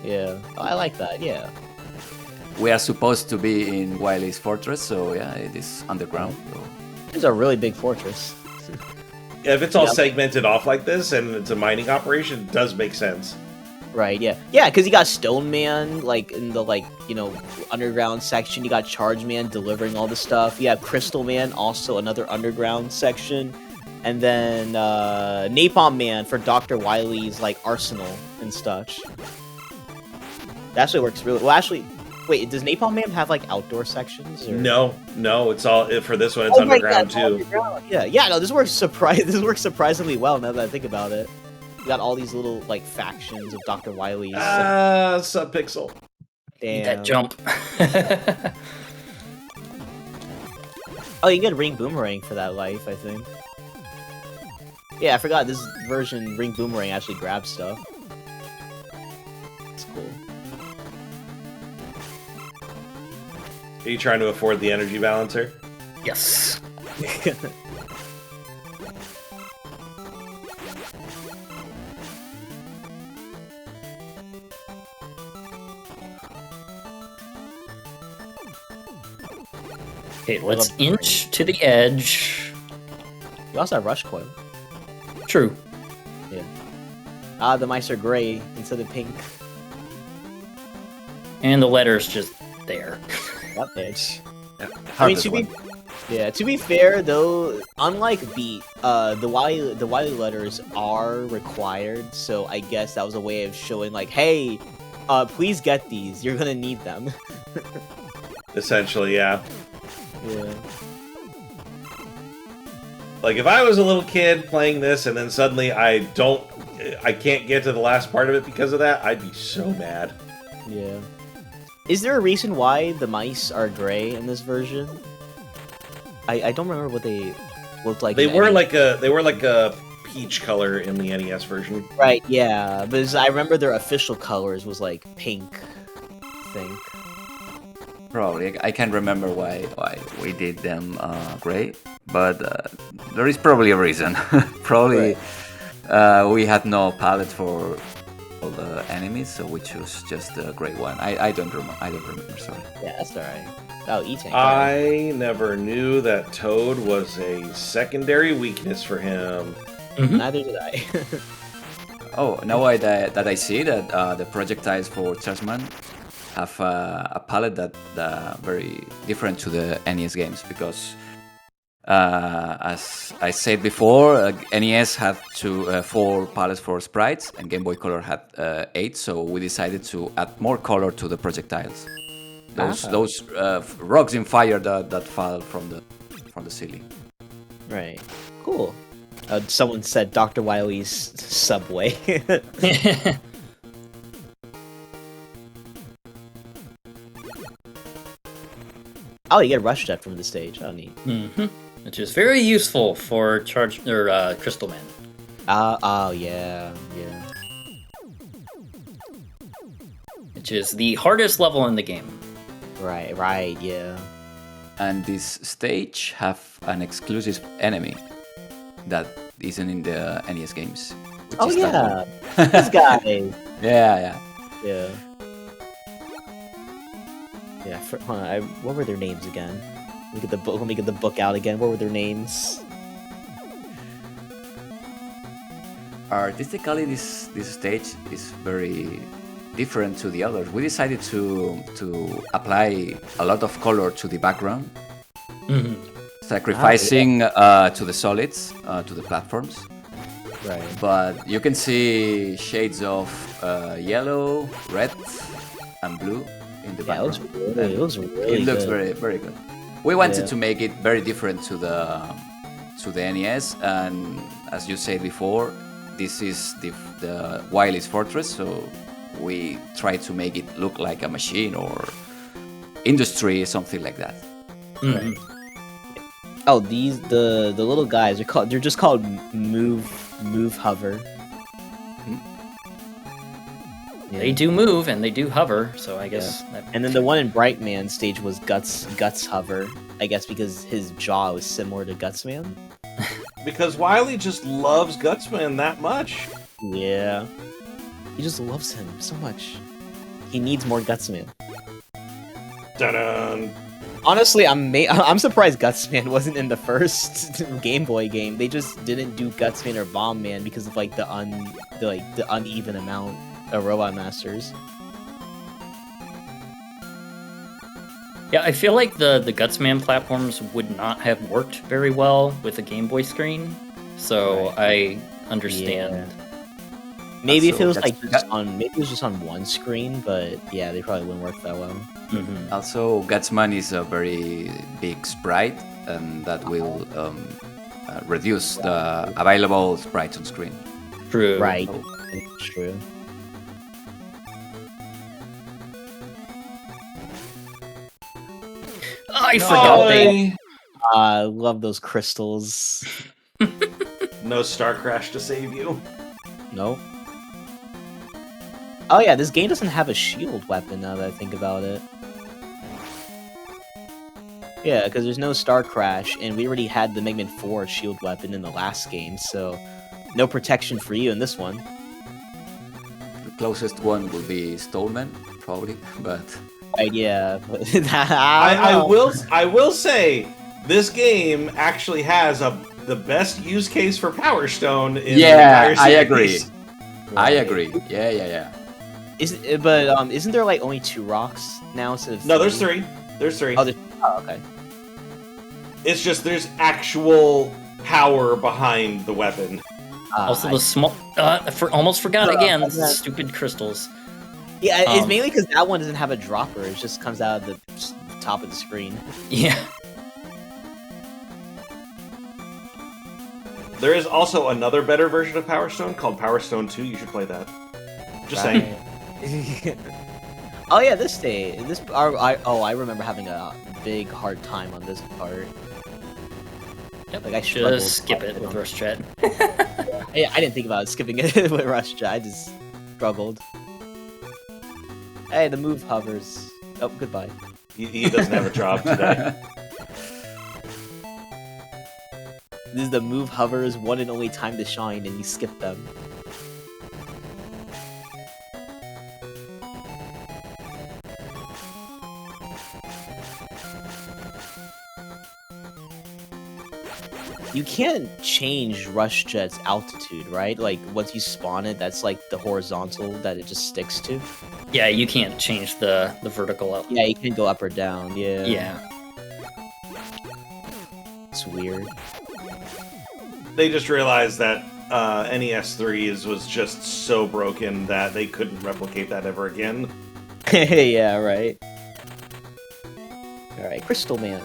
Yeah, I like that. Yeah. We are supposed to be in Wily's fortress, so yeah, it is underground. So. It's a really big fortress. If it's all Yeah. segmented off like this and it's a mining operation, it does make sense. Right, yeah. Yeah, because you got Stone Man, like, in the, like, you know, underground section. You got Charge Man delivering all the stuff. You have Crystal Man, also another underground section. And then, Napalm Man for Dr. Wily's, like, arsenal and such. That actually works really well. Actually, wait, does Napalm Man have, like, outdoor sections? Or... No, it's all for this one. It's Oh my underground God, too. underground. Yeah, no, this works surprisingly well now that I think about it. You got all these little, like, factions of Dr. Wily's. Subpixel. Need Damn. that jump. Oh, you can get Ring Boomerang for that life, I think. Yeah, I forgot this version, Ring Boomerang, actually grabs stuff. It's cool. Are you trying to afford the energy balancer? Yes. Okay, let's love inch to the edge. You also have Rush Coil. True. Ah, the mice are gray instead of pink. And the letter's just there. Yep, edge. I mean, Hardest to be, one. yeah, to be fair though, unlike Beat, the Wily letters are required, so I guess that was a way of showing like, hey, please get these. You're gonna need them. Essentially, yeah. Yeah. Like if I was a little kid playing this and then suddenly I can't get to the last part of it because of that, I'd be so mad. Yeah. Is there a reason why the mice are gray in this version? I don't remember what they looked like. They in were any- like a peach color in the NES version. Right, yeah, but I remember their official colors was like pink, I think. Probably. I can't remember why we did them gray, but there is probably a reason. Probably we had no palette for all the enemies, so we chose just the gray one. I don't remember. Sorry. Yeah, that's alright. Oh, E-Tank. I never knew that Toad was a secondary weakness for him. Neither did I. Oh, now that I see that the projectiles for Chargeman have a palette that very different to the NES games because, as I said before, NES had 4 palettes for sprites and Game Boy Color had 8, so we decided to add more color to the projectiles. Those rocks in fire that fall from the ceiling. Right. Cool. Someone said Dr. Wily's Subway. Oh, you get a rush jet from the stage. Oh, neat. Which is very useful for Crystal Man. Oh, yeah. Which is the hardest level in the game. Right, yeah. And this stage have an exclusive enemy that isn't in the NES games. Which Oh, is that yeah. one. This guy. Yeah. Yeah. Yeah, hold on, what were their names again? Let me get the book out again. What were their names? Artistically, this stage is very different to the others. We decided to apply a lot of color to the background, sacrificing to the solids, to the platforms. Right. But you can see shades of yellow, red, and blue in the Yeah, it background. looks really It looks good. very, very good. We wanted Yeah. to make it very different to the NES, and as you said before, this is the Wily's Fortress, so we try to make it look like a machine or industry, something like that. Mhm. Oh, the little guys are called. They're just called move hover. Yeah. They do move and they do hover, so I guess. That... And then the one in Brightman stage was Guts hover. I guess because his jaw was similar to Gutsman. Because Wily just loves Gutsman that much. Yeah, he just loves him so much. He needs more Gutsman. Dun-dun. Honestly, I'm surprised Gutsman wasn't in the first Game Boy game. They just didn't do Gutsman or Bomb Man because of like the uneven amount of Robot Masters. Yeah, I feel like the Gutsman platforms would not have worked very well with a Game Boy screen, so I understand. Yeah. Maybe if So it was that's- like just on, maybe it was just on one screen, but yeah, they probably wouldn't work that well. Mhm. Also, Gutsman is a very big sprite, and that will reduce the available sprites on screen. True. Right, it's true. I forgot they. I love those crystals. No Star Crash to save you. Nope. Oh yeah, this game doesn't have a shield weapon now that I think about it. Yeah, because there's no Star Crash, and we already had the Mega Man 4 shield weapon in the last game, so no protection for you in this one. The closest one will be Stallman, probably, but Right, yeah. But I will say this game actually has the best use case for Power Stone in the yeah, entire I series. agree. I agree. Yeah. Isn't there like only 2 rocks now instead of No, there's 3? 3. There's 3. Oh, okay. It's just there's actual power behind the weapon. Also, the small. Almost forgot again. Yeah. Stupid crystals. Yeah, it's mainly because that one doesn't have a dropper. It just comes out of the top of the screen. Yeah. There is also another better version of Power Stone called Power Stone 2. You should play that. Just saying. Oh yeah, I remember having a big hard time on this part. Yep. Like I struggled. Just skip it with Rush Chat. I didn't think about skipping it with Rush Chat. I just struggled. Hey, the move hovers. Oh, goodbye. He doesn't have a job today. This is the move hovers, one and only time to shine, and you skip them. You can't change Rush Jet's altitude, right? Like, once you spawn it, that's like the horizontal that it just sticks to. Yeah, you can't change the vertical up. Yeah, you can go up or down, yeah. Yeah. It's weird. They just realized that NES 3 was just so broken that they couldn't replicate that ever again. Yeah, right. Alright, Crystal Man.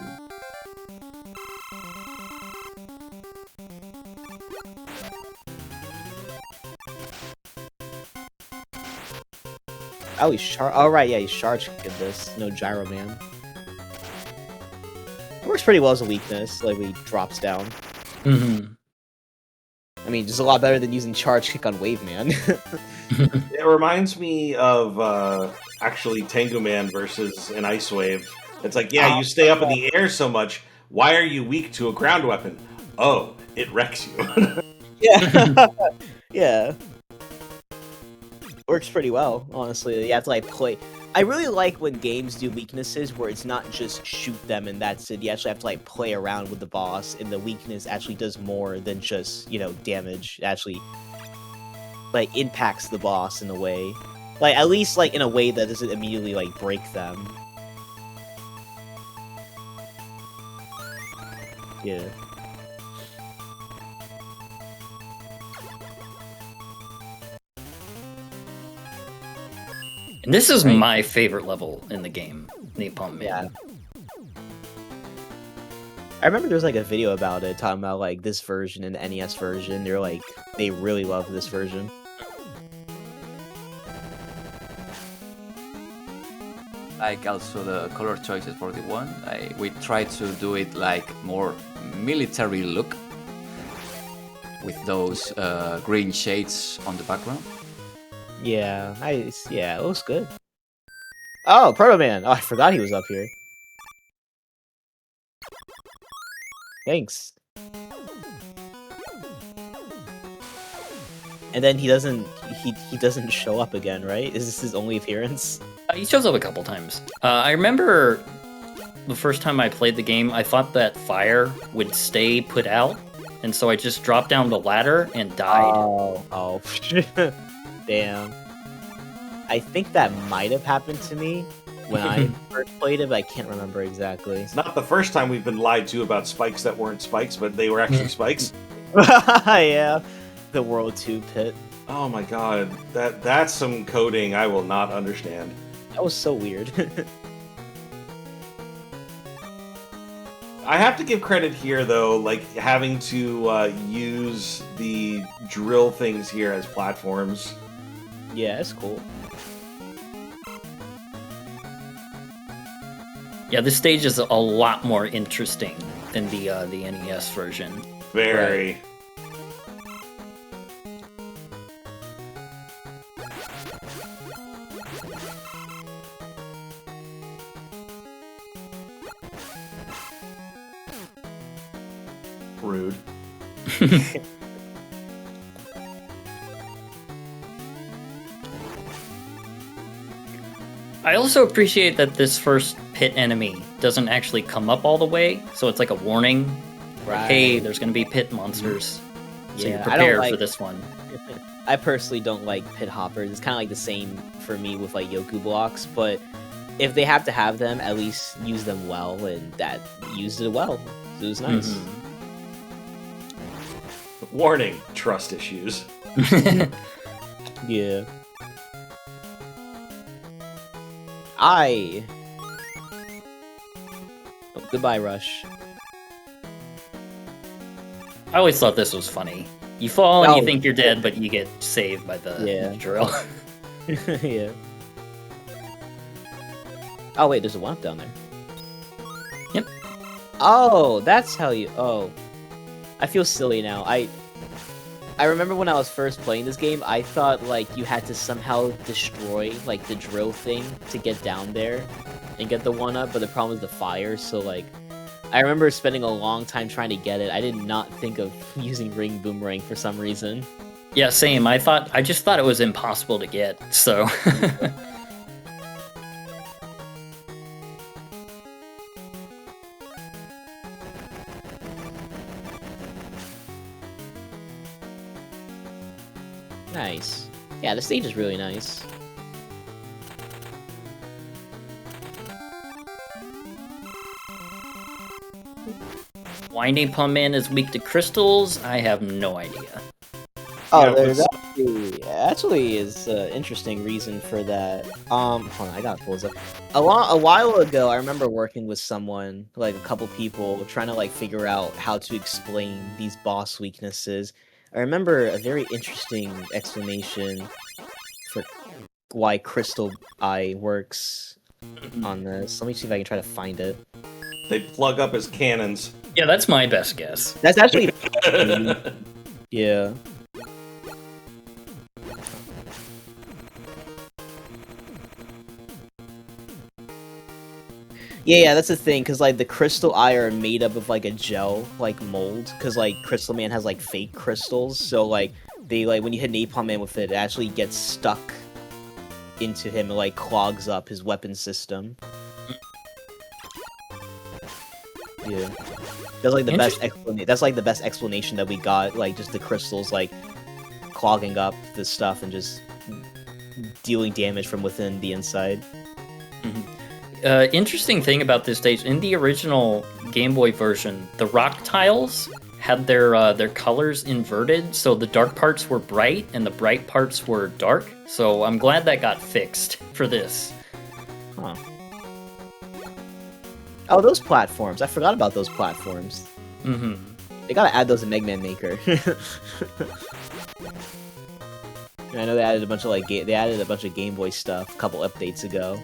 Oh, he's charge. Oh, right, yeah, he's charge kicking this. No Gyro Man. It works pretty well as a weakness, like when he drops down. Mm-hmm. I mean, just a lot better than using charge kick on Wave Man. It reminds me of actually Tengu Man versus an Ice Wave. It's like, yeah, you stay up in the air so much. Why are you weak to a ground weapon? Oh, it wrecks you. Yeah. Yeah. Works pretty well, honestly. You have to like play. I really like when games do weaknesses where it's not just shoot them and that's it. You actually have to like play around with the boss, and the weakness actually does more than just, you know, damage. It actually like impacts the boss in a way. Like at least like in a way that doesn't immediately like break them. Yeah. And this is my favorite level in the game, Napalm Man. Yeah. I remember there was like a video about it talking about like this version and the NES version. They're like they really love this version. like also the color choices for the one. We try to do it like more military look with those green shades on the background. Yeah, nice. Yeah, it looks good. Oh, Proto Man. Oh, I forgot he was up here. Thanks. And then he doesn't show up again, right? Is this his only appearance? He shows up a couple times. I remember the first time I played the game, I thought that fire would stay put out, and so I just dropped down the ladder and died. Oh. Damn. I think that might have happened to me when I first played it, but I can't remember exactly. It's not the first time we've been lied to about spikes that weren't spikes, but they were actually spikes. Yeah. The World 2 pit. Oh my god, that's some coding I will not understand. That was so weird. I have to give credit here, though, like having to use the drill things here as platforms. Yeah, it's cool. Yeah, this stage is a lot more interesting than the NES version. Very. Right. Rude. I also appreciate that this first pit enemy doesn't actually come up all the way, so it's like a warning. Like, hey, there's going to be pit monsters. So you're I don't prepared like- for this one. I personally don't like pit hoppers. It's kind of like the same for me with like Yoku blocks, but if they have to have them, at least use them well, and that used it well. It was nice. Mhm. Warning, trust issues. Yeah. Oh, goodbye, Rush. I always thought this was funny. You fall and you Oh. think you're dead, but you get saved by the Yeah. drill. Yeah. Oh wait, there's a one-up down there. Yep. Oh, that's how you. Oh, I feel silly now. I remember when I was first playing this game, I thought like you had to somehow destroy like the drill thing to get down there and get the one-up, but the problem was the fire. So like, I remember spending a long time trying to get it. I did not think of using Ring Boomerang for some reason. Yeah, same. I just thought it was impossible to get, so... Nice. Yeah, the stage is really nice. Why Napalm Man is weak to crystals? I have no idea. Oh, Yeah, there's but- actually is an interesting reason for that. Hold on, I gotta pull this up. A while ago, I remember working with someone, like a couple people, trying to like figure out how to explain these boss weaknesses. I remember a very interesting explanation for why Crystal Eye works on this. Let me see if I can try to find it. They plug up as cannons. Yeah, that's my best guess. That's actually, yeah. Yeah, that's the thing, because, like, the Crystal Eye are made up of, like, a gel, like, mold, because, like, Crystal Man has, like, fake crystals, so, like, they, like, when you hit Napalm Man with it, it actually gets stuck into him and, like, clogs up his weapon system. Yeah. That's, like, the best explanation. That's, like, the best explanation that we got, like, just the crystals, like, clogging up the stuff and just dealing damage from within the inside. Interesting thing about this stage, in the original Game Boy version, the rock tiles had their colors inverted, so the dark parts were bright and the bright parts were dark. So I'm glad that got fixed for this. Huh. Oh, those platforms. I forgot about those platforms. Mm-hmm. They gotta add those in Mega Man Maker. I know they added a bunch of Game Boy stuff a couple updates ago.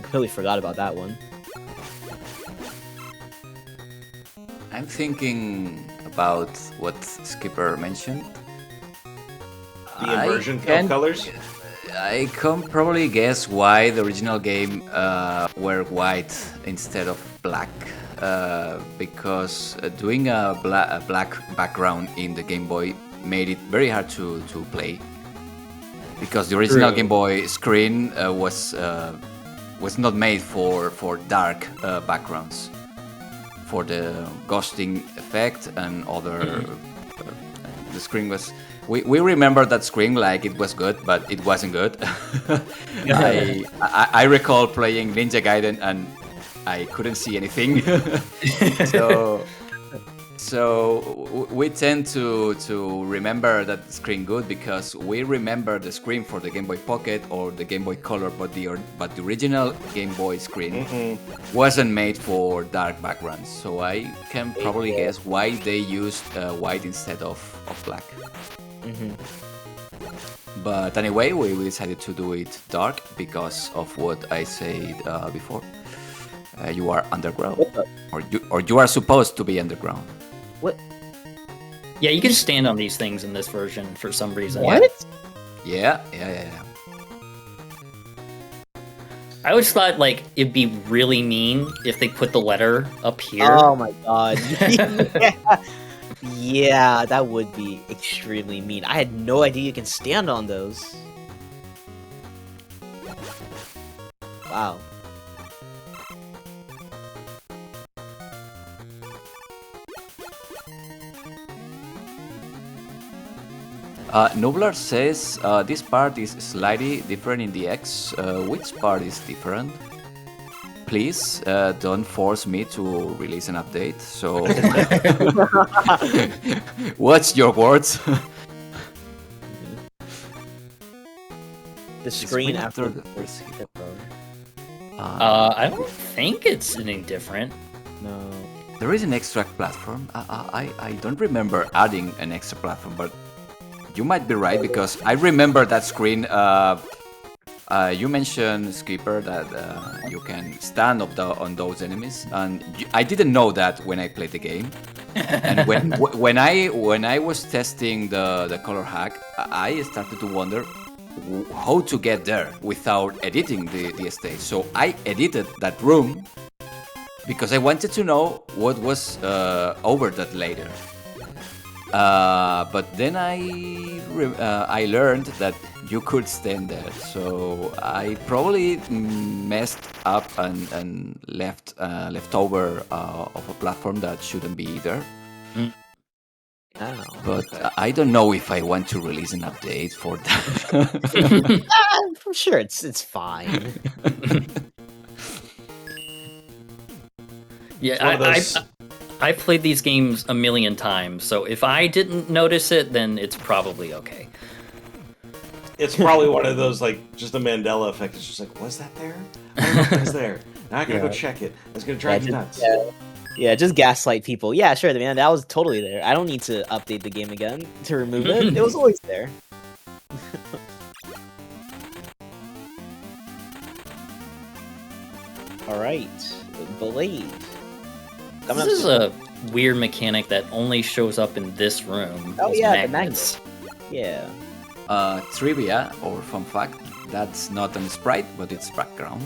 Completely forgot about that one. I'm thinking about what Skipper mentioned. The inversion can- of colors? I can probably guess why the original game were white instead of black. Because doing a black background in the Game Boy made it very hard to play. Because the original Game Boy screen was not made for dark backgrounds, for the ghosting effect and other. The screen was. We remember that screen like it was good, but it wasn't good. I recall playing Ninja Gaiden and I couldn't see anything. So we tend to remember that screen good because we remember the screen for the Game Boy Pocket or the Game Boy Color, but the original Game Boy screen wasn't made for dark backgrounds. So I can probably guess why they used white instead of black. But anyway, we decided to do it dark because of what I said before. You are underground, or you are supposed to be underground. What? Yeah, you can stand on these things in this version for some reason. What? Yeah. I always thought like it'd be really mean if they put the letter up here. Oh my god. Yeah, that would be extremely mean. I had no idea you can stand on those. Wow. Nobler says this part is slightly different in the X. Which part is different? Please don't force me to release an update. So watch your words. The screen after the first hit. I don't think it's any different. No. There is an extra platform. I don't remember adding an extra platform, but you might be right because I remember that screen. You mentioned, Skipper, that you can stand up on those enemies, and I didn't know that when I played the game. And when I was testing the color hack, I started to wonder how to get there without editing the stage. So I edited that room because I wanted to know what was over that later. But then I learned that you could stand there, so I probably messed up and left over of a platform that shouldn't be there. Oh. But I don't know if I want to release an update for that. I'm sure it's fine. Yeah, I played these games a million times, so if I didn't notice it, then it's probably okay. It's probably one of those, like, just a Mandela effect. It's just like, was that there? I don't know if it was there. Now I gotta go check it. It's gonna drive you nuts. Yeah, just gaslight people. Yeah, sure, man, that was totally there. I don't need to update the game again to remove it. It was always there. Alright, Blade. This is a weird mechanic that only shows up in this room. Oh is yeah, magnets. the magnet. Yeah. Trivia or fun fact, that's not a sprite, but it's background.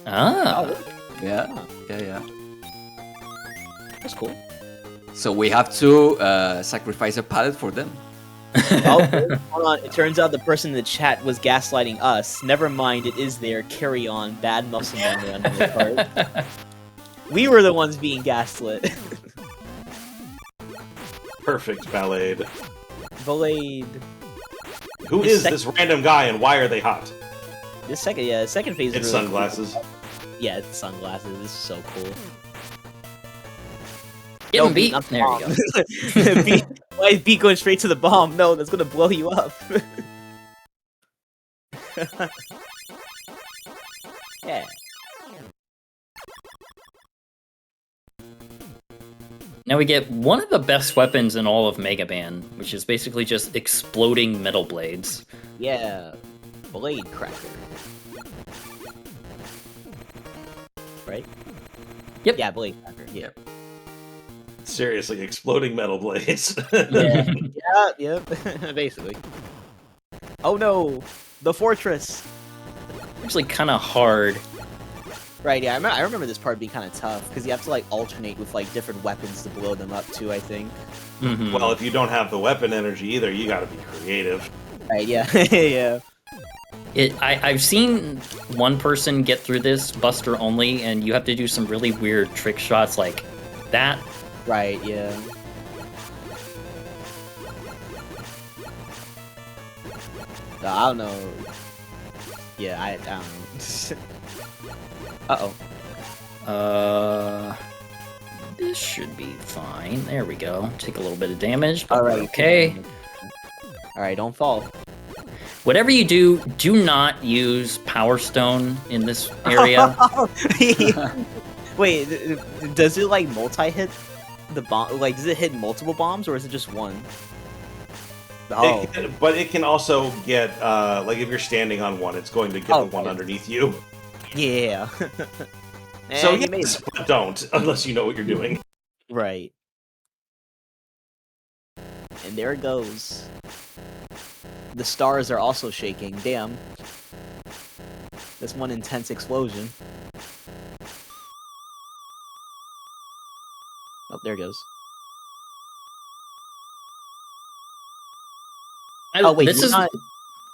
Ah. Oh, Yeah. that's cool. So we have to sacrifice a palette for them. Oh, hold on. It turns out the person in the chat was gaslighting us. Never mind, it is there. Carry on. Bad muscle memory on my part. We were the ones being gaslit. Perfect, Ballade. Blade. Who is this random guy and why are they hot? The second phase is It's really sunglasses. Cool. Yeah, it's sunglasses. This is so cool. Get him beat. not the There bomb. you go. Why is beat going straight to the bomb? No, that's gonna blow you up. Yeah. Now we get one of the best weapons in all of Mega Man, which is basically just exploding metal blades. Yeah. Blade cracker. Yep. Yeah, blade cracker. Yeah. Seriously, exploding metal blades. Yeah. Yep. Basically. Oh no, the fortress. Actually, kind of hard. Right. Yeah, I remember this part being kind of tough because you have to like alternate with like different weapons to blow them up too. I think. Mhm. Well, if you don't have the weapon energy either, you got to be creative. Right. Yeah. Yeah. I've seen one person get through this Buster only, and you have to do some really weird trick shots like that. Right. Yeah. I don't know. Yeah, I don't know. This should be fine. There we go. Take a little bit of damage, but All we're right. okay. All right, don't fall. Whatever you do, do not use Power Stone in this area. Wait, does it like multi-hit the bomb? Like, does it hit multiple bombs or is it just one? Oh, But it can also get, like, if you're standing on one, it's going to get the one underneath you. yeah. So you made yes, but don't, unless you know what you're doing. right. And there it goes. The stars are also shaking. Damn. That's one intense explosion. Oh, there it goes. Oh wait, this is not...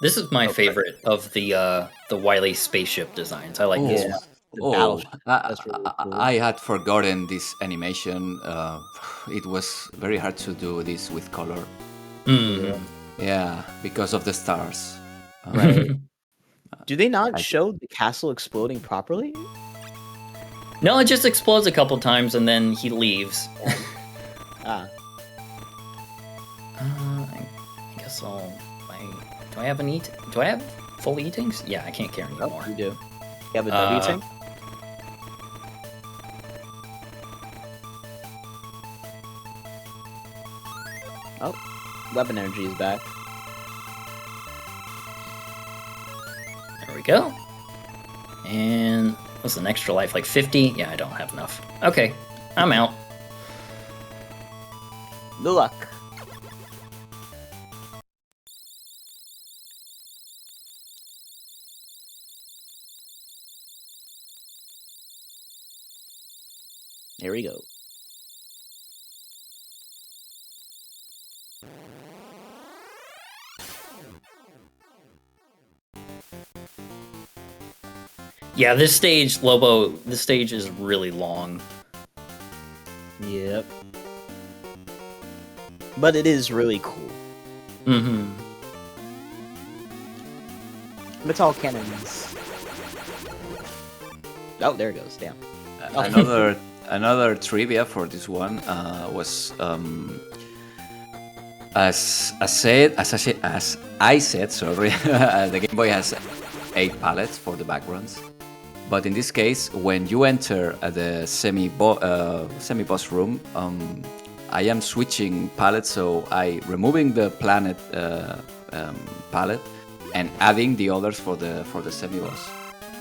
this is my favorite of the Wily spaceship designs. I like this Yeah. one. The Oh, battleship. That's really cool. I had forgotten this animation. It was very hard to do this with color. Mhm. Yeah, because of the stars. Right. Do they not I- show the castle exploding properly? No, it just explodes a couple times and then he leaves. Ah. I guess I'll. Do I have an eat? Do I have full eatings? Yeah, I can't carry Oh, anymore. you do. You have a W tank? Oh, weapon energy is back. There we go. And what's an extra life? Like 50? Yeah, I don't have enough. Okay, I'm out. Good luck. Here we go. Yeah, this stage, Lobo, this stage is really long. Yep. But it is really cool. Mm-hmm. Metal cannons. Oh, there it goes. Damn. Another trivia for this one was as I said, sorry, the Game Boy has 8 palettes for the backgrounds, but in this case, when you enter the semi-boss room, I am switching palettes, so I removing the planet palette and adding the others for the semi-boss.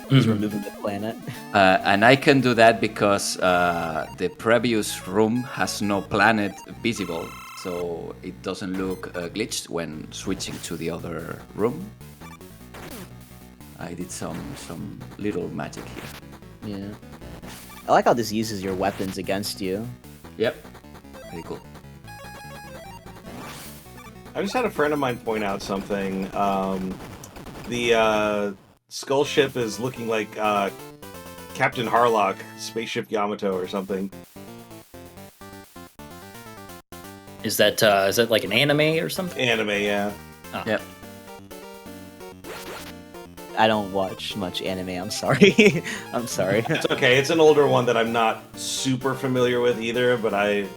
Just removing the planet. And I can do that because the previous room has no planet visible, so it doesn't look glitched when switching to the other room. I did some little magic here. Yeah. I like how this uses your weapons against you. Yep. Very cool. I just had a friend of mine point out something. The skull ship is looking like Captain Harlock, Spaceship Yamato or something. Is that like an anime or something? Anime, yeah. Oh. Yep. I don't watch much anime, I'm sorry. I'm sorry. It's okay. It's an older one that I'm not super familiar with either, but I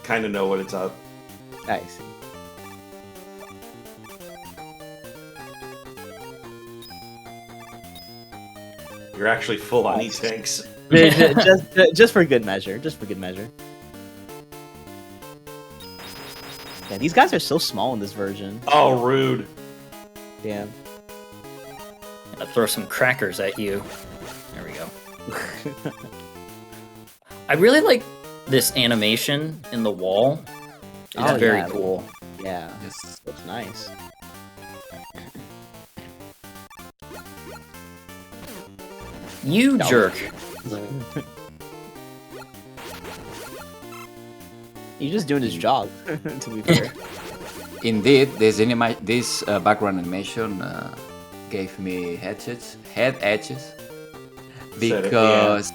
kind of know what it's up. I see. You're actually full on e-tanks. just for good measure. Just for good measure. Yeah, these guys are so small in this version. Oh, rude. Damn. I'll throw some crackers at you. There we go. I really like this animation in the wall. It's very cool. Yeah, Yes. looks nice. You jerk. He's just doing his job, to be fair. Indeed, this background animation gave me head edges, because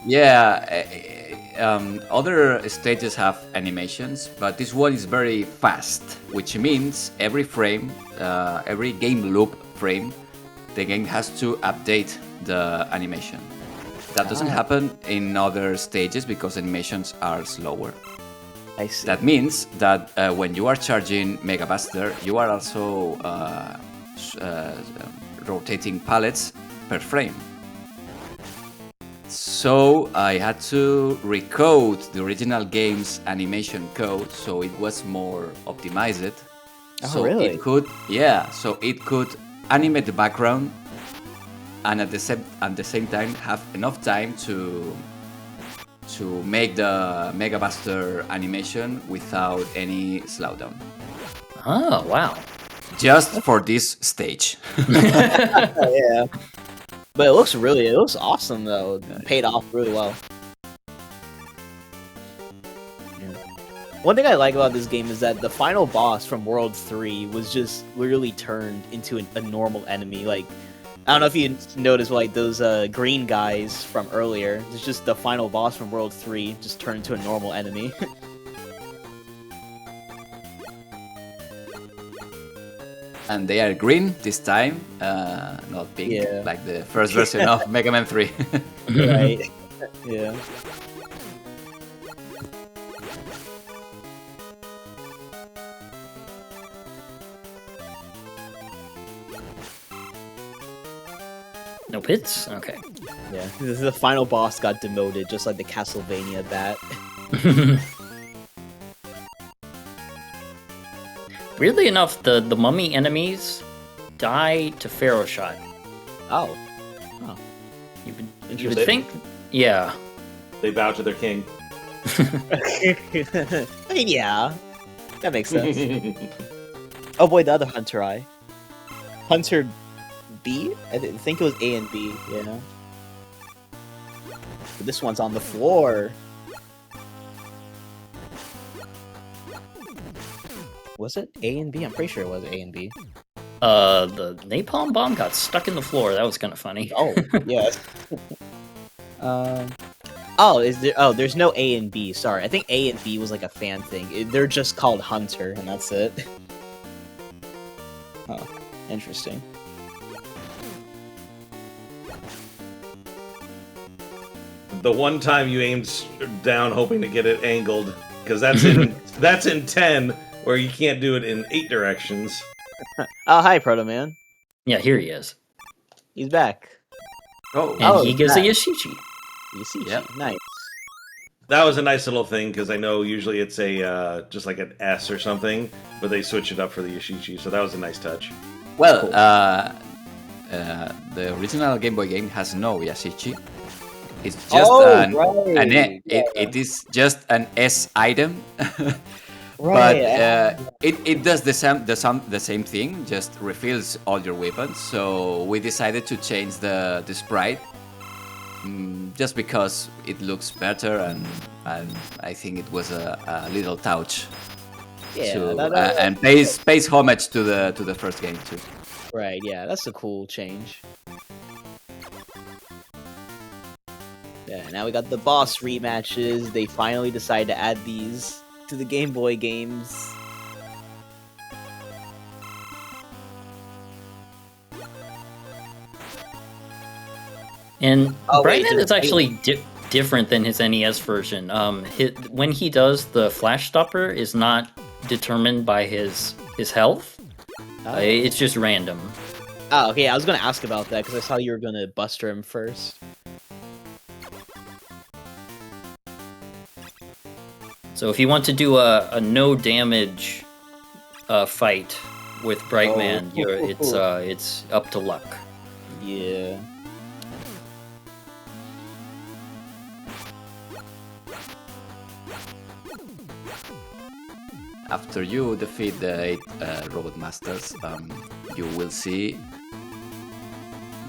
other stages have animations, but this one is very fast, which means every frame, every game loop frame, the game has to update the animation. That doesn't happen in other stages because animations are slower. I see. That means that when you are charging Mega Buster, you are also rotating pallets per frame. So I had to recode the original game's animation code so it was more optimized. Oh, So really? it could, so it could animate the background and at the same time have enough time to make the Mega Buster animation without any slowdown. Oh, wow. Just for this stage. Yeah. But it looks awesome though. Paid off really well. One thing I like about this game is that the final boss from World 3 was just literally turned into a normal enemy. Like, I don't know if you noticed, like, those green guys from earlier. It's just the final boss from World 3 just turned into a normal enemy. And they are green this time, not pink, Yeah. like the first version of Mega Man 3. Right. Yeah. No pits? Okay. Yeah. The final boss got demoted, just like the Castlevania bat. Weirdly enough, the mummy enemies die to Pharaoh Shot. Oh. You would Interesting. think, yeah. They bow to their king. I mean, yeah. That makes sense. Oh boy, the other Hunter Eye. Hunter B? I think it was A and B, yeah. But this one's on the floor. Was it A and B? I'm pretty sure it was A and B. The napalm bomb got stuck in the floor. That was kind of funny. Oh, yes. Oh, is there? Oh, there's no A and B. Sorry, I think A and B was like a fan thing. They're just called Hunter, and that's it. Oh, interesting. The one time you aimed down hoping to get it angled, because that's in that's in 10, where you can't do it in 8 directions. Oh, hi, Proto Man. Yeah, here he is. He's back. Oh, And he gives a that. Yashichi. You see, Yep. nice. That was a nice little thing, because I know usually it's a just like an S or something, but they switch it up for the Yashichi, so that was a nice touch. well, cool. the original Game Boy game has no Yashichi. It's just it is just an S item. But it does the same thing, just refills all your weapons. So we decided to change the sprite, just because it looks better, and I think it was a little touch. And pays homage to the first game too. Right, yeah, that's a cool change. Yeah, now we got the boss rematches. They finally decided to add these to the Game Boy games. And Oh, wait, Brightman there's is actually different than his NES version. When he does the flash stopper is not determined by his health. Oh. It's just random. Oh, okay, I was gonna ask about that because I saw you were gonna buster him first. So if you want to do a no damage fight with Brightman, it's up to luck. Yeah. after you defeat the 8 robot masters, you will see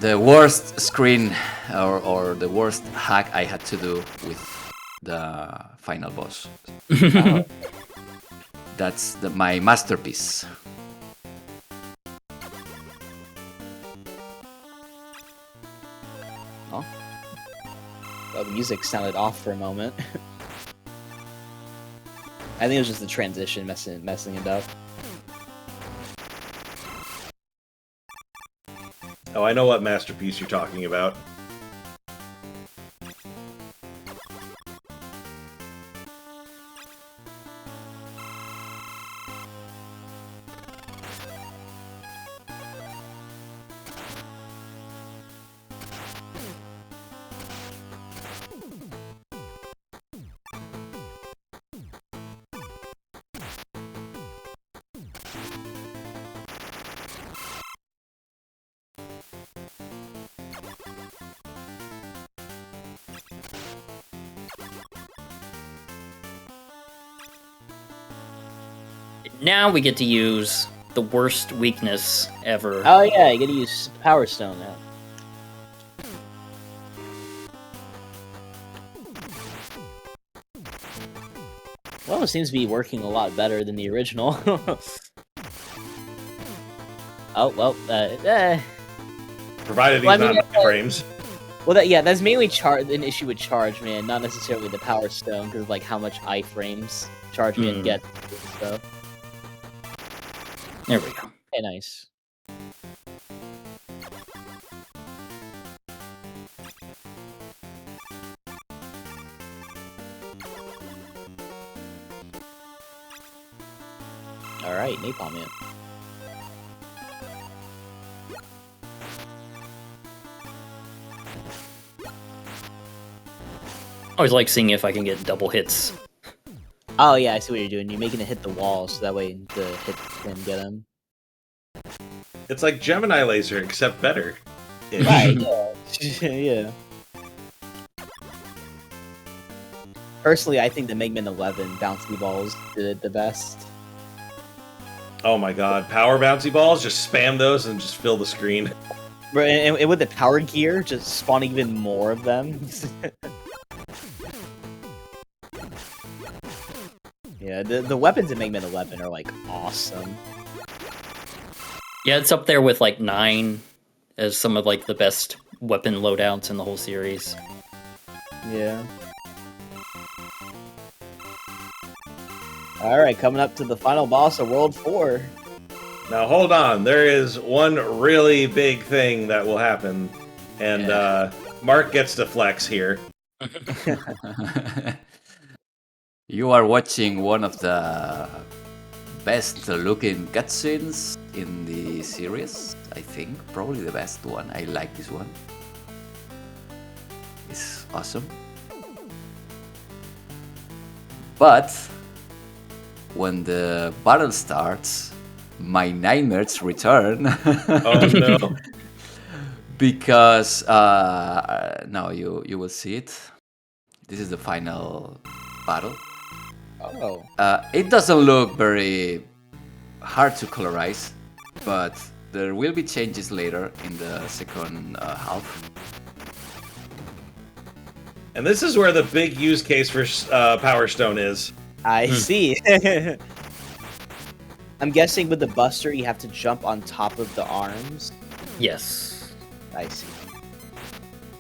the worst screen or the worst hack I had to do with the final boss. That's my masterpiece. Oh, well, the music sounded off for a moment. I think it was just the transition messing it up. Oh, I know what masterpiece you're talking about. Now we get to use the worst weakness ever. Oh yeah, you gotta use Power Stone now. Well, it seems to be working a lot better than the original. Oh well, Provided he's Well, I mean, not frames. well, that's mainly an issue with Charge Man, not necessarily the Power Stone, because of like how much iframes Charge Man gets and stuff. There we go. Okay, nice. All right, Napalm Man. Always like seeing if I can get double hits. Oh yeah, I see what you're doing. You're making it hit the wall, so that way the hit can get him. It's like Gemini Laser, except better. Right, yeah. Yeah. Personally, I think the Mega Man 11 bouncy balls did it the best. Oh my god, power bouncy balls, just spam those and just fill the screen. Right, and with the power gear, just spawning even more of them. Yeah, the weapons in Mega Man 11 are like awesome. Yeah, it's up there with like 9 as some of like the best weapon loadouts in the whole series. Yeah. Alright, coming up to the final boss of World 4. Now hold on, there is one really big thing that will happen, and Mark gets to flex here. You are watching one of the best looking cutscenes in the series, I think. Probably the best one. I like this one. It's awesome. But when the battle starts, my nightmares return. Oh no. Because now you will see it. This is the final battle. Oh. It doesn't look very hard to colorize, but there will be changes later in the second half. And this is where the big use case for Power Stone is. I see. I'm guessing with the Buster, you have to jump on top of the arms. Yes. I see.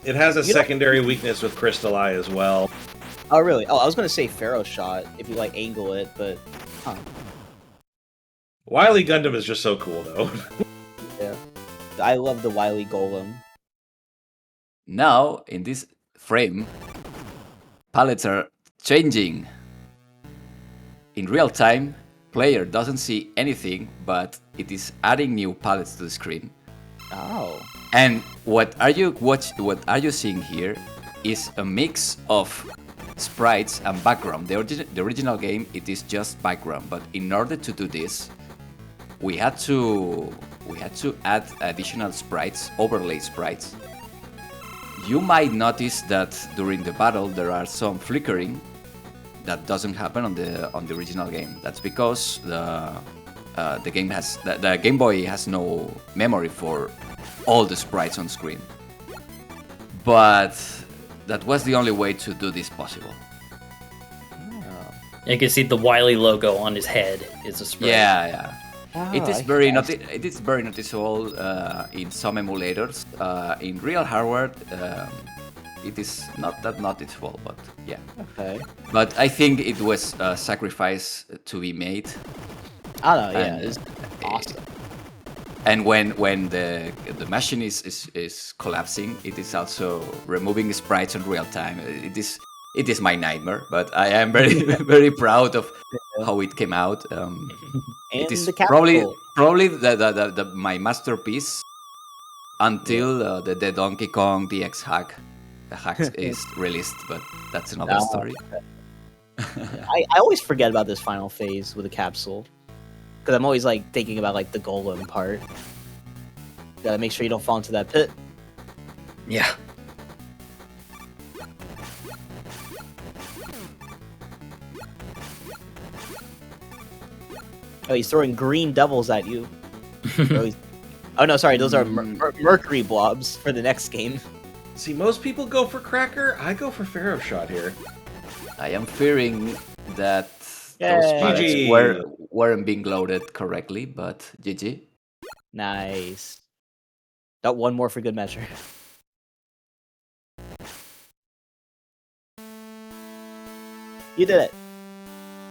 It has a secondary weakness with Crystal Eye as well. Oh, really? Oh, I was gonna say Pharaoh Shot, if you, like, angle it, but... Huh. Wily Gundam is just so cool, though. Yeah. I love the Wily Golem. Now, in this frame, palettes are changing. In real time, player doesn't see anything, but it is adding new palettes to the screen. Oh. And what are you seeing here is a mix of sprites and background. The original game, it is just background, but in order to do this, we had to add additional sprites, overlay sprites. You might notice that during the battle there are some flickering that doesn't happen on the original game. That's because the game has the Game Boy has no memory for all the sprites on screen. But that was the only way to do this possible. You can see the Wily logo on his head is a sprite. Yeah. Oh, It is I very guess. it is very noticeable in some emulators. In real hardware, it is not that noticeable, but yeah. Okay. But I think it was a sacrifice to be made. I don't know. Yeah, And, it's awesome. And when the machine is collapsing, it is also removing sprites in real time. It is my nightmare, but I am very very proud of how it came out. And It is the probably capsule. my masterpiece until the Donkey Kong DX hack is released, but that's another Oh. story. I always forget about this final phase with the capsule. Because I'm always like thinking about like the golem part. Gotta make sure you don't fall into that pit. Yeah. Oh, he's throwing green devils at you. Oh no, sorry, those are mercury blobs for the next game. See, most people go for Cracker. I go for Pharaoh Shot here. I am fearing that Yay. those sprites GG. weren't being loaded correctly, but GG. Nice. Got one more for good measure. You did it.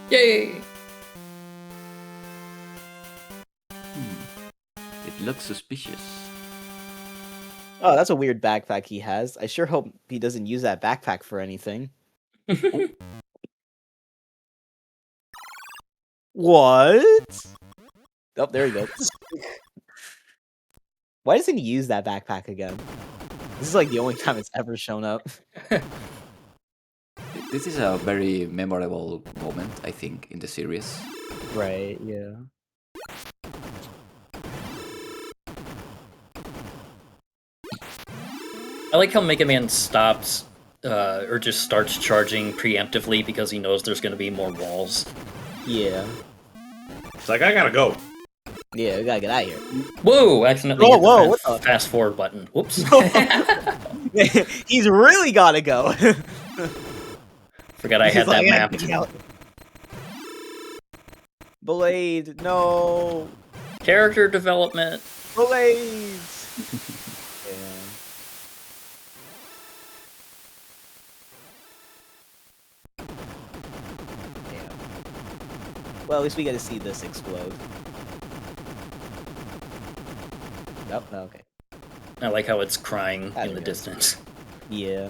Yay! It looks suspicious. Oh, that's a weird backpack he has. I sure hope he doesn't use that backpack for anything. What? Oh, there he goes. Why doesn't he use that backpack again? This is like the only time it's ever shown up. This is a very memorable moment, I think, in the series. Right, yeah. I like how Mega Man stops or just starts charging preemptively because he knows there's going to be more walls. Yeah. It's like, I gotta go. Yeah, we gotta get out of here. Whoa! Accidentally hit Whoa, the what the- fast forward button. Whoops. He's really gotta go. Forgot I had He's like, that "I gotta mapped. get out." Blade, no. Character development. Blades. Yeah. Damn. Well, at least we get to see this explode. Nope. Okay. I like how it's crying There in we the go. distance. Yeah.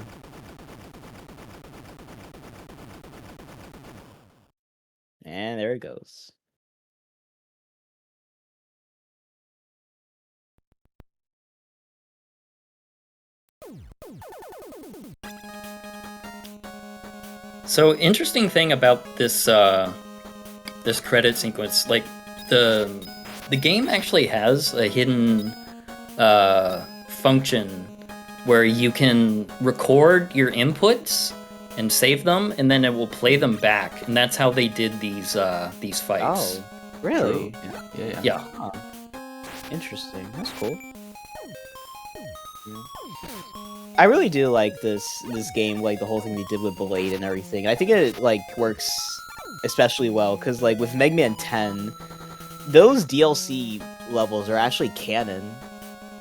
And there it goes. So interesting thing about this this credit sequence, like the game actually has a hidden function where you can record your inputs and save them, and then it will play them back, and that's how they did these fights. Oh, really? Yeah. Yeah. Interesting. That's cool. I really do like this game, like the whole thing they did with Blade and everything. I think it like works especially well because like with Mega Man 10, those DLC levels are actually canon,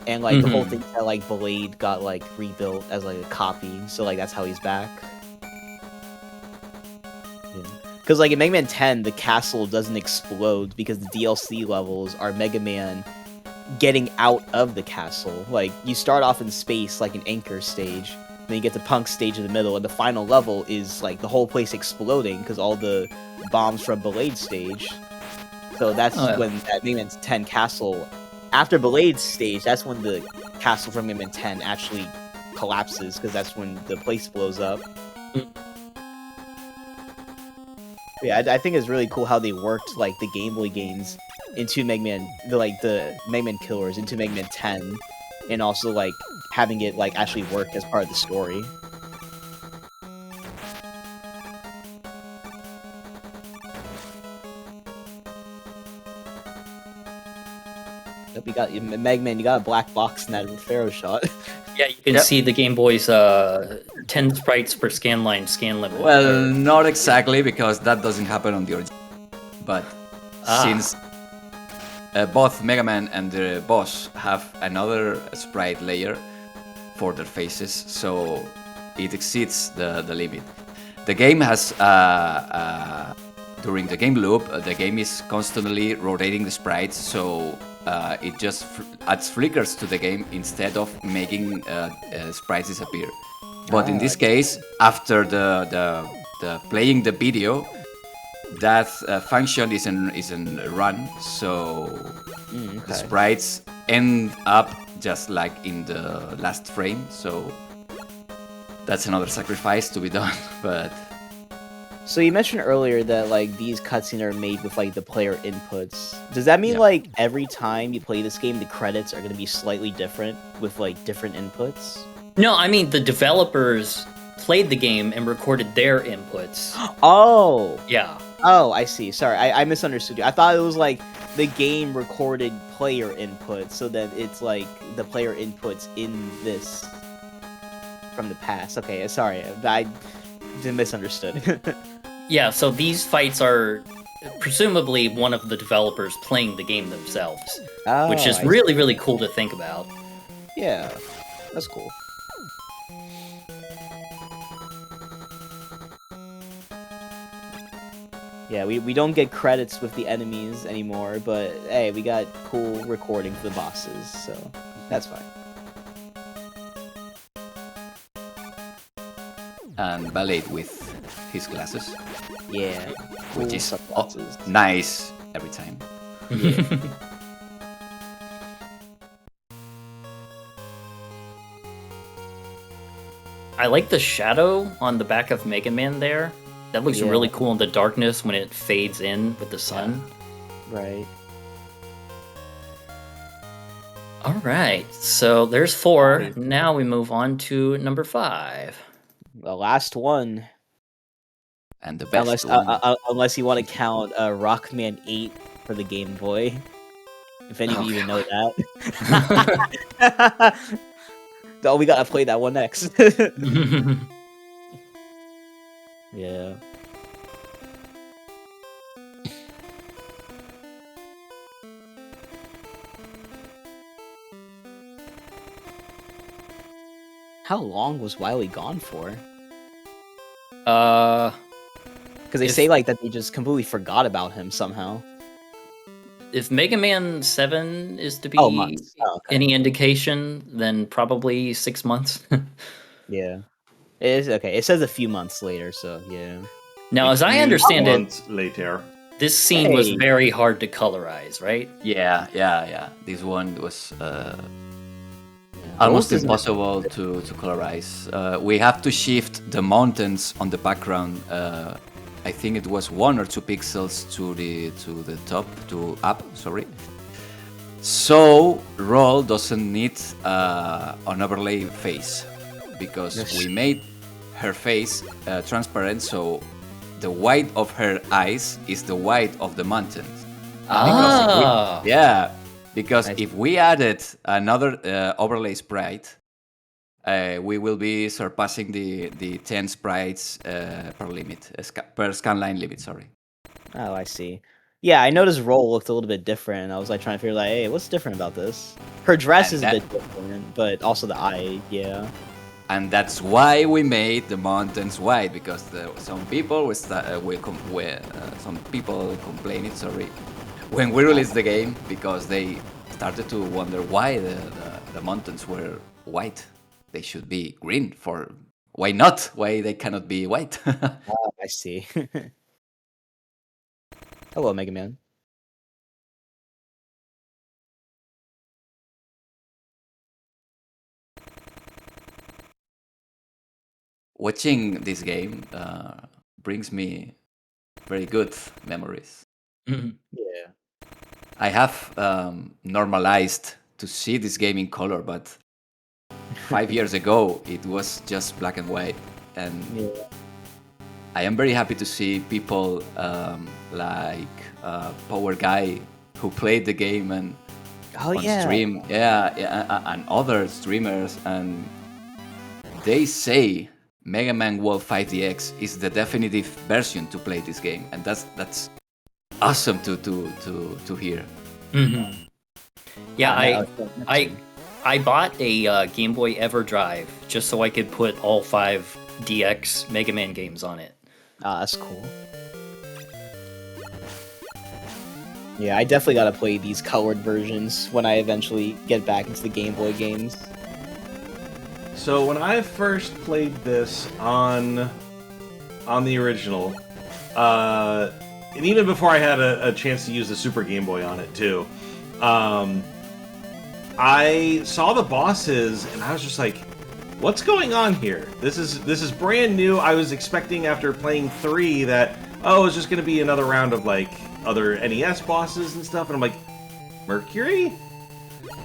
and like the whole Mhm. thing that like Blade got like rebuilt as like a copy, so like that's how he's back. Because like in Mega Man 10, the castle doesn't explode because the DLC levels are Mega Man getting out of the castle. Like you start off in space like an anchor stage, then you get to Punk stage in the middle, and the final level is like the whole place exploding because all the bombs from Blade stage. So that's Oh, yeah. when that Mega Man 10 castle, after Blade stage, that's when the castle from Mega Man 10 actually collapses because that's when the place blows up. Yeah, I think it's really cool how they worked like the Game Boy games into Mega Man, the Mega Man Killers into Mega Man 10, and also like having it like actually work as part of the story. Yep, you got Megman. You got a black box in that Pharaoh shot. Yeah, you can Yep. see the Game Boy's 10 sprites per scan line scan limit. Well, not exactly, because that doesn't happen on the original. But since both Mega Man and the boss have another sprite layer for their faces, so it exceeds the limit. The game has, during the game loop, the game is constantly rotating the sprites, so it just adds flickers to the game instead of making sprites disappear. But in this case, after the playing the video, that function isn't run, so the sprites end up just like in the last frame. So that's another sacrifice to be done. But So you mentioned earlier that like these cutscenes are made with like the player inputs. Does that mean Yeah. like every time you play this game, the credits are going to be slightly different with like different inputs? No, I mean the developers played the game and recorded their inputs. Oh, Yeah. oh, I see. Sorry, I misunderstood you. I thought it was like the game recorded player inputs, so that it's like the player inputs in this from the past. Okay, sorry, I misunderstood. Yeah, so these fights are presumably one of the developers playing the game themselves, Oh, which is I see. really, really cool to think about. Yeah, that's cool. Yeah, we don't get credits with the enemies anymore, but hey, we got cool recording for the bosses, so that's fine. and Ballet with his glasses, Yeah, which cool is sunglasses. nice every time. I like the shadow on the back of Mega Man there. That looks Yeah. really cool in the darkness when it fades in with the sun. Right. All right, so there's 4. Right. Now we move on to number 5. The last one, And the best unless one. unless you want to count Rockman 8 for the Game Boy, if any of Oh, you even know that. Oh, we gotta play that one next. Yeah. How long was Wily gone for? Because they If- say like that they just completely forgot about him somehow. If Mega Man 7 is to be Oh, months. Oh, okay. any indication, then probably 6 months. Yeah. It is okay. It says a few months later, so yeah. Now, A as I few understand it, months later. this scene was Hey. very hard to colorize, right? Yeah. This one was Yeah. almost Rose isn't- impossible to colorize. We have to shift the mountains on the background. I think it was 1 or 2 pixels to the top, to up. Sorry. So Roll doesn't need an overlay face because Yes. we made her face transparent, so the white of her eyes is the white of the mountains. Ah, Yeah, because I see. if we added another overlay sprite, we will be surpassing the 10 sprites per limit, per scanline limit. Sorry. Oh, I see. Yeah, I noticed Roll looked a little bit different. I was like trying to figure like, hey, what's different about this? Her dress And is a bit different, but also the eye, yeah. And that's why we made the mountains white, because some people some people complained it. Sorry, when we released the game, because they started to wonder why the mountains were white. They should be green. For why not? Why they cannot be white? Oh, I see. Hello, Mega Man. Watching this game brings me very good memories. mhm. Yeah. I have normalized to see this game in color, but 5 years ago it was just black and white, and Yeah. I am very happy to see people like Power Guy who played the game and Oh on yeah. stream, and other streamers, and they say Mega Man World 5 DX is the definitive version to play this game, and that's awesome to hear. Mm-hmm. Yeah, I bought a Game Boy EverDrive just so I could put all 5 DX Mega Man games on it. That's cool. Yeah, I definitely gotta play these colored versions when I eventually get back into the Game Boy games. So when I first played this on the original, and even before I had a chance to use the Super Game Boy on it too, I saw the bosses and I was just like, "What's going on here? This is brand new." I was expecting after playing 3 that it's just gonna be another round of like other NES bosses and stuff, and I'm like, Mercury?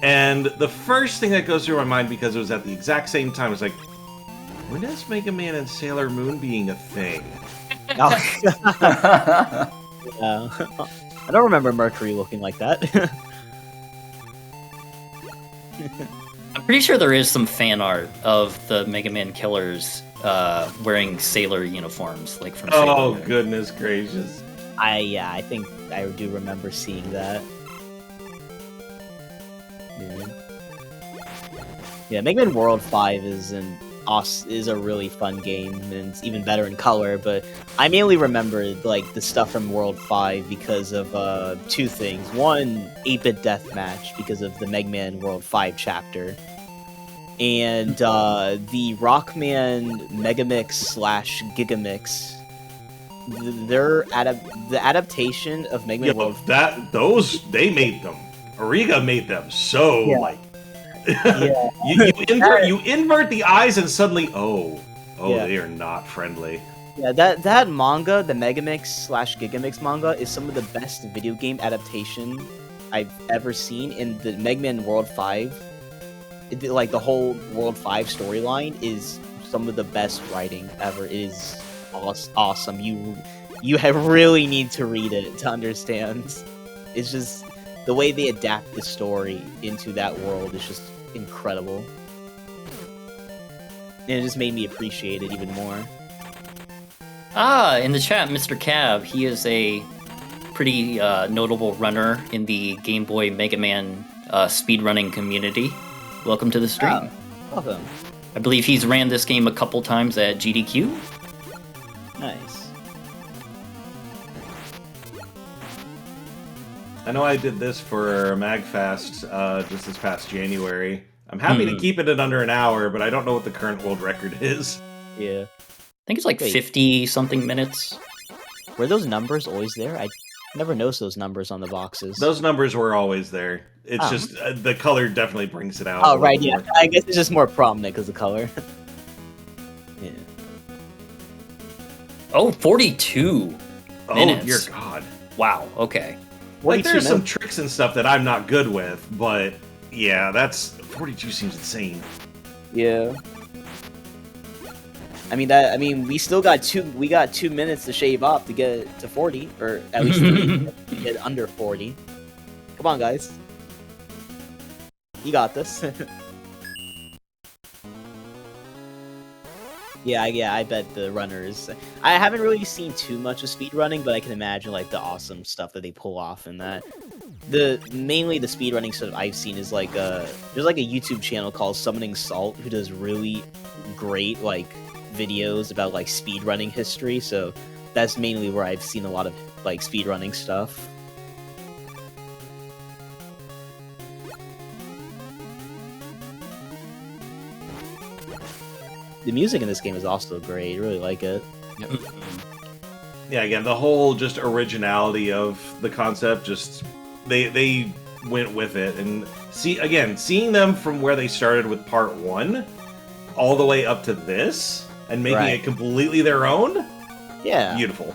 And the first thing that goes through my mind, because it was at the exact same time, was like, when is Mega Man and Sailor Moon being a thing? Yeah. I don't remember Mercury looking like that. I'm pretty sure there is some fan art of the Mega Man killers wearing sailor uniforms, like from Sailor Oh, Moon. goodness gracious. I think I do remember seeing that. Yeah, Mega Man World 5 is a really fun game, and it's even better in color, but I mainly remember like the stuff from World 5 because of 2 things. One, 8-bit Deathmatch because of the Mega Man World 5 chapter. And the Rockman Megamix / Gigamix, the adaptation of Mega Man World. They made them. Ariga made them so Yeah. like. Yeah. you invert the eyes and suddenly Yeah. they are not friendly. Yeah, that manga, the Megamix / Gigamix manga, is some of the best video game adaptation I've ever seen. In the Mega Man World 5, like the whole World 5 storyline is some of the best writing ever. It is awesome. You really need to read it to understand. It's just the way they adapt the story into that world is just incredible. And it just made me appreciate it even more. In the chat, Mr. Cab, he is a pretty notable runner in the Game Boy Mega Man speedrunning community. Welcome to the stream. Welcome. I believe he's ran this game a couple times at GDQ. Nice. I know I did this for MagFest just this past January. I'm happy to keep it at under an hour, but I don't know what the current world record is. Yeah. I think it's like Wait. 50-something minutes. Were those numbers always there? I never noticed those numbers on the boxes. Those numbers were always there. It's just the color definitely brings it out. Oh, a right, little yeah. more. I guess it's just more prominent because of color. Yeah. Oh, 42 Oh, minutes. dear God. Wow, okay. Like, 42 there's some minutes. tricks and stuff that I'm not good with, but yeah, 42 seems insane. Yeah. I mean, we still got 2 minutes to shave off to get to 40, or at least 3 to get under 40. Come on, guys. You got this. Yeah, I bet the runners. I haven't really seen too much of speedrunning, but I can imagine like the awesome stuff that they pull off in that. Mainly the speedrunning stuff I've seen is like there's like a YouTube channel called Summoning Salt who does really great like videos about like speedrunning history. So that's mainly where I've seen a lot of like speedrunning stuff. The music in this game is also great. I really like it. Yep. Yeah, again, the whole just originality of the concept, just they went with it, and seeing them from where they started with part 1 all the way up to this and making Right. it completely their own. Yeah. Beautiful.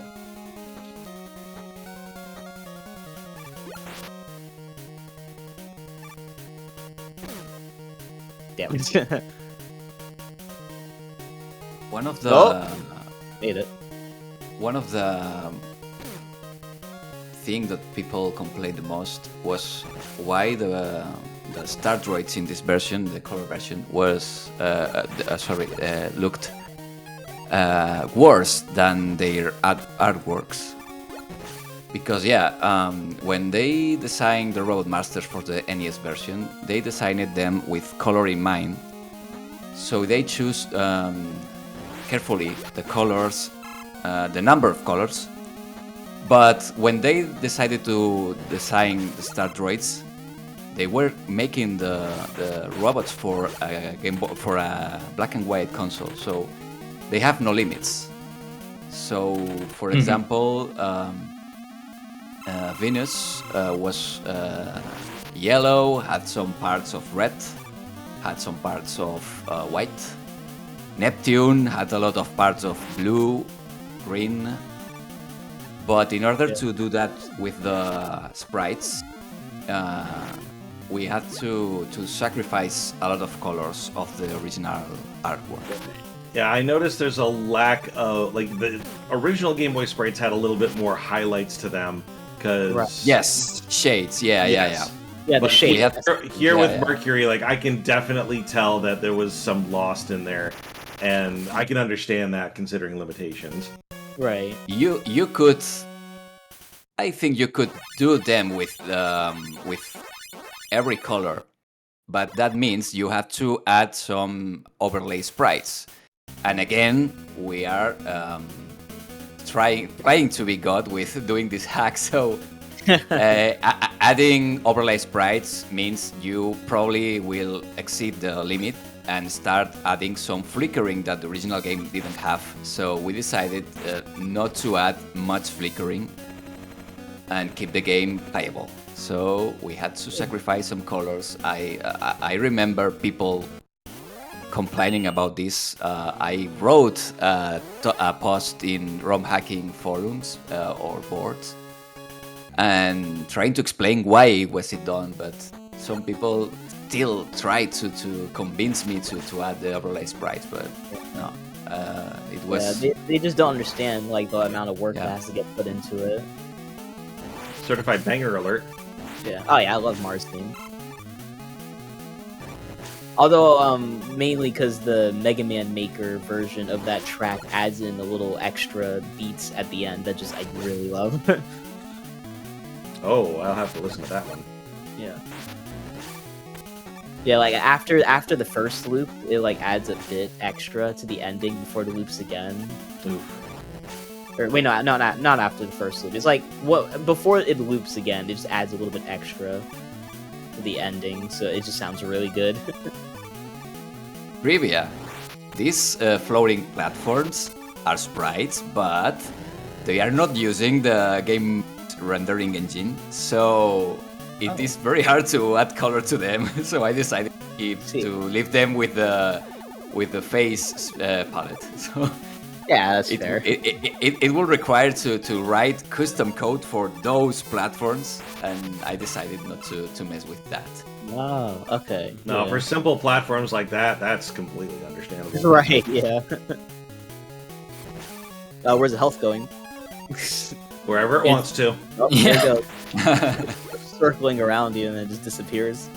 Damn it. One of the Oh. Made it. one of the thing that people complained the most was why the star droids in this version, the color version, was looked worse than their artworks. Because when they designed the Roadmasters for the NES version, they designed them with color in mind. So they choose carefully the colors, the number of colors. But when they decided to design the Star Droids, they were making the robots for a for a black and white console. So they have no limits. So, for example, Venus was yellow, had some parts of red, had some parts of white. Neptune had a lot of parts of blue, green. But in order to do that with the sprites, we had to sacrifice a lot of colors of the original artwork. Yeah, I noticed there's a lack of, like, the original Game Boy sprites had a little bit more highlights to them, because... Yes, shades, yeah. Yeah, the But shade. Here with Mercury, like, I can definitely tell that there was some lost in there, and I can understand that considering limitations. Right. You could, I think you could do them with every color, but that means you have to add some overlay sprites. And again, we are trying to be God with doing this hack. So adding overlay sprites means you probably will exceed the limit and start adding some flickering that the original game didn't have. So we decided not to add much flickering and keep the game playable. So we had to sacrifice some colors. I remember people complaining about this. I wrote a post in ROM hacking forums or boards and trying to explain why was it done, but some people still try to convince me to add the overlay sprites, but no. It was... Yeah, they just don't understand like the amount of work that has to get put into it. Certified banger alert. Yeah. Oh yeah, I love Mars theme. Although, mainly because the Mega Man Maker version of that track adds in a little extra beats at the end that just I really love. Oh, I'll have to listen to that one. Yeah. Yeah, like after the first loop, it like adds a bit extra to the ending before it loops again. Oof. Or wait, no, not after the first loop. It's like before it loops again, it just adds a little bit extra to the ending, so it just sounds really good. Trivia: these floating platforms are sprites, but they are not using the game rendering engine, so it is very hard to add color to them. So I decided to leave them with the face palette. So yeah, that's fair. It will require to write custom code for those platforms, and I decided not to mess with that. Oh, okay. No, yeah. for simple platforms like that, that's completely understandable. Right, yeah. Where's the health going? Wherever it wants to. Oh, there it goes. Circling around you and it just disappears.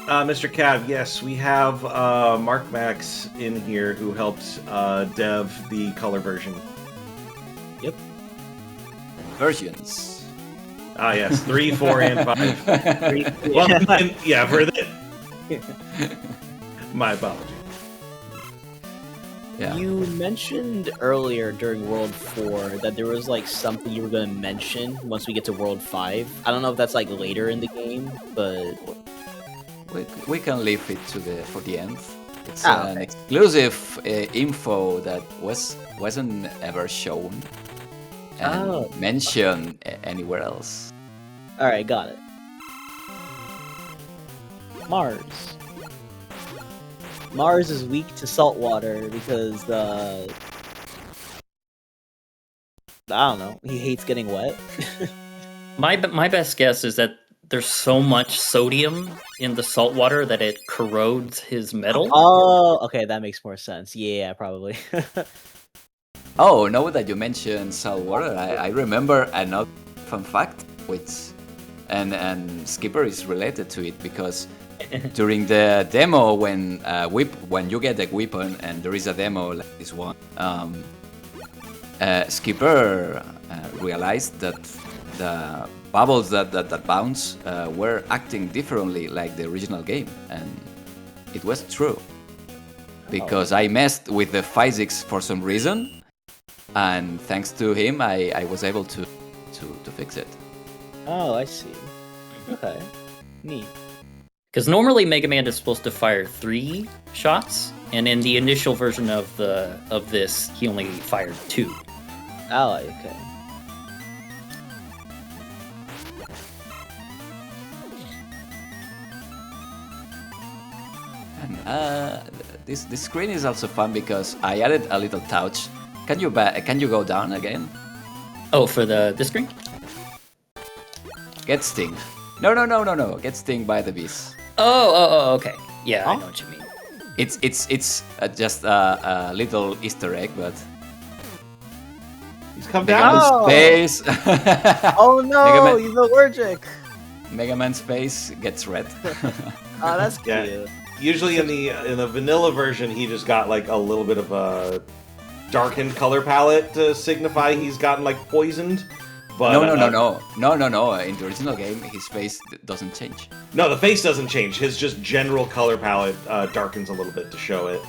Mr. Cav, yes, we have Mark Max in here who helped dev the color version. Yep. Versions. Ah, yes, 3, 4, and 5. Well, yeah, for the... My apology. Yeah. You mentioned earlier during World 4 that there was like something you were going to mention once we get to World 5. I don't know if that's like later in the game, but We can leave it for the end. It's okay. an exclusive info that wasn't ever shown and mentioned anywhere else. All right, got it. Mars. Mars is weak to salt water because I don't know, he hates getting wet. My best guess is that there's so much sodium in the salt water that it corrodes his metal. Oh, okay, that makes more sense. Yeah, probably. Oh, now that you mentioned salt water, I remember another fun fact, which and Skipper is related to it because during the demo when you get the weapon and there is a demo like this one, Skipper realized that the bubbles that bounce were acting differently like the original game, and it was true because I messed with the physics for some reason, and thanks to him, I was able to fix it. Oh, I see. Okay, neat. Because normally Mega Man is supposed to fire 3 shots, and in the initial version of this, he only fired 2. Oh, okay. And this screen is also fun because I added a little touch. Can you go down again? Oh, for this screen? Get sting. No. Get sting by the bees. Oh, okay. Yeah, I know what you mean. It's just a little Easter egg, but He's come Mega down. Man's face. Oh no, Mega Man- he's allergic. Mega Man's face gets red. Oh, that's Yeah. cute. Usually in the vanilla version, he just got like a little bit of a darkened color palette to signify he's gotten like poisoned. But No. In the original game, his face doesn't change. No, the face doesn't change. His just general color palette darkens a little bit to show it.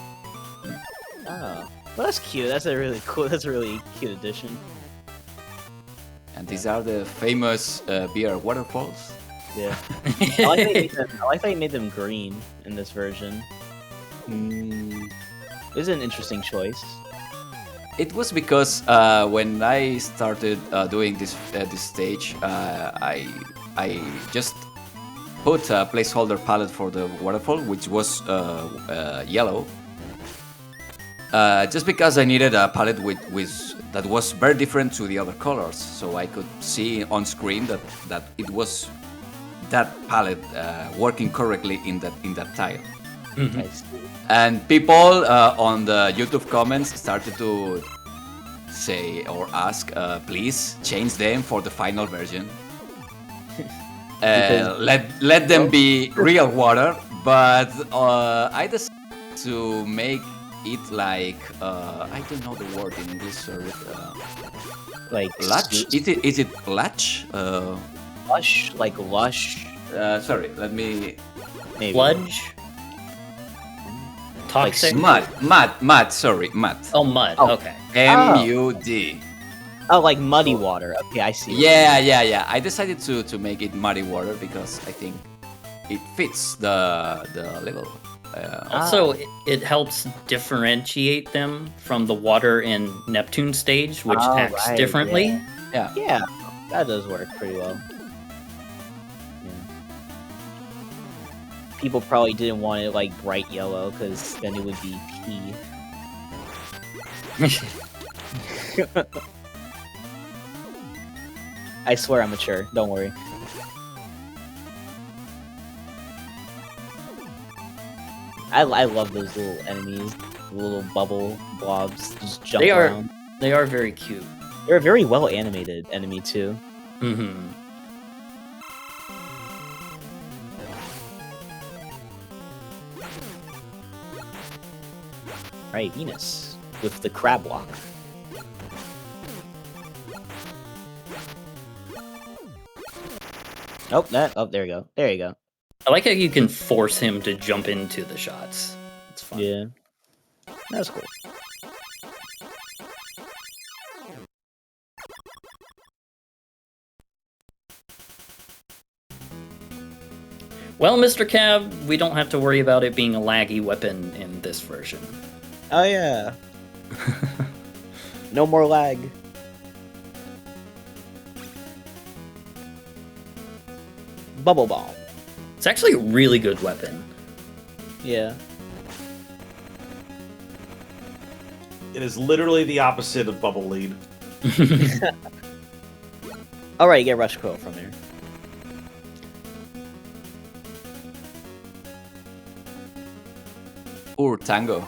Oh, well, that's cute. That's a really cool. That's a really cute addition. And these are the famous beer waterfalls. Yeah. I like that you made them green in this version. It was an interesting choice. It was because when I started doing this stage, I just put a placeholder palette for the waterfall, which was yellow. Just because I needed a palette that was very different to the other colors, so I could see on screen that it was that palette working correctly in that tile. Mm-hmm. I see. And people on the YouTube comments started to say or ask, please change them for the final version. Let them be real water, but I decided to make it like I don't know the word in English. Sorry, Like latch. Is it latch? lush, like lush, Sorry, let me. maybe. Sludge? Toxic? Mud. Sorry, mud. Oh, mud. Oh. Okay. MUD. Oh, like muddy water. Okay, I see. Yeah. I decided to make it muddy water because I think it fits the level. Also, it helps differentiate them from the water in Neptune stage, which Oh, acts right, differently. Yeah. Yeah, that does work pretty well. Yeah. People probably didn't want it like bright yellow because then it would be pee. I swear I'm mature. Don't worry. I love those little enemies, the little bubble blobs just jump They are- around. They are very cute. They're a very well animated enemy too. Mm-hmm. Right, Venus with the crab walk. Oh, there you go. There you go. I like how you can force him to jump into the shots. It's fun. Yeah. That's cool. Well, Mr. Cab, we don't have to worry about it being a laggy weapon in this version. Oh yeah. No more lag. Bubble bomb. It's actually a really good weapon. Yeah. It is literally the opposite of bubble lead. All right, you get Rush Quill from there. Poor Tango.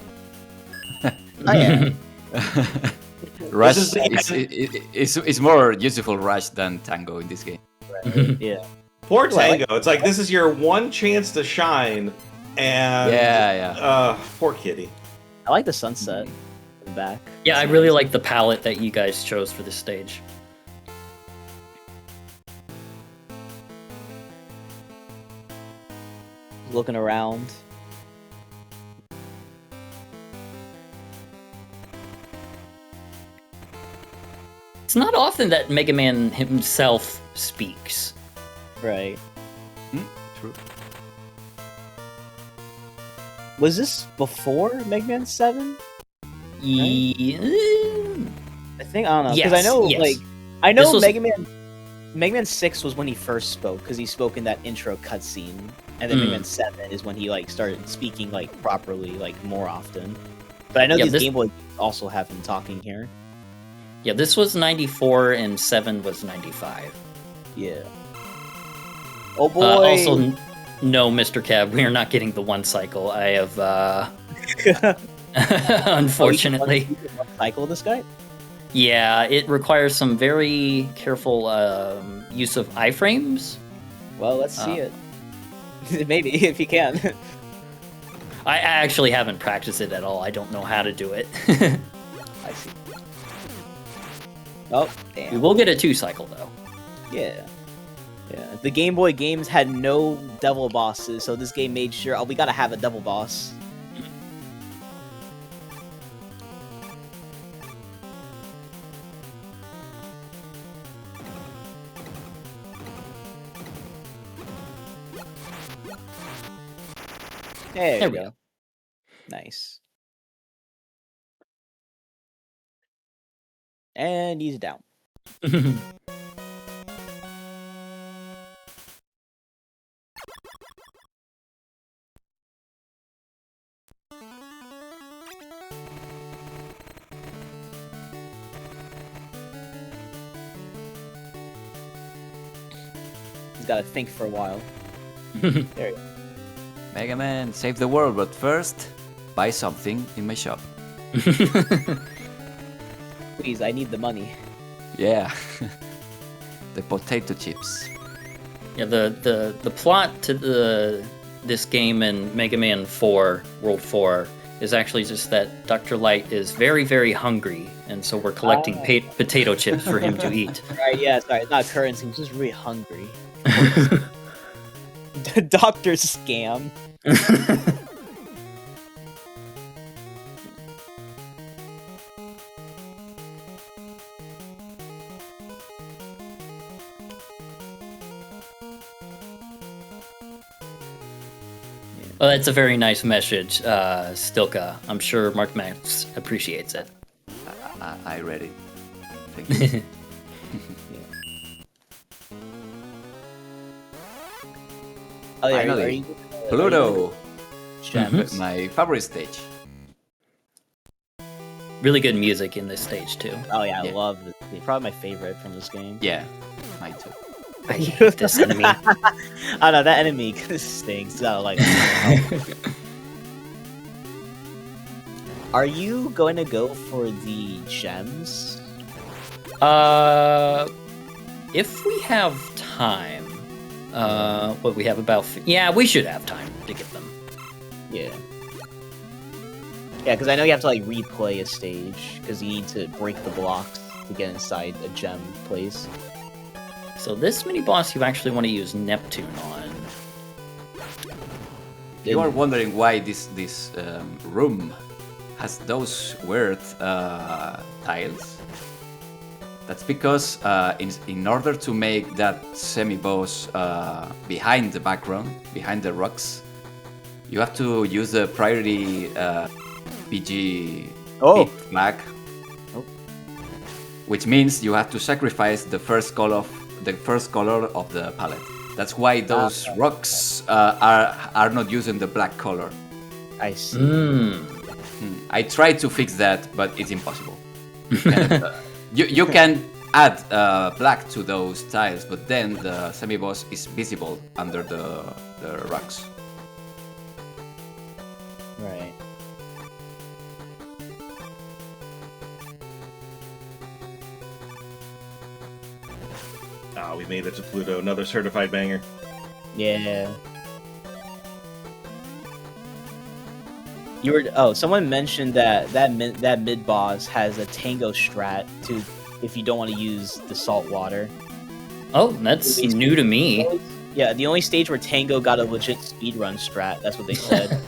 Oh yeah. Rush This is more useful Rush than Tango in this game. Yeah. Poor Well, I like- Tango. It's like this is your one chance to shine, and Yeah. poor kitty. I like the sunset in the back. Yeah, I really like the palette that you guys chose for this stage. Looking around. It's not often that Mega Man himself speaks. Right. True. Was this before Mega Man 7? Yeah. I think I don't know because I Yes, know yes. like I know This was- Mega Man 6 was when he first spoke because he spoke in that intro cutscene, and then Mega Man 7 is when he like started speaking like properly like more often. But I know Yeah, these this- Game Boy games also have him talking here. Yeah, this was 94 and 7 was 95. Yeah. Oh boy. No, Mr. Cab, we are not getting the one cycle. I have, unfortunately. You can one cycle this guy. Yeah, it requires some very careful use of iframes. Well, let's see it. Maybe if you can. I actually haven't practiced it at all. I don't know how to do it. I see. Oh, We damn. will get a 2 cycle, though. Yeah. Yeah. The Game Boy games had no devil bosses, so this game made sure, we gotta have a double boss. There There we we go. go. Nice. And he's down. He's gotta think for a while. There you go. Mega Man, save the world, but first, buy something in my shop. Please, I need the money. Yeah. The potato chips. Yeah, the plot to this game and Mega Man 4, World 4, is actually just that Dr. Light is very, very hungry, and so we're collecting potato chips for him to eat. Right, yeah, sorry, it's not currency, he's just really hungry. Doctor Scam. Well, that's a very nice message, Stilka. I'm sure Mark Max appreciates it. I read it. Thank you. Oh, yeah, Finally. are you, Pluto, Gems? my favorite stage. Really good music in this stage, too. Oh yeah, I Yeah. love this. Probably my favorite from this game. Yeah, mine too. I hate this enemy. Oh no, that enemy stinks. I don't like it. Are you going to go for the gems? If we have time, what we have about, yeah, we should have time to get them. Yeah. Yeah, because I know you have to like replay a stage because you need to break the blocks to get inside a gem place. So this mini boss, you actually want to use Neptune on. You are wondering why this room has those weird tiles. That's because in order to make that semi-boss behind the background, behind the rocks, you have to use the priority PG Oh. flag, which means you have to sacrifice the first color of the palette. That's why those rocks are not using the black color. I see. Hmm. I tried to fix that, but it's impossible. You can add black to those tiles, but then the semi-boss is visible under the rocks. Right. Ah, we made it to Pluto. Another certified banger. Yeah. Someone mentioned that mid boss has a tango strat to if you don't want to use the salt water. Oh, that's new to me. Yeah, the only stage where Tango got a legit speedrun strat. That's what they said.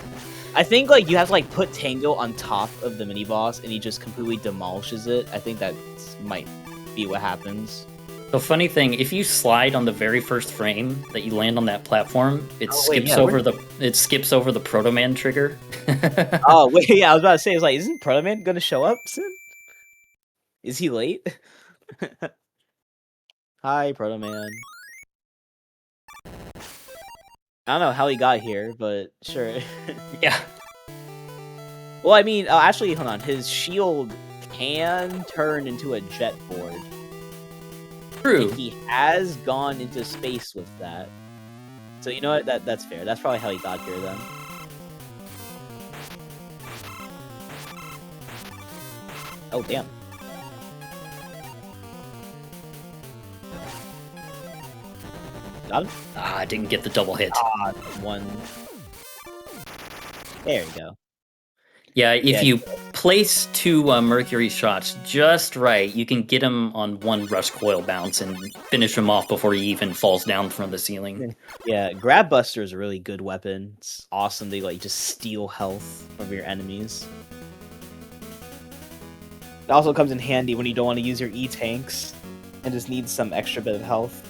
I think like you have to like put Tango on top of the mini boss, and he just completely demolishes it. I think that might be what happens. The funny thing, if you slide on the very first frame that you land on that platform, it skips over the Proto Man trigger. Oh wait, yeah, I was about to say, it's like, isn't Proto Man gonna show up soon? Is he late? Hi, Proto Man. I don't know how he got here, but sure. Yeah. Well, I mean, actually, hold on. His shield can turn into a jet board. True. And he has gone into space with that. So you know what? That's fair. That's probably how he got here then. Oh damn. Got him? Ah, I didn't get the double hit. Ah, one. There you go. Yeah, if you place 2 Mercury shots just right, you can get him on 1 rush coil bounce and finish him off before he even falls down from the ceiling. Yeah, Grab Buster is a really good weapon. It's awesome. They like just steal health from your enemies. It also comes in handy when you don't want to use your E-tanks and just need some extra bit of health.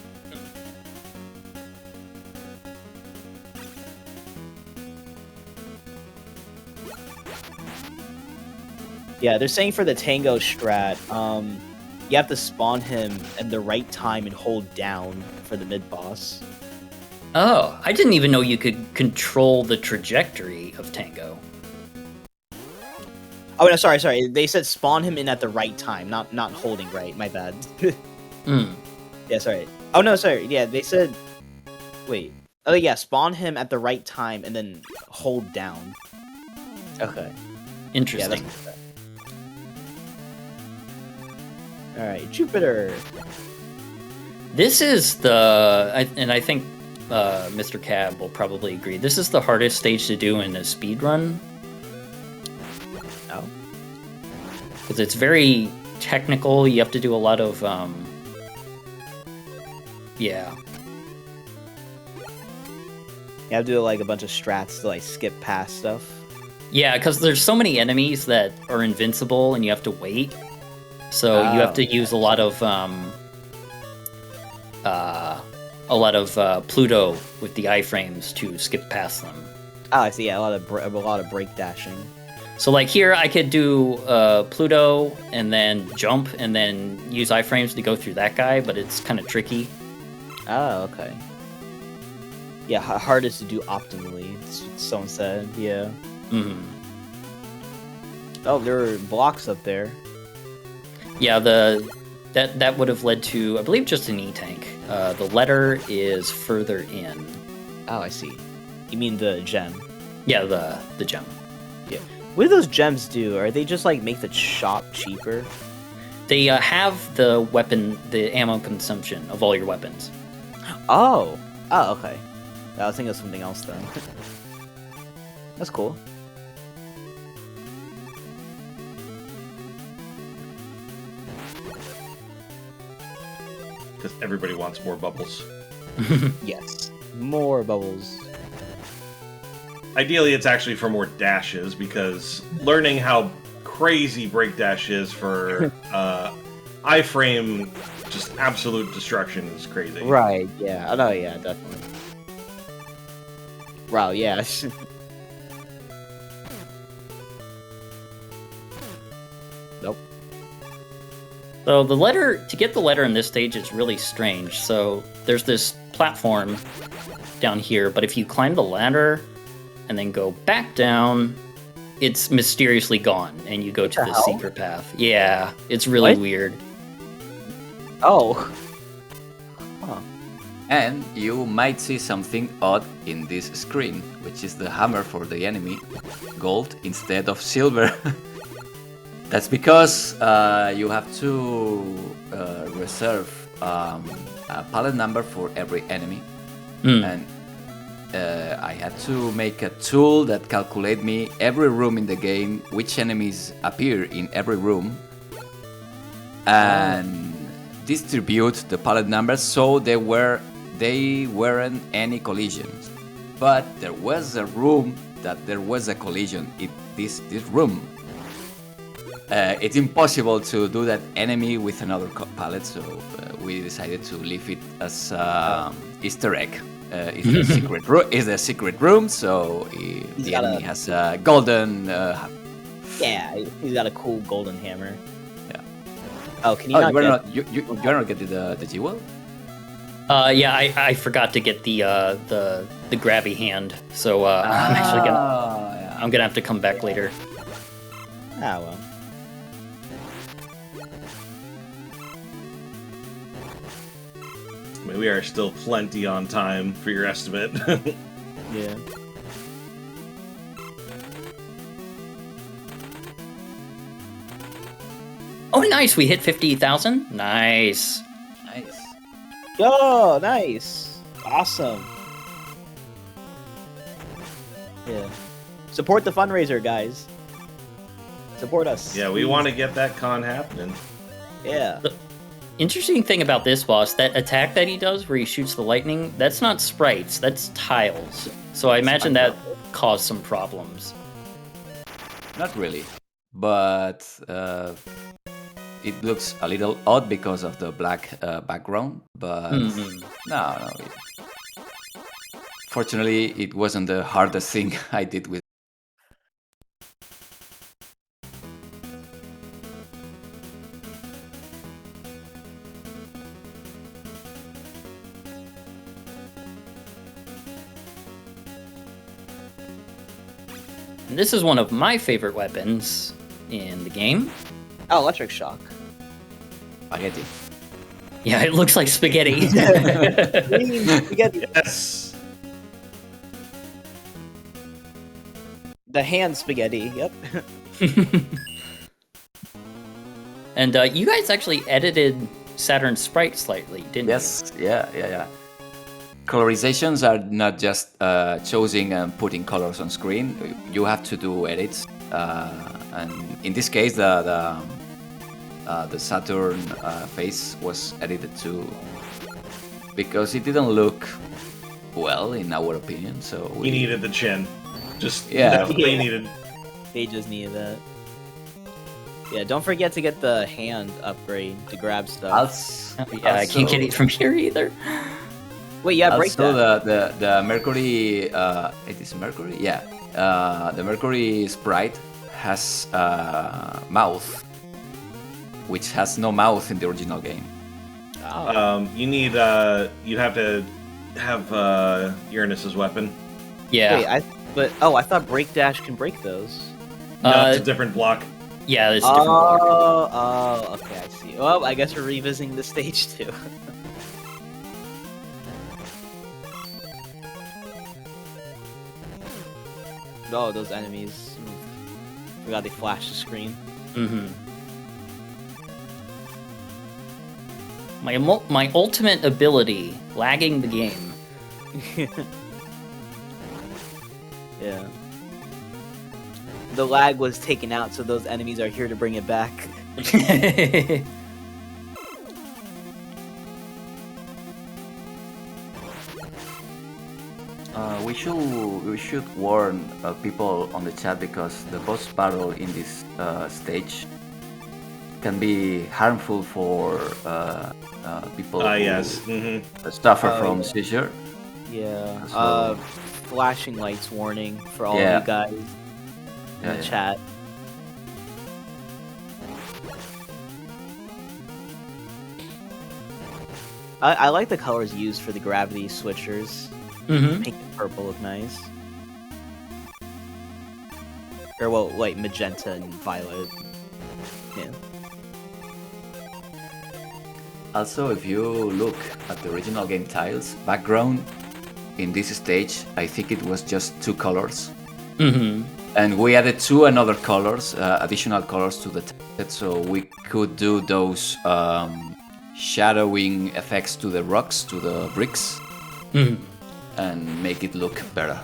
Yeah, they're saying for the Tango strat, you have to spawn him at the right time and hold down for the mid-boss. Oh, I didn't even know you could control the trajectory of Tango. Oh, no, sorry. They said spawn him in at the right time, not holding right. My bad. Yeah, sorry. Oh, no, sorry. Yeah, they said... Wait. Oh, yeah, spawn him at the right time and then hold down. Okay. Interesting. Yeah, that's... Alright, Jupiter. This is the... and I think Mr. Cab will probably agree. This is the hardest stage to do in a speedrun. Oh. Because it's very technical. You have to do a lot of... yeah. You have to do like a bunch of strats to like skip past stuff. Yeah, because there's so many enemies that are invincible and you have to wait. So you have to use a lot of Pluto with the iframes to skip past them. Oh, I see. Yeah, a lot of break dashing. So like here, I could do Pluto and then jump and then use iframes to go through that guy, but it's kind of tricky. Oh, okay. Yeah, hardest to do optimally. Someone said, yeah. Mm-hmm. Oh, there were blocks up there. Yeah, that would have led to, I believe, just an E-tank. The letter is further in. Oh, I see. You mean the gem? Yeah, the gem. Yeah. What do those gems do? Are they just like make the shop cheaper? They have the ammo consumption of all your weapons. Oh. Oh, okay. I was thinking of something else then. That's cool. Because everybody wants more bubbles. Yes. More bubbles. Ideally, it's actually for more dashes, because learning how crazy break dash is for iframe, just absolute destruction is crazy. Right, yeah. Oh, no, yeah, definitely. Wow, yeah. Nope. So to get the letter in this stage is really strange. So there's this platform down here, but if you climb the ladder and then go back down, it's mysteriously gone, and you go to the secret path. Yeah, it's really weird. Oh. Huh. And you might see something odd in this screen, which is the hammer for the enemy, gold instead of silver. That's because you have to reserve a pallet number for every enemy. And I had to make a tool that calculate me every room in the game, which enemies appear in every room, and distribute the pallet numbers so they weren't any collisions. But there was a room that there was a collision in this room. It's impossible to do that enemy with another pallet, so we decided to leave it as Easter egg. It's a secret room. It's a secret room, so the enemy has a golden. Yeah, he's got a cool golden hammer. Yeah. Oh, can you not get? You're not getting the jewel? Yeah, I forgot to get the grabby hand, so I'm actually gonna have to come back later. Ah, well. I mean, we are still plenty on time for your estimate. Yeah. Oh, nice! We hit 50,000. Nice. Nice. Oh, nice. Awesome. Yeah. Support the fundraiser, guys. Support us. Yeah, we want to get that con happening. Yeah. Interesting thing about this boss, that attack that he does where he shoots the lightning, that's not sprites, that's tiles. So I imagine that caused some problems. Not really, but it looks a little odd because of the black background. But no. Fortunately, it wasn't the hardest thing I did with. And this is one of my favorite weapons in the game. Oh, electric shock. Spaghetti. Yeah, it looks like spaghetti. Green spaghetti. Yes. The hand spaghetti. Yep. And you guys actually edited Saturn's sprite slightly, didn't Yes, yeah. Colorizations are not just choosing and putting colors on screen. You have to do edits, and in this case, the Saturn face was edited too because it didn't look well, in our opinion. So We needed the chin. Just Yeah. that's what they needed. They just needed that. Yeah, don't forget to get the hand upgrade to grab stuff. Yeah, I can't get it from here either. Wait, yeah, break Also, that. the Mercury, it is Mercury, yeah. The Mercury sprite has a mouth, which has no mouth in the original game. Oh. You need you'd have to have Uranus's weapon. Yeah. Wait, I thought break dash can break those. No, it's a different block. Yeah, it's a different block. Oh, okay, I see. Well, I guess we're revisiting the stage too. Oh, those enemies. Forgot they flashed the screen. Mm-hmm. My ultimate ability, lagging the game. Yeah. The lag was taken out, so those enemies are here to bring it back. We should warn people on the chat because the boss battle in this stage can be harmful for people Yes. who suffer from seizure. Yeah. So- Flashing lights warning for all Yeah. you guys in the chat. I like the colors used for the gravity switchers. Mm-hmm. Pink and purple look nice. Or well, like magenta and violet. Yeah. Also, if you look at the original game tiles, background in this stage, I think it was just 2 colors. And we added 2 another colors, additional colors to the text, so we could do those shadowing effects to the rocks, to the bricks, and make it look better.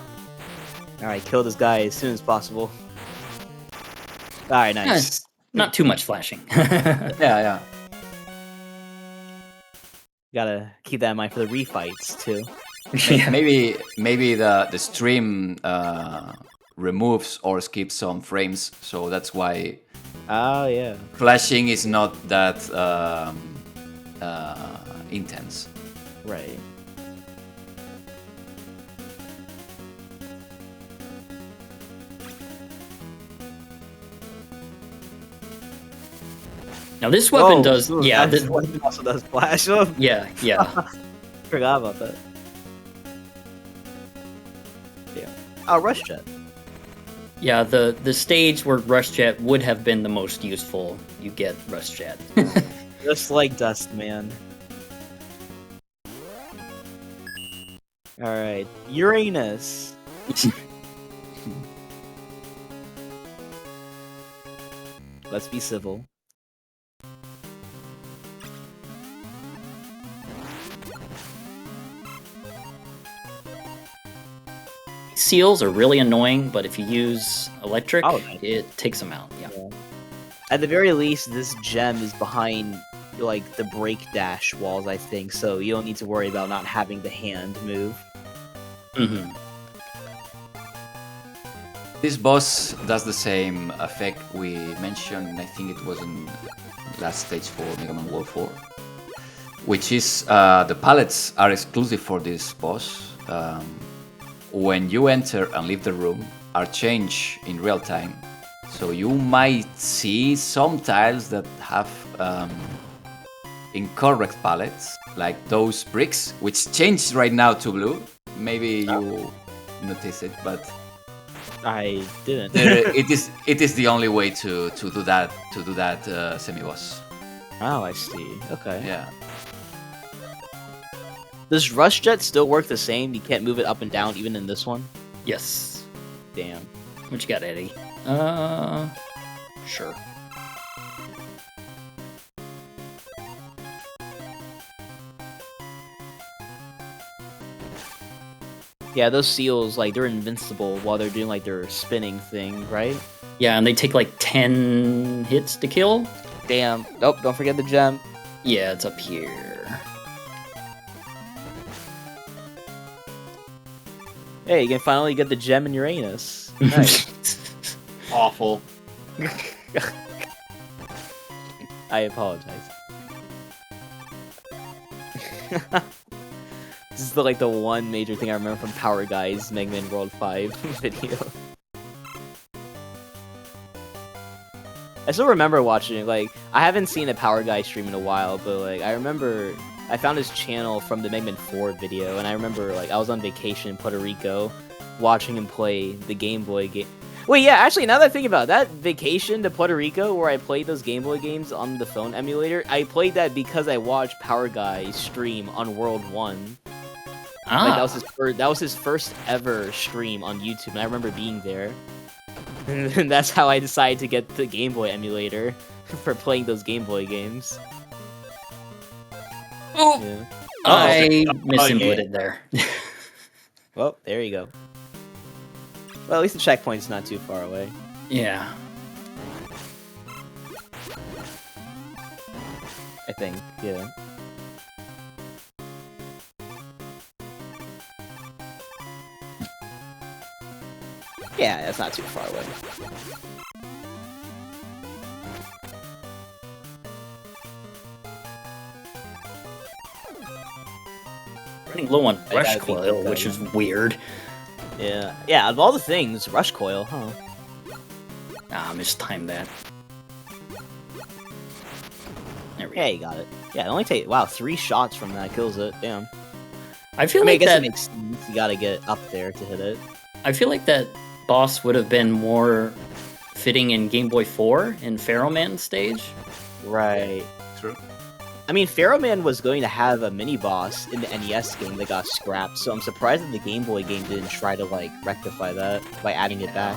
Alright, kill this guy as soon as possible. Alright, nice. Not too much flashing. Yeah. Gotta keep that in mind for the refights, too. Maybe the stream removes or skips some frames, so that's why Oh, yeah. flashing is not that intense. Right. Now this weapon does, ooh, yeah, this this, weapon also does flash. Oh, yeah. forgot about that. Yeah. Oh, rush jet. Yeah, the stage where Rush Jet would have been the most useful, you get Rush Jet. Just like Dust Man. Alright, Uranus. Let's be civil. Seals are really annoying, but if you use electric, Oh, nice. it takes them out. Yeah. At the very least, this gem is behind, like, the break dash walls, I think, so you don't need to worry about not having the hand move. This boss does the same effect we mentioned, I think it was in last stage for Mega Man World 4, which is the palettes are exclusive for this boss. When you enter and leave the room, are changed in real time. So you might see some tiles that have incorrect palettes, like those bricks, which changed right now to blue. Maybe you notice it, but I didn't. it is the only way to do that semi-boss. Oh, I see. Okay. Yeah. Does Rush Jet still work the same? You can't move it up and down even in this one? Yes. Damn. What you got, Eddie? Sure. Yeah, those seals, like, they're invincible while they're doing, like, their spinning thing, right? Yeah, and they take like 10 hits to kill. Damn. Nope, don't forget the gem. Yeah, it's up here. Hey, you can finally get the gem in Uranus. Nice. Awful. I apologize. This is the one major thing I remember from Power Guy's Mega Man World 5 video. I still remember watching it. Like, I haven't seen a Power Guy stream in a while, but like I remember I found his channel from the Mega Man 4 video, and I remember like I was on vacation in Puerto Rico watching him play the Game Boy game. Wait, yeah, actually, now that I think about it, that vacation to Puerto Rico where I played those Game Boy games on the phone emulator, I played that because I watched Power Guy stream on World 1. Like, that was his first ever stream on YouTube, and I remember being there. And that's how I decided to get the Game Boy emulator for playing those Game Boy games. Oh, Yeah. I misinputted there. Well, there you go. Well, at least the checkpoint's not too far away. Yeah. I think, yeah. Yeah, that's not too far away. Running low on I Rush gotta think Coil, about which that. is weird. Yeah. Yeah, out of all the things, Rush Coil, huh? Ah, mistimed that. There we Yeah, go. you got it. Yeah, it only take, wow, 3 shots from that kills it. Damn. I feel I mean, I like guess that. it makes sense. You gotta get up there to hit it. I feel like that boss would have been more fitting in Game Boy 4 in Pharaoh Man stage. Right. True. I mean, Pharaoh Man was going to have a mini boss in the NES game that got scrapped, so I'm surprised that the Game Boy game didn't try to like rectify that by adding it back.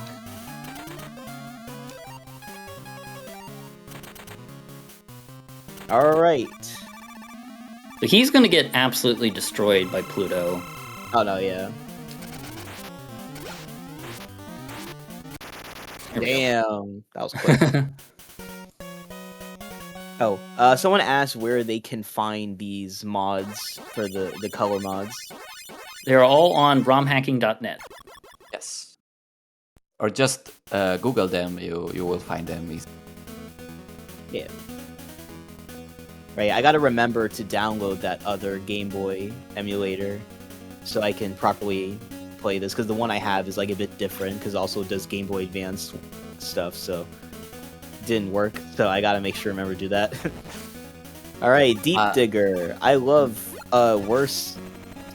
All right. So he's gonna get absolutely destroyed by Pluto. Oh no, yeah. Here we go. Damn, that was quick. Oh, someone asked where they can find these mods for the color mods. They're all on romhacking.net. Yes. Or just Google them. You will find them. Yeah. Right, I gotta remember to download that other Game Boy emulator so I can properly play this, because the one I have is like a bit different, because also does Game Boy Advance stuff, so didn't work, so I gotta make sure to remember to do that. Alright, Deep Digger. I love worse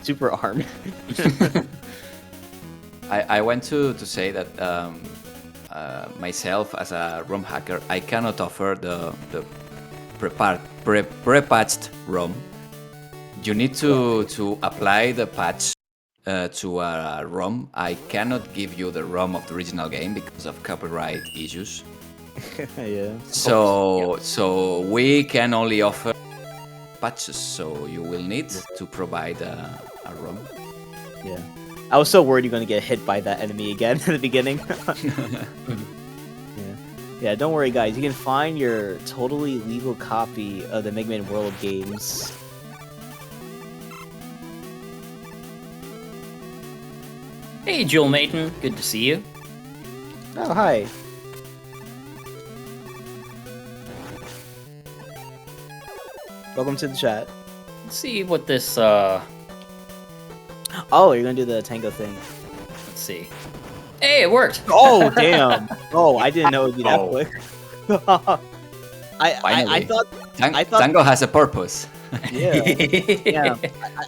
Super Arm. I want to say that myself as a ROM hacker, I cannot offer the pre-patched ROM. You need to apply the patch to a ROM. I cannot give you the ROM of the original game because of copyright issues. Yeah. So we can only offer patches. So you will need to provide a ROM. Yeah. I was so worried you're gonna get hit by that enemy again at the beginning. Yeah, don't worry guys, you can find your totally legal copy of the Mega Man World games. Hey, Jewel Maiden, good to see you. Oh, hi. Welcome to the chat. Let's see what this, Oh, you're gonna do the tango thing. let's see. Hey, it worked! Oh, damn! Oh, I didn't know it'd be that Oh. quick. I thought Tango has a purpose. yeah. Yeah.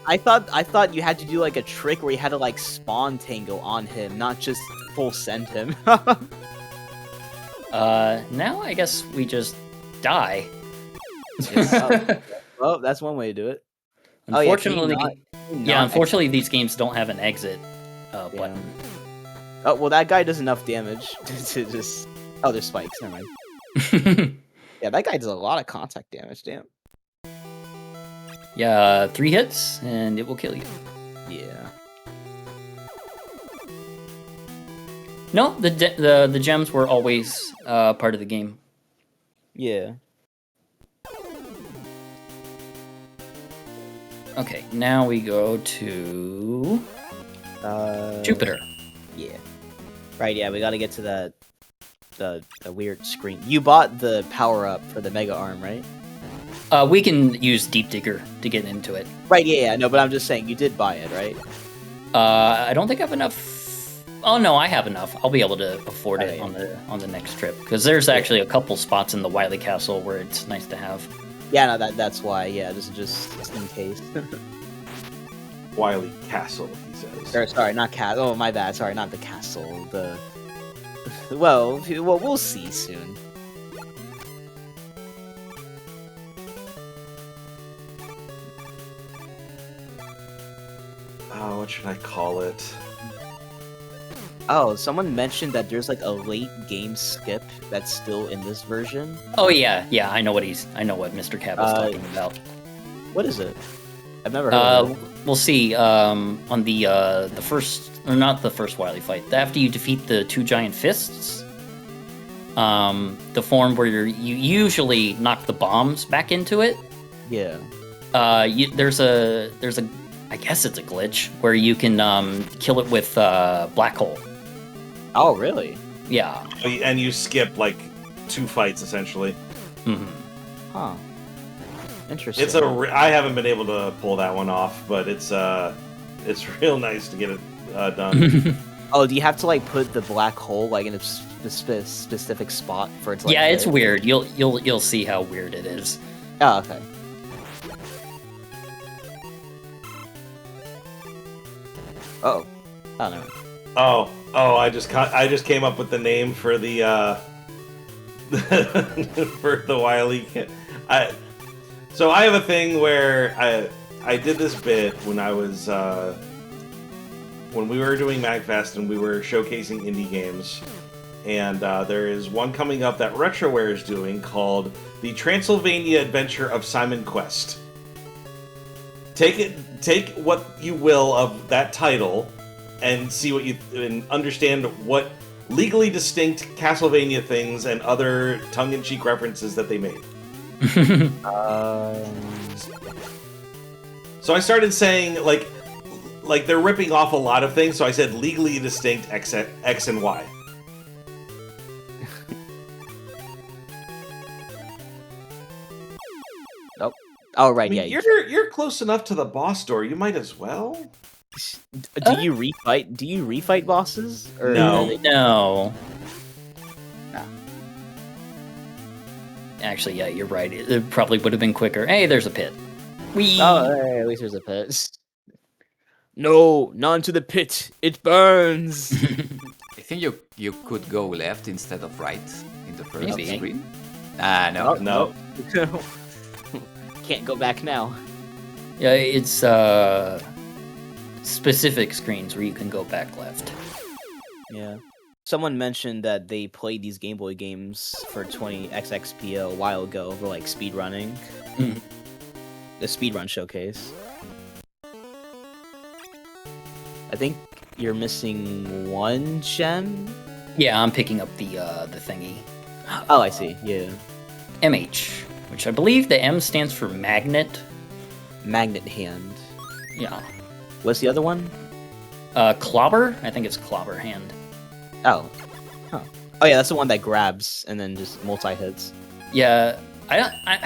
I thought you had to do like a trick where you had to like spawn Tango on him, not just full send him. Now I guess we just die. Well, that's one way to do it. Unfortunately, Oh, unfortunately these games don't have an exit button. Oh, well, that guy does enough damage to just... Oh, there's spikes, never mind. Yeah, that guy does a lot of contact damage, damn. Yeah, 3 hits and it will kill you. Yeah. No, the gems were always part of the game. Yeah. Okay, now we go to Jupiter. Yeah. Right, yeah, we gotta get to the weird screen. You bought the power-up for the Mega Arm, right? We can use Deep Digger to get into it. Right, yeah, no, but I'm just saying, you did buy it, right? I don't think I have enough. Oh no, I have enough. I'll be able to afford it Okay. on the next trip because there's actually a couple spots in the Wily Castle where it's nice to have. Yeah, no, that's why, yeah, this is just in case. Wily Castle, he says. Or, sorry, not castle. Oh, my bad. Sorry, not the castle. The well, we'll see soon. Oh, what should I call it? Oh, someone mentioned that there's like a late game skip that's still in this version. Oh yeah, I know what Mr. Cab is talking about. What is it? I've never heard of it. We'll see. On the first, or not the first Wily fight. After you defeat the 2 giant fists, the form where you usually knock the bombs back into it. Yeah. There's a I guess it's a glitch where you can kill it with black hole. Oh, really? Yeah. And you skip like 2 fights essentially. Mm-hmm. Huh. Interesting. It's I haven't been able to pull that one off, but it's real nice to get it done. Oh, do you have to like put the black hole like in a specific spot for it to? Like, yeah, it's hit? weird. You'll see how weird it is. Oh, okay. Oh. Oh no. Oh, I just came up with the name for the for the Wily. So I have a thing where I did this bit when I was when we were doing MagFest and we were showcasing indie games, and there is one coming up that Retroware is doing called The Transylvania Adventure of Simon Quest. Take what you will of that title and see what and understand what legally distinct Castlevania things and other tongue-in-cheek references that they made. So I started saying like they're ripping off a lot of things. So I said legally distinct X and Y. Oh, oh right, I mean, yeah. You're close enough to the boss door. You might as well. Do you refight? Do you refight bosses? Or No. No. Ah. Actually, yeah, you're right. It probably would have been quicker. Hey, there's a pit. Whee! Oh, hey, at least there's a pit. No, not into the pit. It burns. I think you could go left instead of right in the first Maybe. screen. Ah, no. No. Can't go back now. Yeah, it's specific screens where you can go back left. Yeah. Someone mentioned that they played these Game Boy games for 20XXPO a while ago for like speedrunning. Mm. The speedrun showcase. I think you're missing one gem. Yeah, I'm picking up the thingy. Oh, I see. Yeah. MH, which I believe the M stands for magnet. Magnet hand. Yeah. What's the other one? Clobber? I think it's clobber hand. Oh. Huh. Oh yeah, that's the one that grabs and then just multi-hits. Yeah, I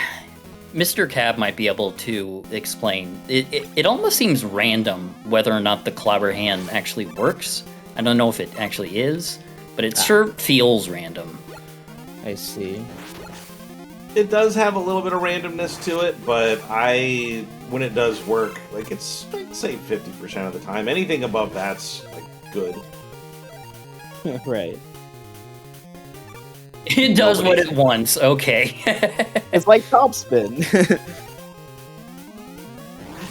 Mr. Cab might be able to explain. It almost seems random whether or not the clobber hand actually works. I don't know if it actually is, but it sure feels random. I see. It does have a little bit of randomness to it, but when it does work, like it's I'd say 50% of the time. Anything above that's like good. Right. It does what it wants, okay. It's like topspin.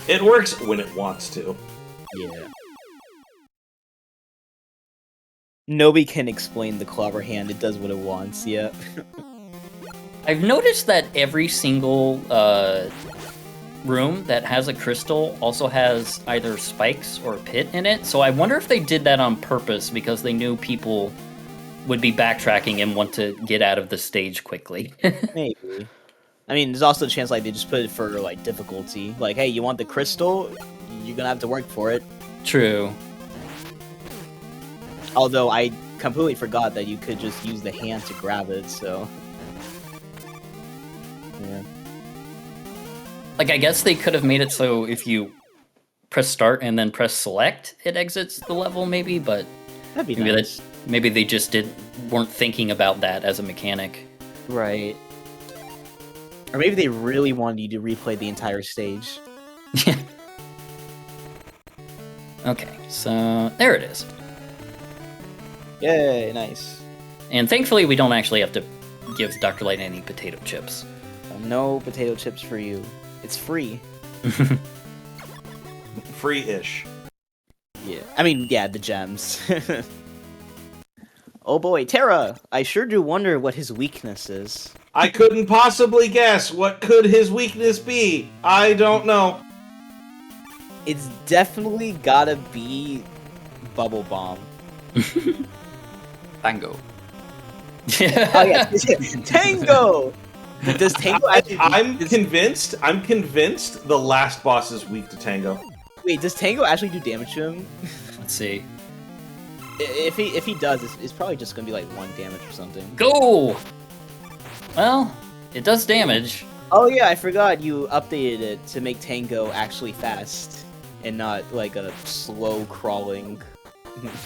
It works when it wants to. Yeah. Nobody can explain the clobber hand. It does what it wants, yeah. I've noticed that every single room that has a crystal also has either spikes or a pit in it, so I wonder if they did that on purpose because they knew people would be backtracking and want to get out of the stage quickly. Maybe. I mean, there's also a chance like they just put it for like difficulty. Like, hey, you want the crystal? You're gonna have to work for it. True. Although I completely forgot that you could just use the hand to grab it, so... Yeah. Like, I guess they could have made it so if you press start and then press select, it exits the level, maybe, but That'd be maybe nice. maybe they just weren't thinking about that as a mechanic. Right. Or maybe they really wanted you to replay the entire stage. Okay, so there it is. Yay, nice. And thankfully, we don't actually have to give Dr. Light any potato chips. No potato chips for you. It's free. Free-ish. Yeah. I mean, yeah, the gems. Oh boy, Terra! I sure do wonder what his weakness is. I couldn't possibly guess. What could his weakness be? I don't know. It's definitely gotta be Bubble Bomb. Tango. Oh yeah, Tango! Does Tango actually... I'm convinced the last boss is weak to Tango. Wait, does Tango actually do damage to him? Let's see. If he does, it's probably just gonna be like 1 damage or something. Go! Well, it does damage. Oh yeah, I forgot you updated it to make Tango actually fast and not like a slow crawling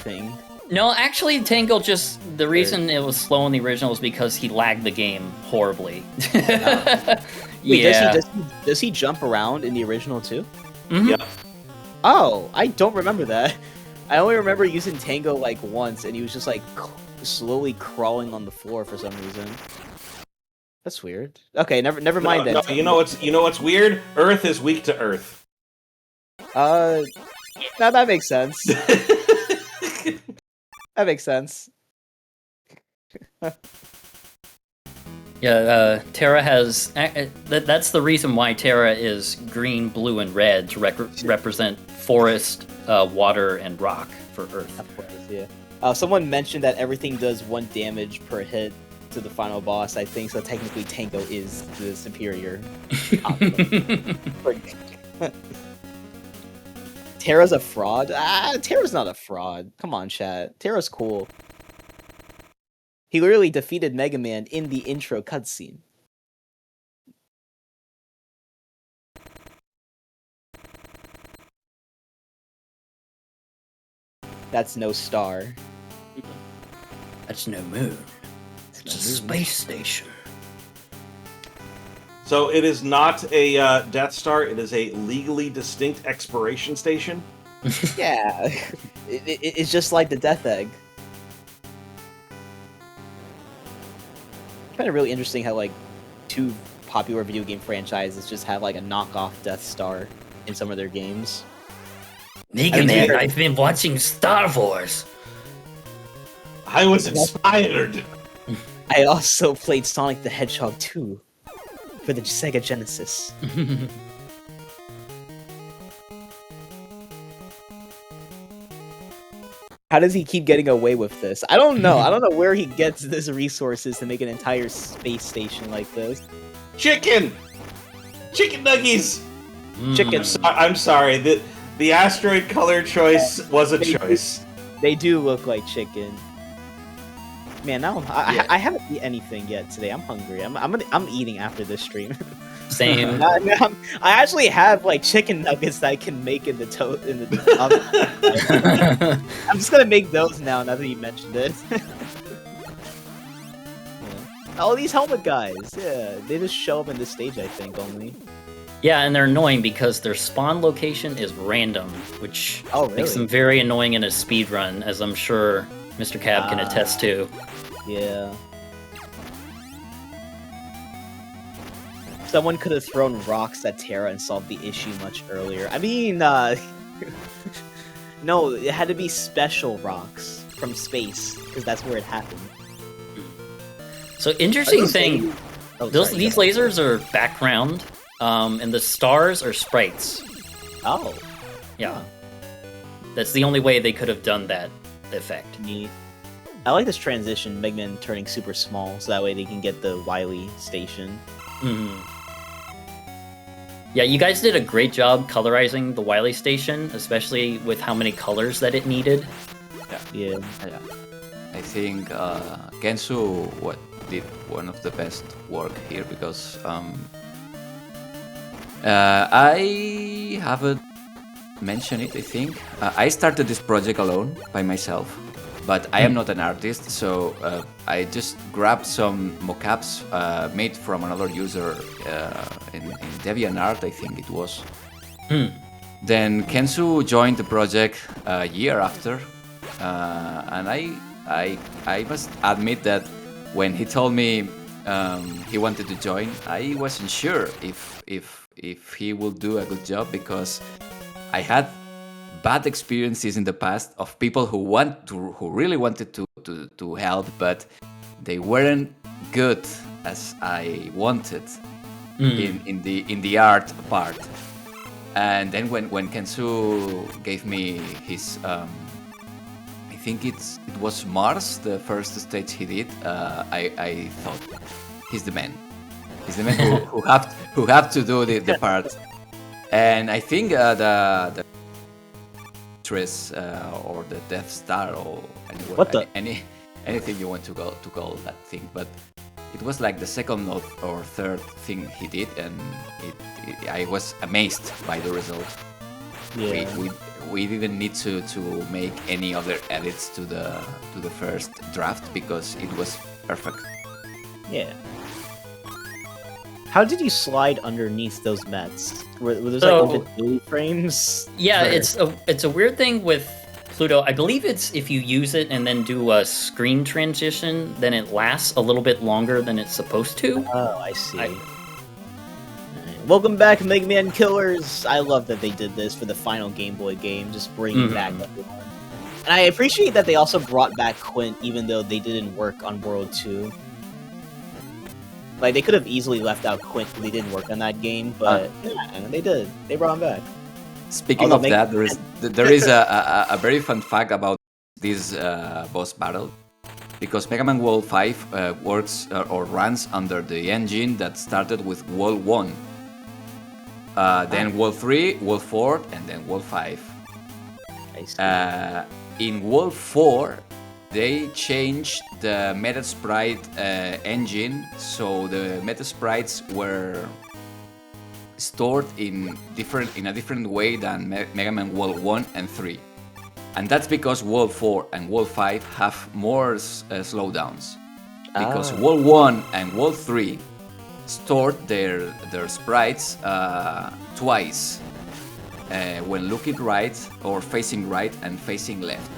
thing. No, actually, Tangle the reason it was slow in the original is because he lagged the game horribly. Wait, Yeah. does he jump around in the original too? Mhm. Yeah. Oh, I don't remember that. I only remember using Tango like once, and he was just like slowly crawling on the floor for some reason. That's weird. Okay, never mind No, then. you know what's weird? Earth is weak to Earth. That makes sense. That makes sense. Yeah, Terra has. That's the reason why Terra is green, blue, and red to represent forest, water, and rock for Earth. Of course, yeah. Someone mentioned that everything does 1 damage per hit to the final boss, I think, so technically Tango is the superior option. Terra's a fraud? Terra's not a fraud. Come on, chat. Terra's cool. He literally defeated Mega Man in the intro cutscene. That's no star. That's no moon. It's a space station. So it is not a Death Star. It is a legally distinct exploration station. Yeah, it's just like the Death Egg. Kind of really interesting how like 2 popular video game franchises just have like a knockoff Death Star in some of their games. Mega Man, I've been watching Star Wars. I was inspired. I also played Sonic the Hedgehog 2 for the Sega Genesis. How does he keep getting away with this? I don't know. I don't know where he gets this resources to make an entire space station like this. Chicken nuggies. Chicken. I'm sorry. The asteroid color choice was a choice. They do look like chicken. Man, now I haven't eaten anything yet today. I'm hungry. I'm eating after this stream. Same. I actually have like chicken nuggets that I can make in the oven. I'm just gonna make those now that you mentioned it. Yeah. Oh, these helmet guys. Yeah, they just show up in this stage, I think, only. Yeah, and they're annoying because their spawn location is random, which makes them very annoying in a speedrun, as I'm sure Mr. Cab can attest to. Yeah. Someone could have thrown rocks at Terra and solved the issue much earlier. I mean, no, it had to be special rocks from space, because that's where it happened. So, interesting thing, these lasers are background, and the stars are sprites. Oh. Yeah. That's the only way they could have done that effect. Neat. I like this transition, Mega Man turning super small, so that way they can get the Wily station. Yeah, you guys did a great job colorizing the Wily station, especially with how many colors that it needed. Yeah. I think Kensu did one of the best work here because I haven't mentioned it, I think. I started this project alone, by myself, but I am not an artist, so I just grabbed some mockups made from another user in DeviantArt, I think it was. Then Kensu joined the project a year after, and I must admit that when he told me he wanted to join, I wasn't sure if he will do a good job, because I had bad experiences in the past of people who really wanted to help, but they weren't good as I wanted in the art part. And then when Kensu gave me his I think it was Mars, the first stage he did, I thought he's the man. He's the man who have to do the part. And I think the Tris or the Death Star or anything you want to call that thing, but it was like the second or third thing he did, and I was amazed by the result. Yeah. We didn't need to make any other edits to the first draft because it was perfect. Yeah. How did you slide underneath those mats? Were those like invisibility frames? Yeah, it's a weird thing with Pluto, I believe it's if you use it and then do a screen transition, then it lasts a little bit longer than it's supposed to. Oh, I see. Welcome back, Mega Man Killers! I love that they did this for the final Game Boy game, just bringing back everyone. And I appreciate that they also brought back Quint, even though they didn't work on World 2. Like, they could have easily left out Quint because they didn't work on that game, but yeah, they did. They brought him back. Speaking of that, there is a very fun fact about this boss battle, because Mega Man World 5 works or runs under the engine that started with World 1, then World 3, World 4, and then World 5. In World 4, they changed the Metasprite engine, so the Metasprites were stored in a different way than Mega Man World 1 and 3. And that's because World 4 and World 5 have more slowdowns. Because World 1 and World 3 stored their sprites twice, when looking right or facing right and facing left.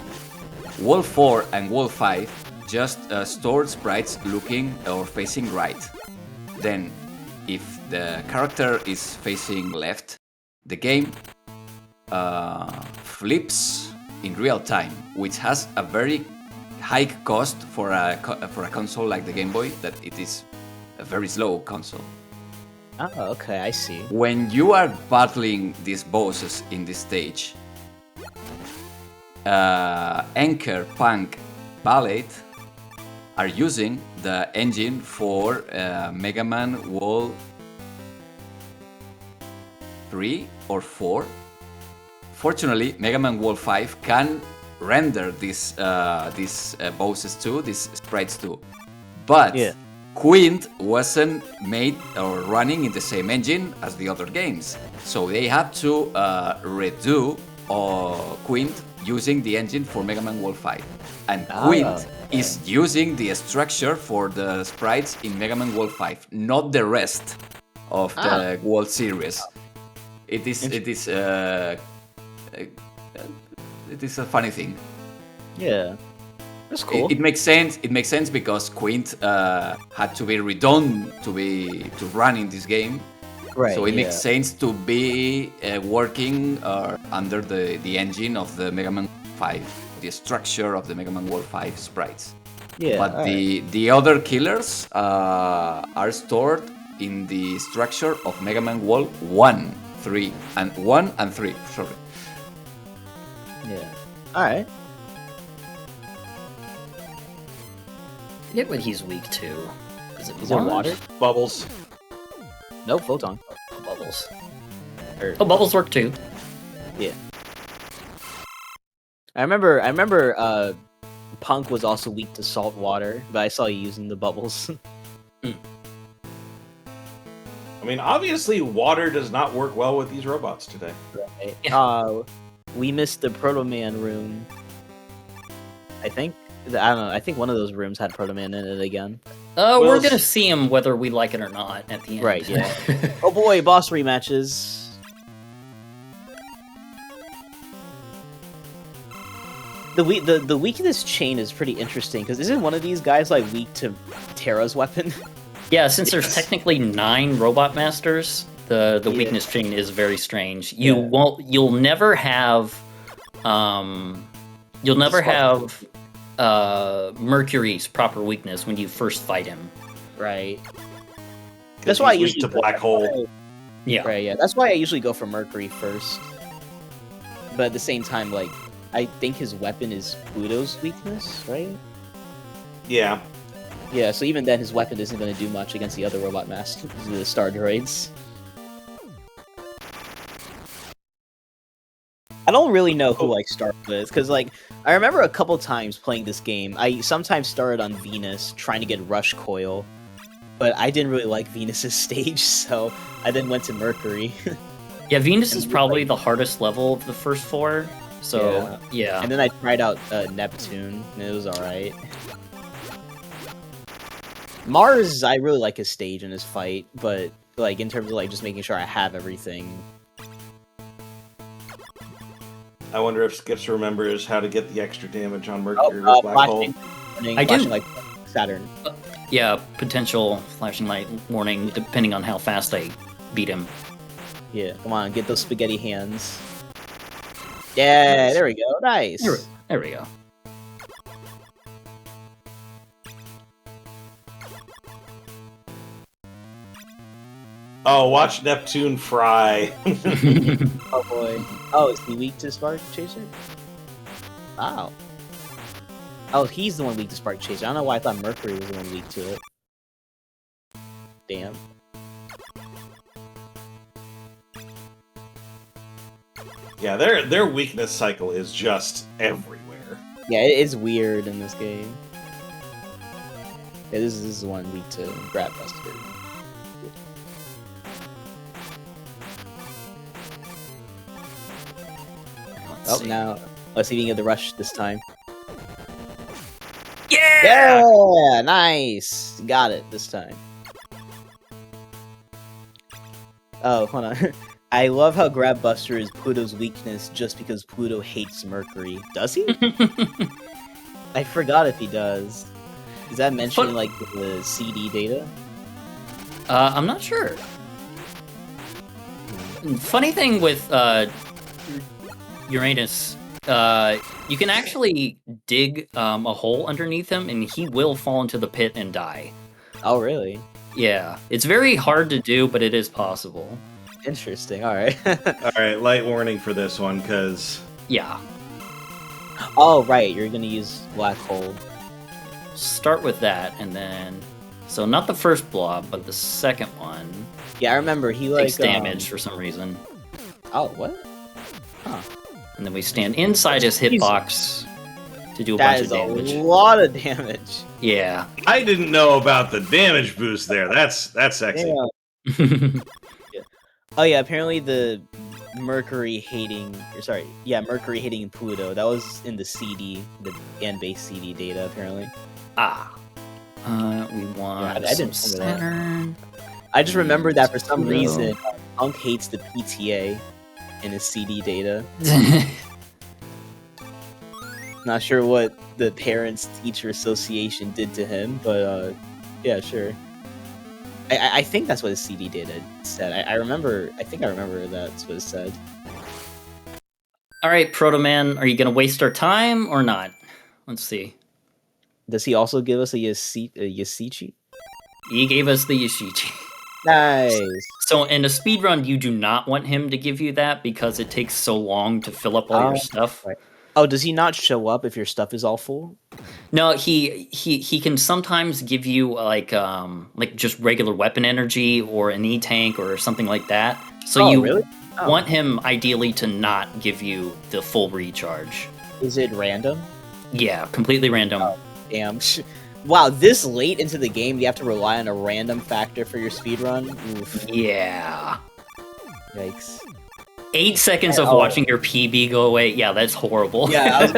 World 4 and World 5 just stored sprites looking or facing right. Then, if the character is facing left, the game flips in real time, which has a very high cost for a console like the Game Boy, that it is a very slow console. Oh, okay, I see. When you are battling these bosses in this stage, Anchor, Punk, Ballet are using the engine for Mega Man World 3 or 4. Fortunately, Mega Man World 5 can render these bosses too, these sprites too. But Quint wasn't made or running in the same engine as the other games, so they had to redo Quint using the engine for Mega Man World 5. And Quint is using the structure for the sprites in Mega Man World 5, not the rest of the World series. It is a funny thing. Yeah, that's cool. It makes sense. It makes sense because Quint had to be redone to run in this game. Right. So it makes sense to be working under the engine of the Mega Man 5, the structure of the Mega Man World 5 sprites. Yeah. But the other killers are stored in the structure of Mega Man World 1, 3, and 1 and 3. Sorry. Yeah. All right. I get what he's weak to. Is it water? Bubbles. No, photon. Oh, bubbles. Oh, bubbles work too. Yeah. I remember Punk was also weak to salt water, but I saw you using the bubbles. I mean, obviously, water does not work well with these robots today. Right. We missed the Proto Man room. I don't know. I think one of those rooms had Proto Man in it again. We're gonna see him whether we like it or not at the end. Right, yeah. Oh boy, boss rematches. The weakness chain is pretty interesting, because isn't one of these guys like weak to Terra's weapon? Yeah, since there's technically 9 robot masters, the weakness chain is very strange. You'll never have Mercury's proper weakness when you first fight him. Right. That's why I usually to Black Hole. Yeah. Right, yeah. That's why I usually go for Mercury first. But at the same time, like, I think his weapon is Pluto's weakness, right? Yeah. Yeah, so even then his weapon isn't going to do much against the other robot masters, the Star Droids. I don't really know who I start with, because, like, I remember a couple times playing this game, I sometimes started on Venus, trying to get Rush Coil, but I didn't really like Venus's stage, so I then went to Mercury. Yeah, Venus is probably the hardest level of the first 4, so, yeah. And then I tried out Neptune, and it was alright. Mars, I really like his stage and his fight, but, like, in terms of, like, just making sure I have everything... I wonder if Skips remembers how to get the extra damage on Mercury with Black Hole. I do. Like Saturn. Yeah, potential flashing light warning depending on how fast I beat him. Yeah, come on, get those spaghetti hands. Yeah, Nice. there we go. Nice. There we go. Oh, watch Neptune fry. Oh boy. Oh, is he weak to Spark Chaser? Wow. Oh, he's the one weak to Spark Chaser. I don't know why I thought Mercury was the one weak to it. Damn. Yeah, their weakness cycle is just everywhere. Yeah, it is weird in this game. Yeah, this is the one weak to Grab Buster. Let's Oh, see. now let's see if we can get the rush this time. Yeah! Yeah, nice. Got it this time. Oh, hold on. I love how Grab Buster is Pluto's weakness just because Pluto hates Mercury. Does he? I forgot if he does. Is that mentioned in, like, the CD data? I'm not sure. Funny thing with Uranus, you can actually dig a hole underneath him, and he will fall into the pit and die. Oh, really? Yeah, it's very hard to do, but it is possible. Interesting. All right. All right, light warning for this one, because Yeah. Oh, right. You're gonna use Black Hole. Start with that, and then... So not the first blob, but the second one Yeah, I remember he like takes damage for some reason. Oh, what? Huh. And then we stand inside his hitbox to do a That bunch is of damage. a lot of damage. Yeah. I didn't know about the damage boost there. That's sexy. Yeah. Oh yeah, apparently the Mercury hating Mercury hitting Pluto. That was in the CD, the base CD data apparently. We want I didn't some remember that. Saturn. I just remember that for some Pluto. reason Punk hates the PTA in his CD data. Not sure what the Parents Teacher Association did to him, but yeah, sure. I think that's what his CD data said. I think I remember that's what it said. All right, Proto Man, are you going to waste our time or not? Let's see. Does he also give us a Yasichi? He gave us the Yashichi. Nice. So in a speedrun, you do not want him to give you that because it takes so long to fill up all your stuff. Right. Oh, does he not show up if your stuff is all full? No, he can sometimes give you like just regular weapon energy or an E-tank or something like that. So you really? want him ideally to not give you the full recharge. Is it random? Yeah, completely random. Oh, damn. Wow, this late into the game, you have to rely on a random factor for your speedrun? Oof. Yeah. Yikes. 8 seconds of watching your PB go away. Yeah, that's horrible. Yeah, I was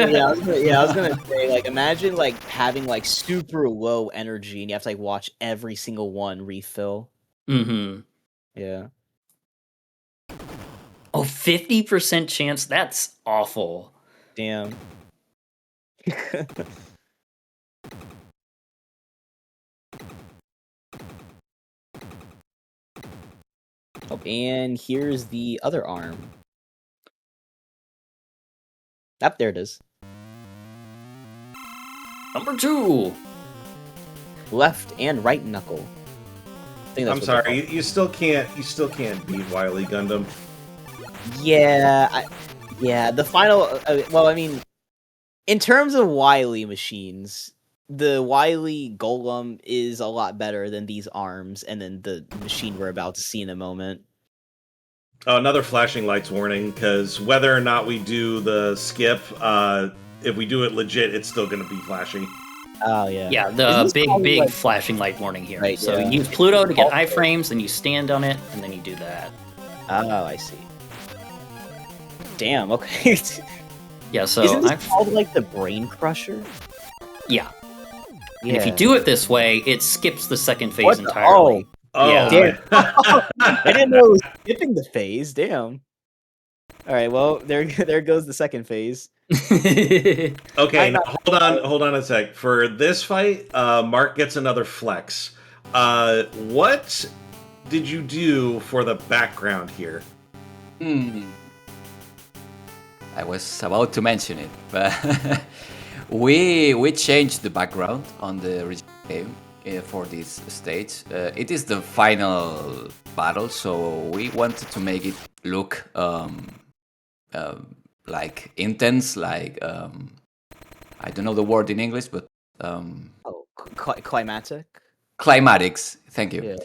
gonna say, like, imagine like having like super low energy and you have to like watch every single one refill. Mm-hmm. Yeah. Oh, 50% chance? That's awful. Damn. Oh, and here's the other arm. Up there it is. Number 2. Left and right knuckle. I think that's I'm what they're sorry, you still can't beat Wily Gundam. called. Yeah, the final. Well, I mean, in terms of Wily machines, the Wily Golem is a lot better than these arms, and then the machine we're about to see in a moment. Oh, another flashing lights warning, because whether or not we do the skip, if we do it legit, it's still going to be flashing. Oh, yeah. Yeah, the Isn't this big probably, like- flashing light warning here. Right, so yeah. you use Pluto to get iframes, and you stand on it, and then you do that. Oh, I see. Damn, okay. Yeah, so Isn't this called, like, the Brain Crusher? yeah. Yeah. And if you do it this way, it skips the second phase What the- entirely. Oh, Yeah. Damn. I didn't know it was skipping the phase, damn. All right, well, there goes the second phase. Okay, Might now not- hold on a sec. For this fight, Mark gets another flex. What did you do for the background here? I was about to mention it, but we changed the background on the original game for this stage. It is the final battle, so we wanted to make it look like intense, like I don't know the word in English, but Oh, climatic. climatics. Thank you. Yeah.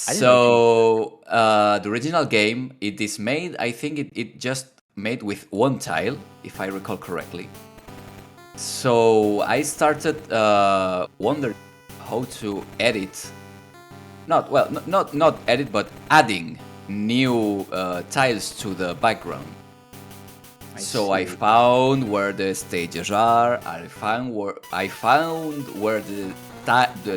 I didn't know So the original game, it is made. I think it just made with one tile, if I recall correctly. So I started wondering how to edit. Not edit, but adding new tiles to the background. So I see. found where the stages are. I found where the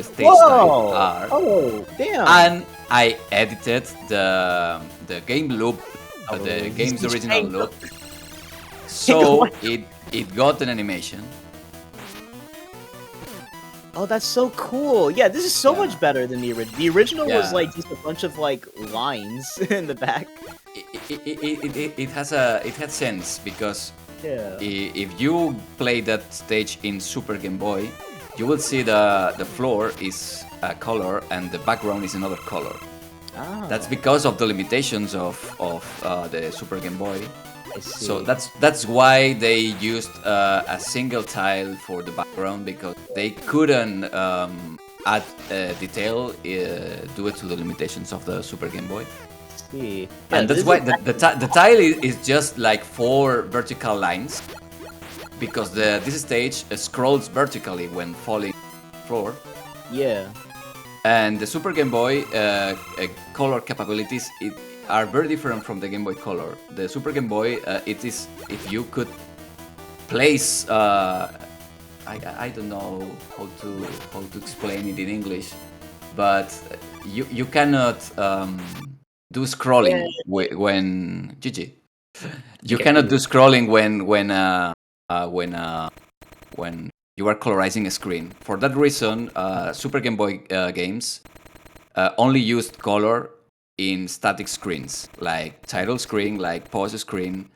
stage tiles are. Oh, damn! And I edited the game loop, the game's this original tango. loop, so it got an animation. Oh, that's so cool. Yeah, this is so Yeah. much better than the original. The original was Yeah. like just a bunch of like lines in the back. It had sense because Yeah. if you play that stage in Super Game Boy, you will see the floor is a color and the background is another color. Ah, That's because of the limitations of the Super Game Boy. I see. So that's why they used a single tile for the background, because they couldn't add detail due to the limitations of the Super Game Boy. see. And that's why the tile is just like 4 vertical lines, because this stage scrolls vertically when falling floor. Yeah. And the Super Game Boy color capabilities are very different from the Game Boy Color. The Super Game Boy, it is if you could place, I don't know how to explain it in English, but you cannot do scrolling when GG. You Okay. cannot do scrolling when you are colorizing a screen. For that reason, Super Game Boy games only used color in static screens, like title screen, like pause screen.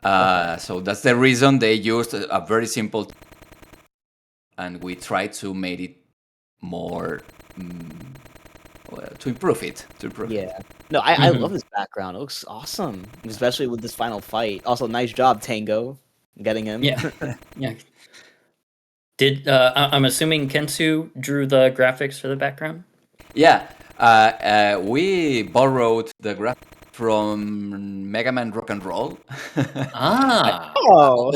So that's the reason they used a very simple, and we tried to make it more to improve it. Yeah. No, I love this background. It looks awesome, especially with this final fight. Also, nice job, Tango, getting him. Yeah, yeah. I'm assuming Kensu drew the graphics for the background? Yeah, we borrowed the graphic from Mega Man Rock and Roll. Ah, Oh.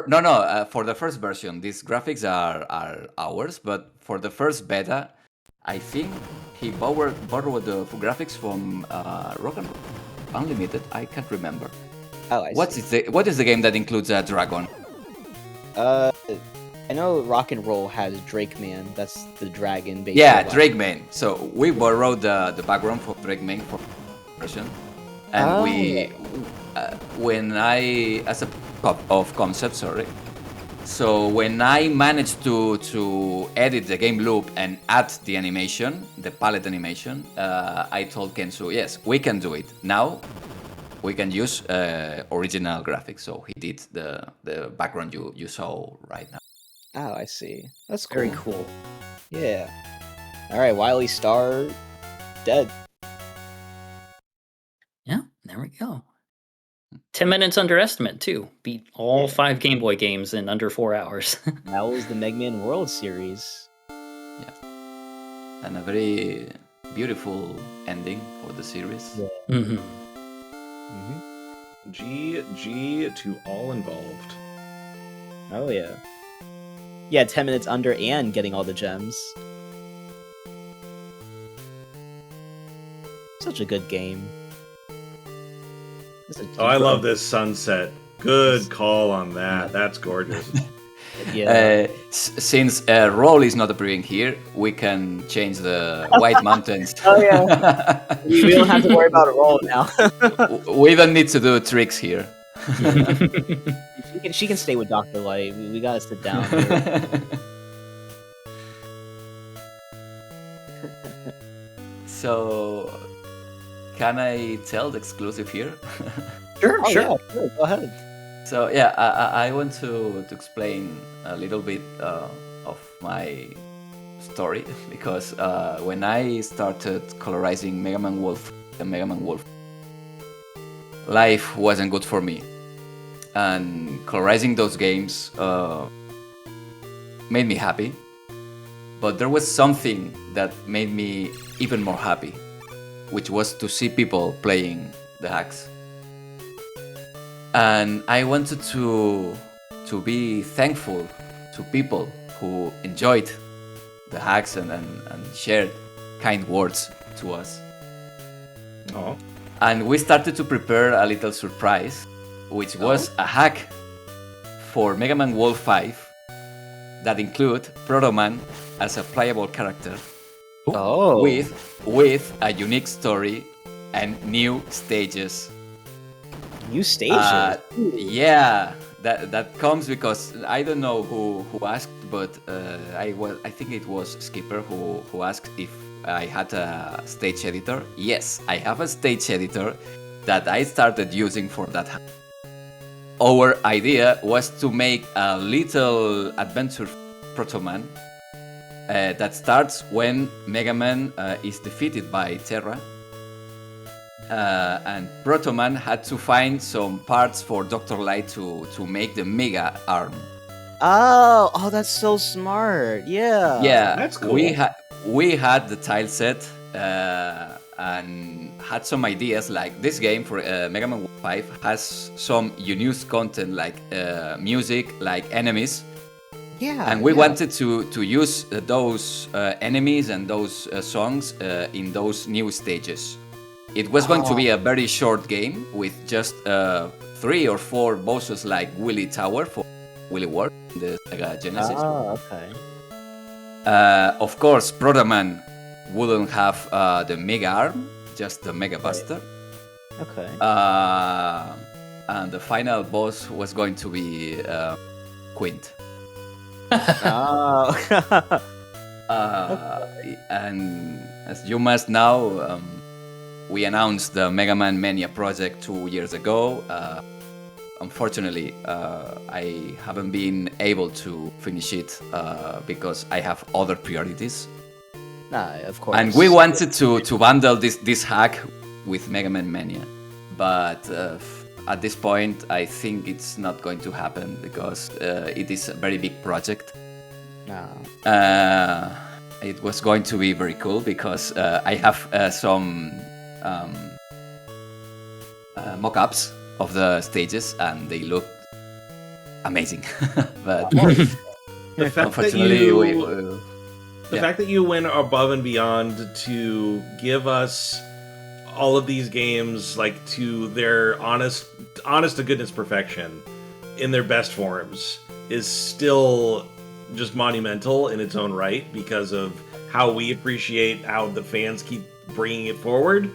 No. For the first version, these graphics are ours, but for the first beta, I think he borrowed the graphics from Rock and Roll Unlimited. I can't remember. Oh, I see. What is the game that includes a dragon? I know Rock and Roll has Drake Man. That's the dragon. Based Yeah, on- Drake Man. So we borrowed the background for Drake Man for version, and we when I as a of concept, sorry. So when I managed to edit the game loop and add the animation, the palette animation, I told Kensu, yes, we can do it. Now we can use original graphics. So he did the background you saw right now. Oh, I see. That's cool. Very cool. Yeah. All right, Wily Star, dead. yeah, there we go. 10 minutes underestimate, too. Beat all 5 Game Boy games in under 4 hours. That was the Mega Man World Series. And a very beautiful ending for the series. Yeah. Mhm. GG to all involved. Oh yeah. Yeah, 10 minutes under and getting all the gems. Such a good game. Oh, I love this sunset. Good call on that. That's gorgeous. Yeah. Since Roll is not appearing here, we can change the White Mountains. Oh yeah. We don't have to worry about a roll now. We don't need to do tricks here. She can stay with Dr. Light. We gotta sit down here. So, can I tell the exclusive here? Sure, Oh sure. yeah, sure, go ahead. So yeah, I want to explain a little bit of my story because when I started colorizing Mega Man Wolf and Mega Man Wolf, life wasn't good for me, and colorizing those games made me happy. But there was something that made me even more happy, which was to see people playing the hacks. And I wanted to be thankful to people who enjoyed the hacks and shared kind words to us. Oh. And we started to prepare a little surprise, which was a hack for Mega Man Wolf 5 that include Proto Man as a playable character Oh. with a unique story and new stages. New stages. Yeah, that comes because I don't know who asked, but I think it was Skipper who asked if I had a stage editor. Yes, I have a stage editor that I started using for that. Our idea was to make a little adventure Proto Man that starts when Mega Man is defeated by Terra. And Proto Man had to find some parts for Dr. Light to make the Mega Arm. Oh, that's so smart. Yeah. Yeah, That's cool. We had the tile set and had some ideas like this game for Mega Man 5 has some unused content like music, like enemies. Yeah. And we wanted to use those enemies and those songs in those new stages. It was going to be a very short game with just 3 or 4 bosses like Willy Tower for Willy War in the Sega Genesis. Oh, okay. Of course, Proto Man wouldn't have the Mega Arm, just the Mega Buster. Okay. And the final boss was going to be Quint. Oh. And as you must know, we announced the Mega Man Mania project 2 years ago. Unfortunately, I haven't been able to finish it because I have other priorities. Nah, of course. And we wanted to bundle this hack with Mega Man Mania. But at this point, I think it's not going to happen because it is a very big project. No. It was going to be very cool because I have some mock-ups of the stages and they look amazing. But The fact that unfortunately, you, the yeah. fact that you went above and beyond to give us all of these games like to their honest to goodness perfection in their best forms is still just monumental in its own right because of how we appreciate how the fans keep bringing it forward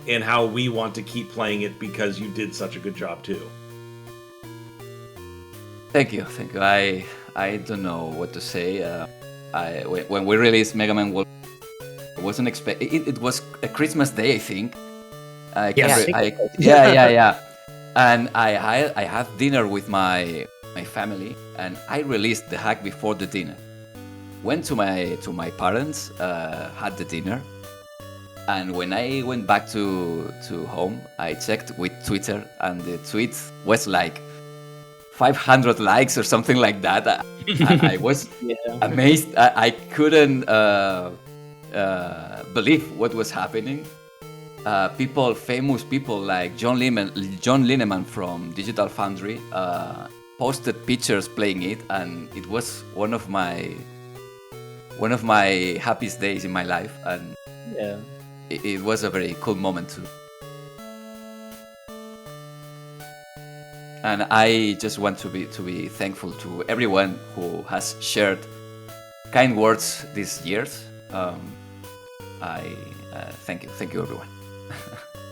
and how we want to keep playing it because you did such a good job too. Thank you. I don't know what to say. When we released Mega Man World, I wasn't expecting it was a Christmas day, I think. Yeah. And I had dinner with my family, and I released the hack before the dinner. Went to my parents, had the dinner, and when I went back to home, I checked with Twitter, and the tweet was like 500 likes or something like that. I was amazed. I couldn't believe what was happening. Famous people like John Lineman from Digital Foundry posted pictures playing it, and it was one of my happiest days in my life, and it was a very cool moment too. And I just want to be thankful to everyone who has shared kind words these years. I thank you everyone.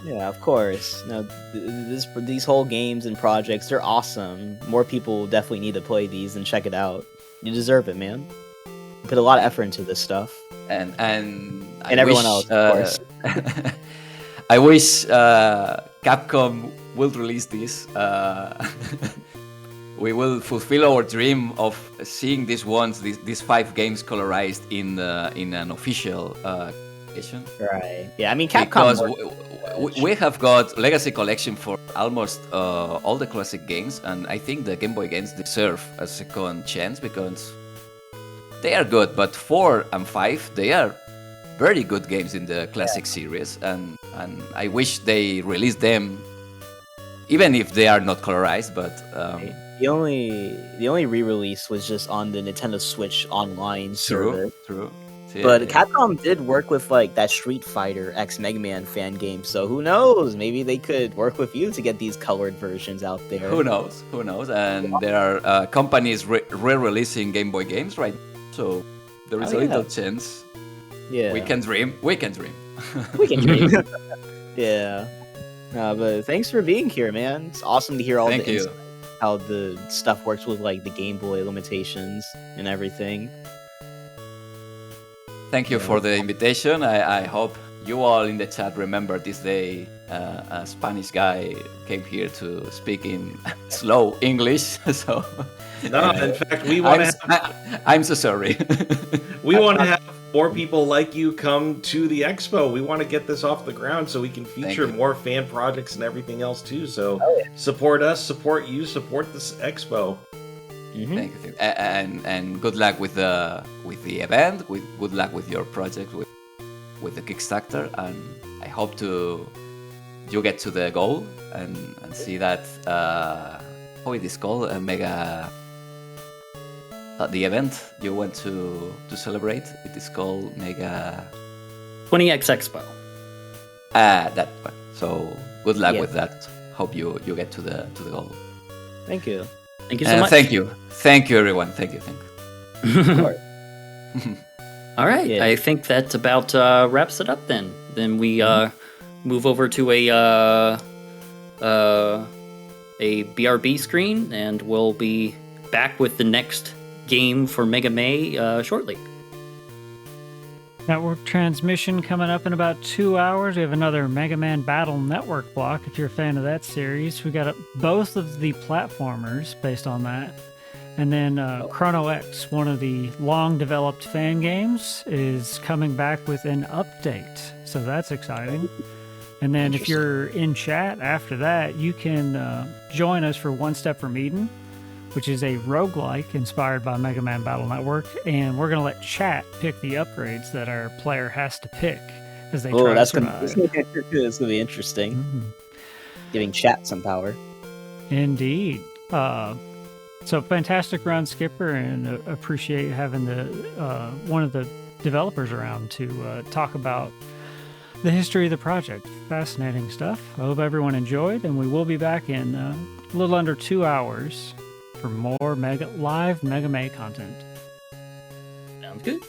Yeah, of course. No, these whole games and projects, they're awesome. More people definitely need to play these and check it out. You deserve it, man. You put a lot of effort into this stuff. And everyone else, of course. I wish Capcom will release this. We will fulfill our dream of seeing these 5 games colorized in an official edition. Right. Yeah, I mean, Capcom. Because we have got Legacy Collection for almost all the classic games, and I think the Game Boy games deserve a second chance because they are good. But 4 and 5, they are very good games in the classic series, and I wish they release them, even if they are not colorized. But the only re-release was just on the Nintendo Switch Online service. True. Yeah, but Capcom did work with like that Street Fighter X Mega Man fan game, so who knows? Maybe they could work with you to get these colored versions out there. Who knows? And there are companies re-releasing Game Boy games, right? So there is a little chance. Yeah, we can dream. We can dream. Yeah. But thanks for being here, man. It's awesome to hear all how the stuff works with like the Game Boy limitations and everything. Thank you for the invitation. I hope you all in the chat remember this day a Spanish guy came here to speak in slow English. So no, in fact, we want to. I'm so sorry. We want to have more people like you come to the expo. We want to get this off the ground so we can feature more fan projects and everything else too. So support us, support you, support this expo. Mm-hmm. Thank you. And good luck with the event. Good luck with your project with the Kickstarter, and I hope you get to the goal and see that how it is called mega. The event you want to celebrate, it is called Mega 20X Expo. That one. So good luck with that. Hope you get to the goal. Thank you. Thank you so much. Thank you everyone. Thank you. All right, I think that about wraps it up then. Then we move over to a BRB screen, and we'll be back with the next game for Mega May shortly. Network transmission coming up in about 2 hours. We have another Mega Man Battle Network block if you're a fan of that series. We got both of the platformers based on that. And then Chrono X, one of the long-developed fan games, is coming back with an update. So that's exciting. And then if you're in chat after that, you can join us for One Step from Eden, which is a roguelike inspired by Mega Man Battle Network. And we're going to let chat pick the upgrades that our player has to pick as they try to survive. That's going to be interesting. Mm-hmm. Giving chat some power. Indeed. So fantastic run, Skipper, and appreciate having one of the developers around to talk about the history of the project. Fascinating stuff. I hope everyone enjoyed, and we will be back in a little under 2 hours for more live Mega May content. Sounds good.